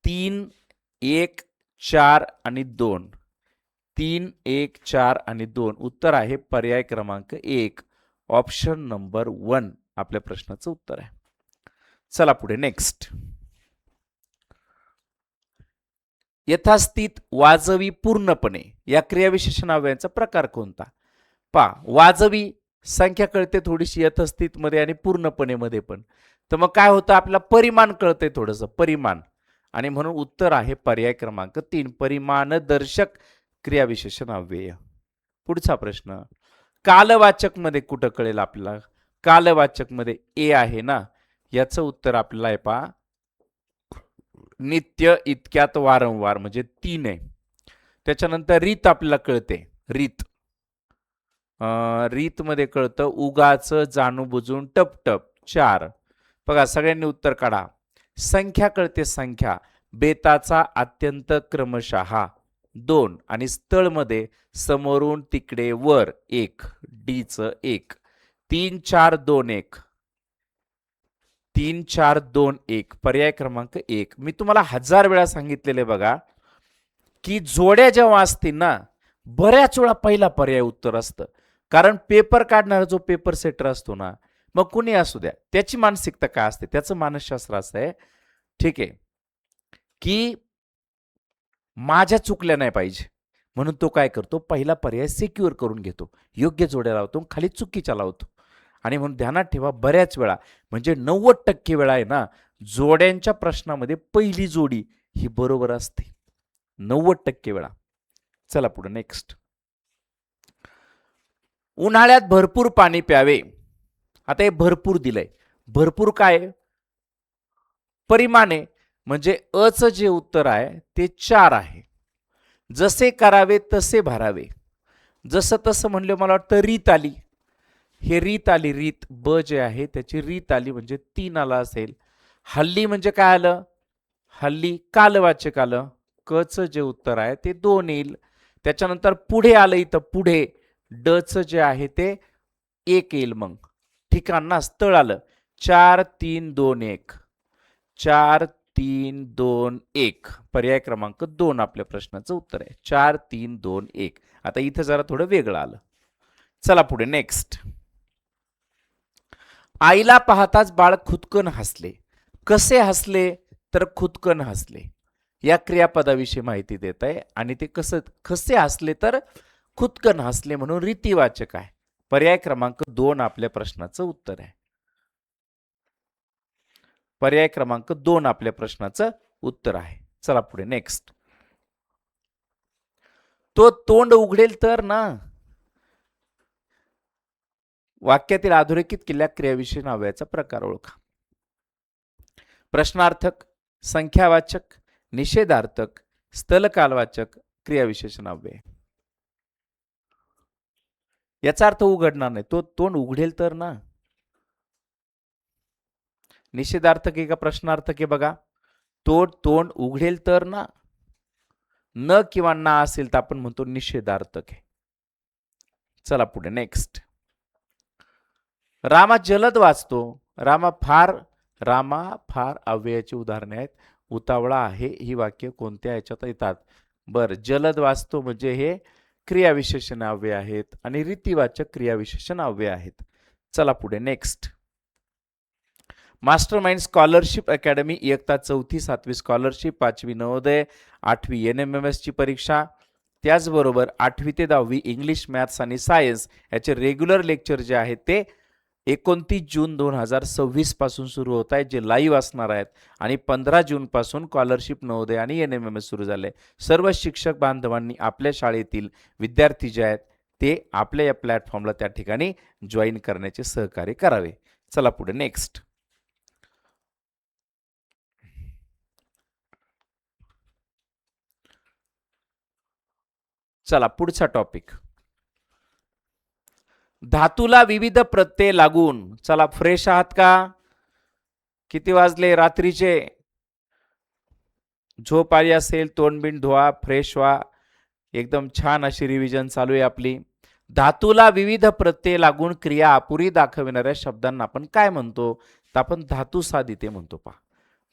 3, 1, 4 आणि 2. 3, 1, 4 आणि 2. उत्तर आहे पर्याय क्रमांक 1, ऑप्शन नंबर 1 आपल्या प्रश्नाचं उत्तर आहे. चला पुढे नेक्स्ट. यथास्थित, वाजवी, पूर्णपणे या क्रियाविशेषण अव्ययांचा प्रकार कोणता? पा वाजवी संख्या कळते थोडीशी यथास्थित मध्ये आणि पूर्णपणे मध्ये पण. तर मग काय होतं? आपला परिमाण कळते थोडस, परिमाण. आणि म्हणून उत्तर आहे पर्याय क्रमांक 3, परिमाणदर्शक क्रियाविशेषण अव्यय. पुढचा प्रश्न. कालवाचक मध्ये कुठं कळेल आपल्याला? कालवाचक मध्ये ए आहे ना, याचं उत्तर आपल्याला आहे पहा नित्य, इतक्यात, वारंवार म्हणजे 3 आहे. त्याच्यानंतर रीत आपल्याला कळते, रीत. रीत मध्ये कळतं उगाच, जाणूबुजून, टपटप, 4. बघा सगळ्यांनी उत्तर काढा. संख्या कळते, संख्या. बेताचा, अत्यंत, क्रमशः, 2. आणि स्थळ मध्ये समोरून, तिकडे, वर, 1. डीच 1. 3, 4, 2, 1. 3, 4, 2, 1. पर्याय क्रमांक 1. मी तुम्हाला 1000 वेळा सांगितलेले बघा की जोड्या जेव्हा असतील ना, बऱ्याच वेळा पहिला पर्याय उत्तर असतं. कारण पेपर काढणारा जो पेपर सेटर असतो ना, मग कुणी असू द्या, त्याची मानसिकता काय असते? त्याचं मानसशास्त्र असं आहे, ठीक आहे, की माझ्या चुकल्या नाही पाहिजे म्हणून तो काय करतो? पहिला पर्याय सिक्युअर करून घेतो, योग्य जोड्या लावतो, खाली चुकीच्या लावतो. आणि म्हणून ध्यानात ठेवा, बऱ्याच वेळा म्हणजे 90% वेळा आहे ना, जोड्यांच्या प्रश्नामध्ये पहिली जोडी ही बरोबर असते, 90% वेळा. चला पुढे नेक्स्ट. उन्हाळ्यात भरपूर पाणी प्यावे. आता हे भरपूर दिलंय. भरपूर काय? परिमाणे. म्हणजे अचं जे उत्तर आहे ते 4 आहे. जसे करावे तसे भरावे. जसं तसं म्हणलं मला वाटतं रीत आली. हे रीत आली, रीत. ब जे आहे त्याची रीत आली म्हणजे 3 आला असेल. हल्ली म्हणजे काय आलं? हल्ली कालवाचक आलं. कचं जे उत्तर आहे ते 2 येईल. त्याच्यानंतर पुढे आलं, इथं पुढे डचं जे आहे ते 1 येईल. मग ठिकाण ना, स्थळ आलं. 4, 3, 2, 1. 4, 3, 2, 1. पर्याय क्रमांक 2 आपल्या प्रश्नाचं उत्तर आहे. 4, 3, 2, 1. आता इथं जरा थोडं वेगळं आलं. चला पुढे नेक्स्ट. आईला पाहताच बाळ खुदकन हसले. कसे हसले? तर खुदकन हसले. या क्रियापदाविषयी माहिती देत आहे. आणि ते कसे हसले? तर खुदकन हसले म्हणून रीतिवाचक आहे. पर्याय क्रमांक 2 आपल्या प्रश्नाचं उत्तर आहे. पर्याय क्रमांक 2 आपल्या प्रश्नाचं उत्तर आहे. चला पुढे नेक्स्ट. तो तोंड उघडेल तर ना. वाक्यातील अधोरेखित केलेल्या क्रियाविशेषण अव्ययाचा प्रकार ओळखा. प्रश्नार्थक, संख्यावाचक, निषेधार्थक, स्थलकालवाचक, क्रियाविशेषण अव्यय. याचा अर्थ उघडणार नाही. तो तोंड उघडेल तर ना. निषेधार्थक आहे का प्रश्नार्थक आहे बघा. तो तोंड उघडेल तर ना. न किंवा ना असेल तर आपण म्हणतो निषेधार्थक आहे. चला पुढे नेक्स्ट. रामा जलद वाचतो. रामा फार अव्ययाची उदाहरणे आहेत. उतावळा आहे ही वाक्य कोणत्या याच्यात येतात. बर, जलद वाचतो म्हणजे हे क्रियाविशेषण अव्यय आहेत आणि रीतिवाचक क्रियाविशेषण अव्यय आहेत. चला पुढे next. Master mind scholarship academy इयत्ता 4थी 7वी स्कॉलरशिप, 5वी नवोदय, 8वी NMMS ची परीक्षा, त्याचबरोबर 8वी ते 10वी इंग्लिश, मॅथ्स आणि सायन्स याचे रेग्युलर लेक्चर जे आहेत ते 29 जून 2026 पासून सुरू होत आहेत, जे लाईव्ह असणार आहेत. आणि 15 जून पासून स्कॉलरशिप नवोदय आणि NMMS सुरू झाले. सर्व शिक्षक बांधवांनी आपल्या शाळेतील विद्यार्थी जे आहेत ते आपल्या या प्लॅटफॉर्मला त्या ठिकाणी जॉईन करण्याचे सहकार्य करावे. चला पुढे नेक्स्ट. चला पुढचा टॉपिक. धातूला विविध प्रत्यय लागून. चला फ्रेश आहात का. किती वाजले रात्रीचे. झोप आली असेल तोंडबिंड धुवा, फ्रेश व्हा. एकदम छान अशी रिव्हिजन चालू आहे आपली. धातूला विविध प्रत्यय लागून क्रिया अपुरी दाखविणाऱ्या शब्दांना आपण काय म्हणतो. तर आपण धातू साधिते म्हणतो. पहा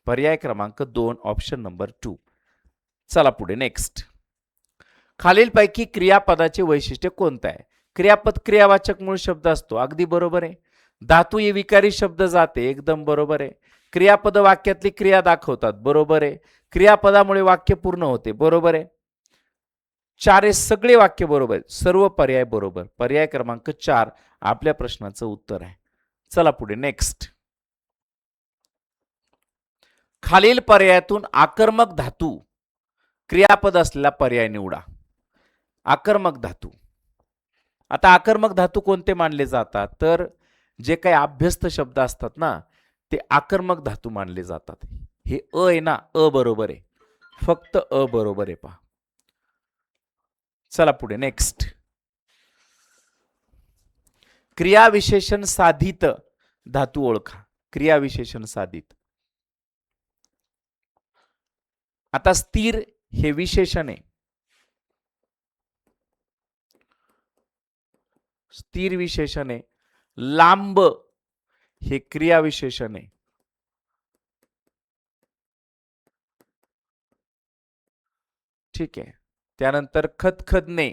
पर्याय क्रमांक 2 ऑप्शन नंबर 2. चला पुढे नेक्स्ट. खालीलपैकी क्रियापदाचे वैशिष्ट्य कोणतं आहे. क्रियापद क्रियावाचक मूळ शब्द असतो, अगदी बरोबर आहे. धातू हे विकारी शब्द जाते, एकदम बरोबर आहे. क्रियापद वाक्यातली क्रिया दाखवतात, बरोबर आहे. क्रियापदामुळे वाक्य पूर्ण होते, बरोबर आहे. 4 हे सगळे वाक्य बरोबर आहेत. सर्व पर्याय बरोबर. पर्याय क्रमांक 4 आपल्या प्रश्नाचं उत्तर आहे. चला पुढे नेक्स्ट. खालील पर्यायातून आकर्मक धातू क्रियापद असलेला पर्याय निवडा. आकर्मक धातू. आता आकर्मक धातू कोणते मानले जातात. तर जे काही अभ्यस्त शब्द असतात ना ते आकर्मक धातू मानले जातात. हे अ आहे ना, अ बरोबर आहे. फक्त अ बरोबर आहे. पहा चला पुढे नेक्स्ट. क्रियाविशेषण साधित धातू ओळखा. क्रियाविशेषण साधित. आता स्थिर हे विशेषण आहे. स्थिर विशेषण आहे. लांब हे क्रियाविशेषण आहे. ठीक आहे. त्यानंतर खदखदणे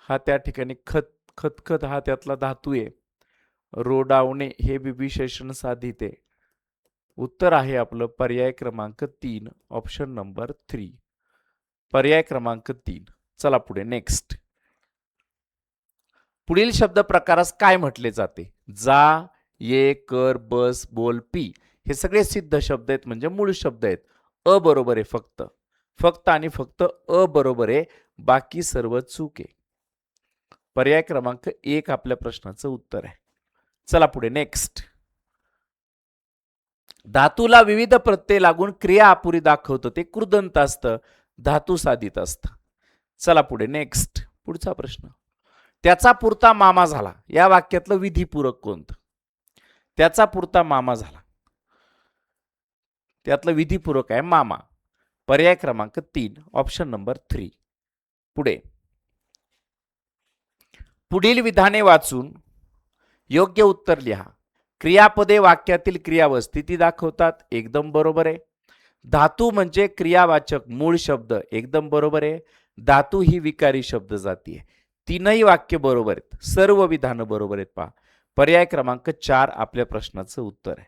हा त्या ठिकाणी खदखद हा त्यातला धातू आहे. रोडावणे हे विशेषण साधित आहे. उत्तर आहे आपलं पर्याय क्रमांक 3 ऑप्शन नंबर 3. पर्याय क्रमांक 3. चला पुढे नेक्स्ट. पुढील शब्द प्रकारास काय म्हटले जाते. जा, ये, कर, बस, बोल, पी हे सगळे सिद्ध शब्द आहेत, म्हणजे मूळ शब्द आहेत. अ बरोबर आहे. फक्त आणि फक्त अ बरोबर आहे, बाकी सर्व चूक आहे. पर्याय क्रमांक 1 आपल्या प्रश्नाचं उत्तर आहे. चला पुढे नेक्स्ट. धातूला विविध प्रत्यय लागून क्रिया अपुरी दाखवतो ते कृदंत असतं, धातू साधित असतं. चला पुढे नेक्स्ट. पुढचा प्रश्न. त्याचा पुरता मामा झाला या वाक्यातलं विधिपूरक कोणतं. त्याचा पुरता मामा झाला त्यातलं विधिपूरक आहे मामा. पर्याय क्रमांक 3 ऑप्शन नंबर 3. पुढे. पुढील विधाने वाचून योग्य उत्तर लिहा. क्रियापदे वाक्यातील क्रिया व स्थिती दाखवतात, एकदम बरोबर आहे. धातू म्हणजे क्रियावाचक मूळ शब्द, एकदम बरोबर आहे. धातू ही विकारी शब्द जाती आहे. तीनही वाक्य बरोबर आहेत. सर्व विधानं बरोबर आहेत. पहा पर्याय क्रमांक 4 आपल्या प्रश्नाचं उत्तर आहे.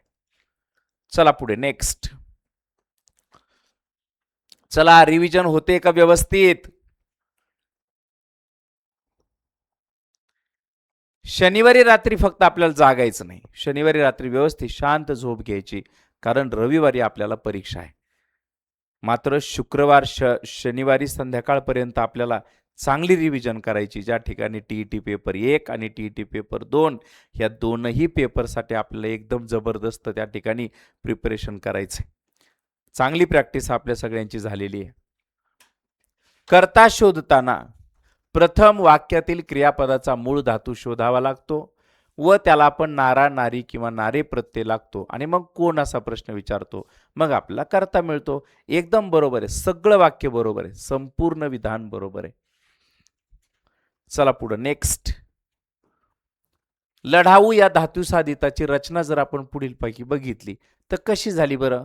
चला पुढे नेक्स्ट. चला रिव्हिजन होते का व्यवस्थित. शनिवारी रात्री फक्त आपल्याला जागायचं नाही, शनिवारी रात्री व्यवस्थित शांत झोप घ्यायची, कारण रविवारी आपल्याला परीक्षा आहे. मात्र शुक्रवार शनिवारी संध्याकाळपर्यंत आपल्याला चांगली रिव्हिजन करायची, ज्या ठिकाणी टीईटी पेपर 1 आणि टीईटी पेपर 2 या दोनही पेपरसाठी आपल्याला एकदम जबरदस्त त्या ठिकाणी प्रिपरेशन करायचे. चांगली प्रॅक्टिस आपल्या सगळ्यांची झालेली आहे. कर्ता शोधताना प्रथम वाक्यातील क्रियापदाचा मूळ धातू शोधावा लागतो व त्याला आपण नारा, नारी किंवा नारे प्रत्यय लागतो आणि मग कोण असा प्रश्न विचारतो, मग आपल्याला कर्ता मिळतो. एकदम बरोबर आहे, सगळं वाक्य बरोबर आहे, संपूर्ण विधान बरोबर आहे. चला पुढे नेक्स्ट. लढाऊ या धातुसाधिताची रचना जर आपण पुढील पैकी बघितली तर कशी झाली बरं?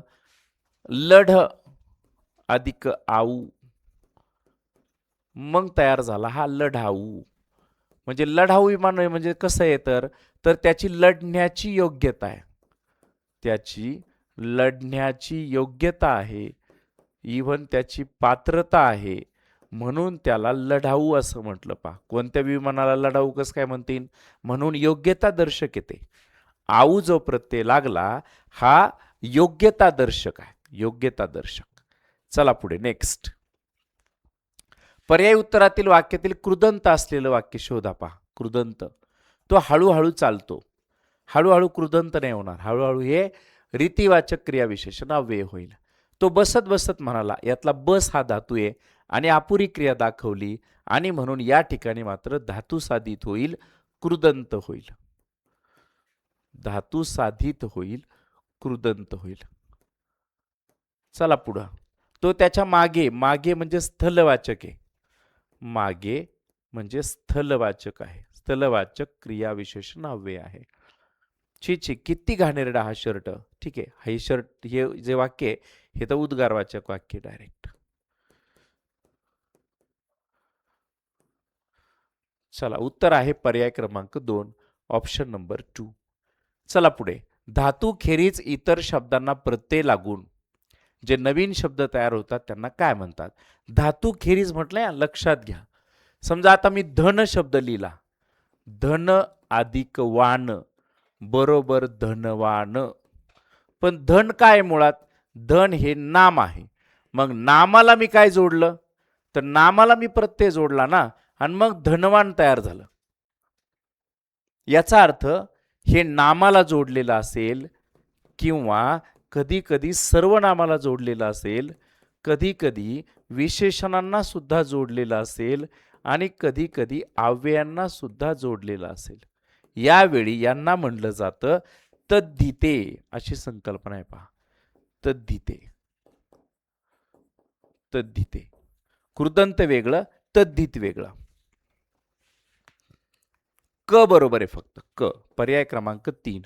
लढ अधिक आऊ, मग तयार झाला हा लढाऊ. म्हणजे लढाऊ विमान म्हणजे कसं आहे तर त्याची लढण्याची योग्यता आहे, त्याची लढण्याची योग्यता आहे, इव्हन त्याची पात्रता आहे, म्हणून त्याला लढाऊ असं म्हटलं. पहा कोणत्या विमानाला लढाऊ कसं काय म्हणतील? म्हणून योग्यता दर्शक येते. आऊ जो प्रत्यय लागला हा योग्यता दर्शक आहे, योग्यता दर्शक. चला पुढे नेक्स्ट. पर्याय उत्तरातील वाक्यातील कृदंत असलेलं वाक्य शोधा. पहा कृदंत तो हळूहळू चालतो, हळूहळू कृदंत नाही होणार, हळूहळू हे रीतिवाचक क्रियाविशेषण अव्यय होईल. तो बसत बसत म्हणाला, यातला बस हा धातू आहे आणि अपुरी क्रिया दाखवली आणि म्हणून या ठिकाणी मात्र धातू साधित होईल, कृदंत होईल, धातू साधित होईल, कृदंत होईल. चला पुढं. तो त्याच्या मागे, मागे म्हणजे स्थलवाचक आहे, मागे म्हणजे स्थलवाचक आहे, स्थलवाचक क्रियाविशेषण अव्यय आहे. छी किती घाणेरडा हा शर्ट. ठीक आहे, हे शर्ट हे जे वाक्य आहे हे तर उद्गारवाचक वाक्य डायरेक्ट. चला उत्तर आहे पर्याय क्रमांक 2, ऑप्शन नंबर 2. चला पुढे. धातू खेरीज इतर शब्दांना प्रत्यय लागून जे नवीन शब्द तयार होतात त्यांना काय म्हणतात? धातू खेरीज म्हटलंय, लक्षात घ्या. समजा आता मी धन शब्द लिहिला, धन अधिक वान बरोबर धनवान. पण धन काय मुळात? धन हे नाम आहे. मग नामाला मी काय जोडलं? तर नामाला मी प्रत्यय जोडला ना, आणि मग धनवान तयार झालं. याचा अर्थ हे नामाला जोडलेलं असेल किंवा कधी कधी सर्वनामाला जोडलेलं असेल, कधी कधी विशेषणांना सुद्धा जोडलेलं असेल आणि कधी कधी अव्ययांना सुद्धा जोडलेलं असेल. यावेळी यांना म्हणलं जातं तद्धिते, अशी संकल्पना आहे. पहा तद्धिते, तद्धिते. कृदंत वेगळं, तद्धित वेगळं. क बरोबर आहे फक्त क. पर्याय क्रमांक 3.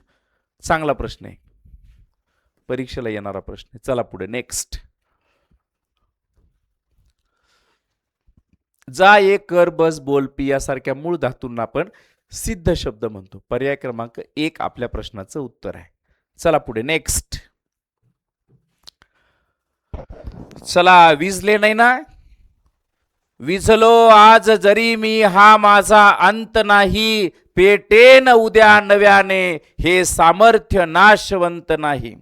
चांगला प्रश्न आहे, परीक्षेला येणारा प्रश्न आहे. चला पुढे नेक्स्ट. जा, ये, कर, बस, बोल, पी यासारख्या मूळ धातूंना आपण सिद्ध शब्द म्हणतो. पर्याय क्रमांक 1 आपल्या प्रश्नाचं उत्तर आहे. चला पुढे नेक्स्ट. चला, विजले नाही ना? विझलो आज जरी मी, हा माझा अंत नाही, पेटेन उद्या नव्याने, हे सामर्थ्य नाशवंत नाही.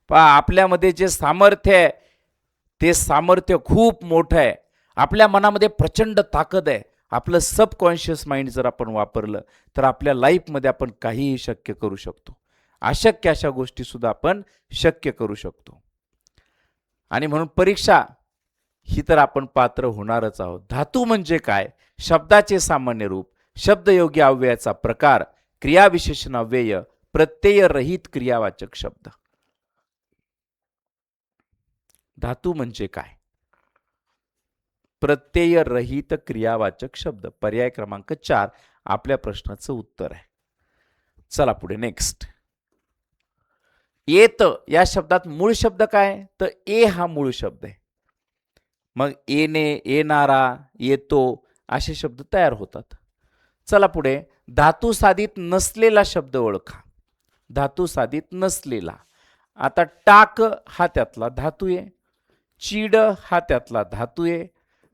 पहा आपल्यामध्ये जे सामर्थ्य आहे ते सामर्थ्य खूप मोठं आहे. आपल्या मनामध्ये प्रचंड ताकद आहे. आपलं सबकॉन्शियस माइंड जर आपण वापरलं तर आपल्या लाईफमध्ये आपण काहीही शक्य करू शकतो. अशक्य अशा गोष्टी सुद्धा आपण शक्य करू शकतो. आणि म्हणून परीक्षा ही तर आपण पात्र होणारच आहोत. धातू म्हणजे काय? शब्दाचे सामान्य रूप, शब्दयोगी अव्ययाचा प्रकार, क्रियाविशेषण अव्यय, प्रत्यय रहित क्रियावाचक शब्द. धातू म्हणजे काय? प्रत्यय रहित क्रियावाचक शब्द. पर्याय क्रमांक 4 आपल्या प्रश्नाचं उत्तर आहे. चला पुढे नेक्स्ट. येत या शब्दात मूळ शब्द काय? तर ए हा मूळ शब्द आहे. मग येणे, येणारा, येतो असे शब्द तयार होतात. चला पुढे. धातू साधित नसलेला शब्द ओळखा. धातू साधित नसलेला. आता टाक हा त्यातला धातू आहे, चीड हा त्यातला धातू आहे.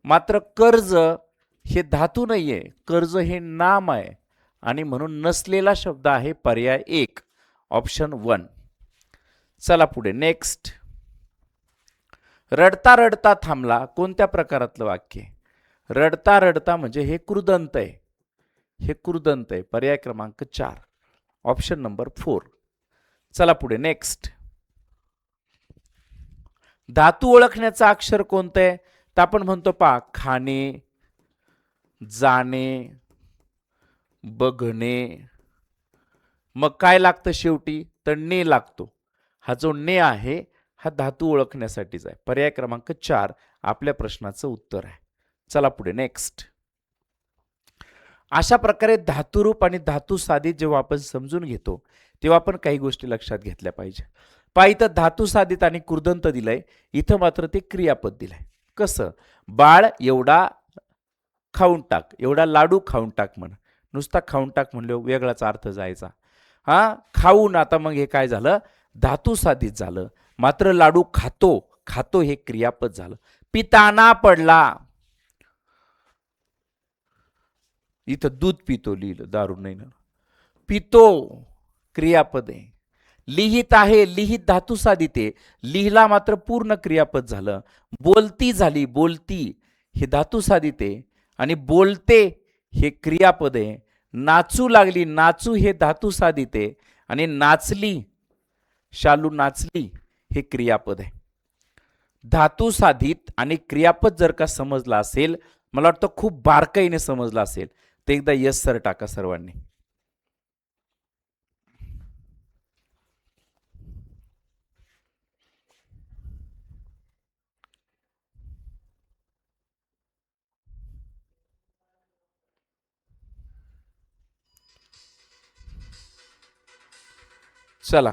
मात्र कर्ज हे धातू नाहीये, कर्ज हे नाम आहे. आणि म्हणून नसलेला शब्द आहे पर्याय 1 ऑप्शन 1. चला पुढे नेक्स्ट. रडता रडता थांबला कोणत्या प्रकारातलं वाक्य? रडता रडता म्हणजे हे कृदंत आहे, हे कृदंत आहे. पर्याय क्रमांक 4 ऑप्शन नंबर 4. चला पुढे नेक्स्ट. धातू ओळखण्याचं अक्षर कोणतं आहे? तर आपण म्हणतो पा खाणे, जाणे, बघणे. मग काय लागतं शेवटी? तर ने लागतो. हा जो ने आहे हा धातू ओळखण्यासाठीच आहे. पर्याय क्रमांक 4 आपल्या प्रश्नाचं उत्तर आहे. चला पुढे नेक्स्ट. अशा प्रकारे धातुरूप आणि धातू साधित जेव्हा आपण समजून घेतो तेव्हा आपण काही गोष्टी लक्षात घेतल्या पाहिजे. पहा इथं धातू साधित आणि कृदंत दिलंय, इथं मात्र ते क्रियापद दिलंय. कसं? बाळ एवढा खाऊन टाक, एवढा लाडू खाऊन टाक म्हण. नुसता खाऊन टाक म्हणलं वेगळाच अर्थ जायचा. हा खाऊन, आता मग हे काय झालं? धातू साधित झालं. मात्र लाडू खातो, खातो हे क्रियापद झालं. पिताना पडला, इथं दूध पितो लिहिलं, दारू नाही ना. पितो क्रियापद आहे. लिहित आहे, लिहित धातू साधित आहे, लिहिला मात्र पूर्ण क्रियापद झालं. बोलती झाली, बोलती हे धातू साधित आहे आणि बोलते हे क्रियापद आहे. नाचू लागली, नाचू हे धातू साधित आहे आणि नाचली, शालू नाचली हे क्रियापद आहे. धातू साधित आणि क्रियापद जर का समजला असेल, मला वाटतं खूप बारकाईने समजला असेल, तर एकदा यस सर टाका सर्वांनी. चला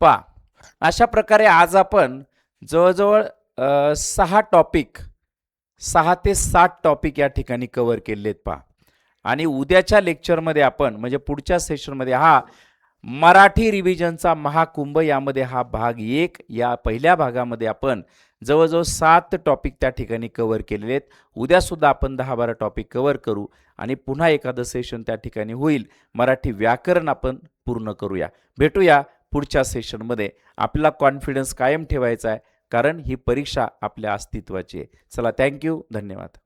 पा अशा प्रकारे आज आपण जवळजवळ 6 टॉपिक, 6 ते 7 टॉपिक या ठिकाणी कव्हर केलेत पा. आणि उद्याच्या लेक्चरमध्ये आपण म्हणजे पुढच्या सेशनमध्ये हा मराठी रिव्हिजनचा महाकुंभ, यामध्ये हा भाग 1, या पहिल्या भागामध्ये आपण जवळजवळ 7 टॉपिक त्या ठिकाणी कव्हर केलेले आहेत. उद्या सुद्धा आपण 10-12 टॉपिक कव्हर करू आणि पुन्हा एखादं सेशन त्या ठिकाणी होईल. मराठी व्याकरण आपण पूर्ण करूया. भेटूया पुढच्या सेशनमध्ये. आपला कॉन्फिडन्स कायम ठेवायचा आहे, कारण ही परीक्षा आपल्या अस्तित्वाची आहे. चला, थँक्यू, धन्यवाद.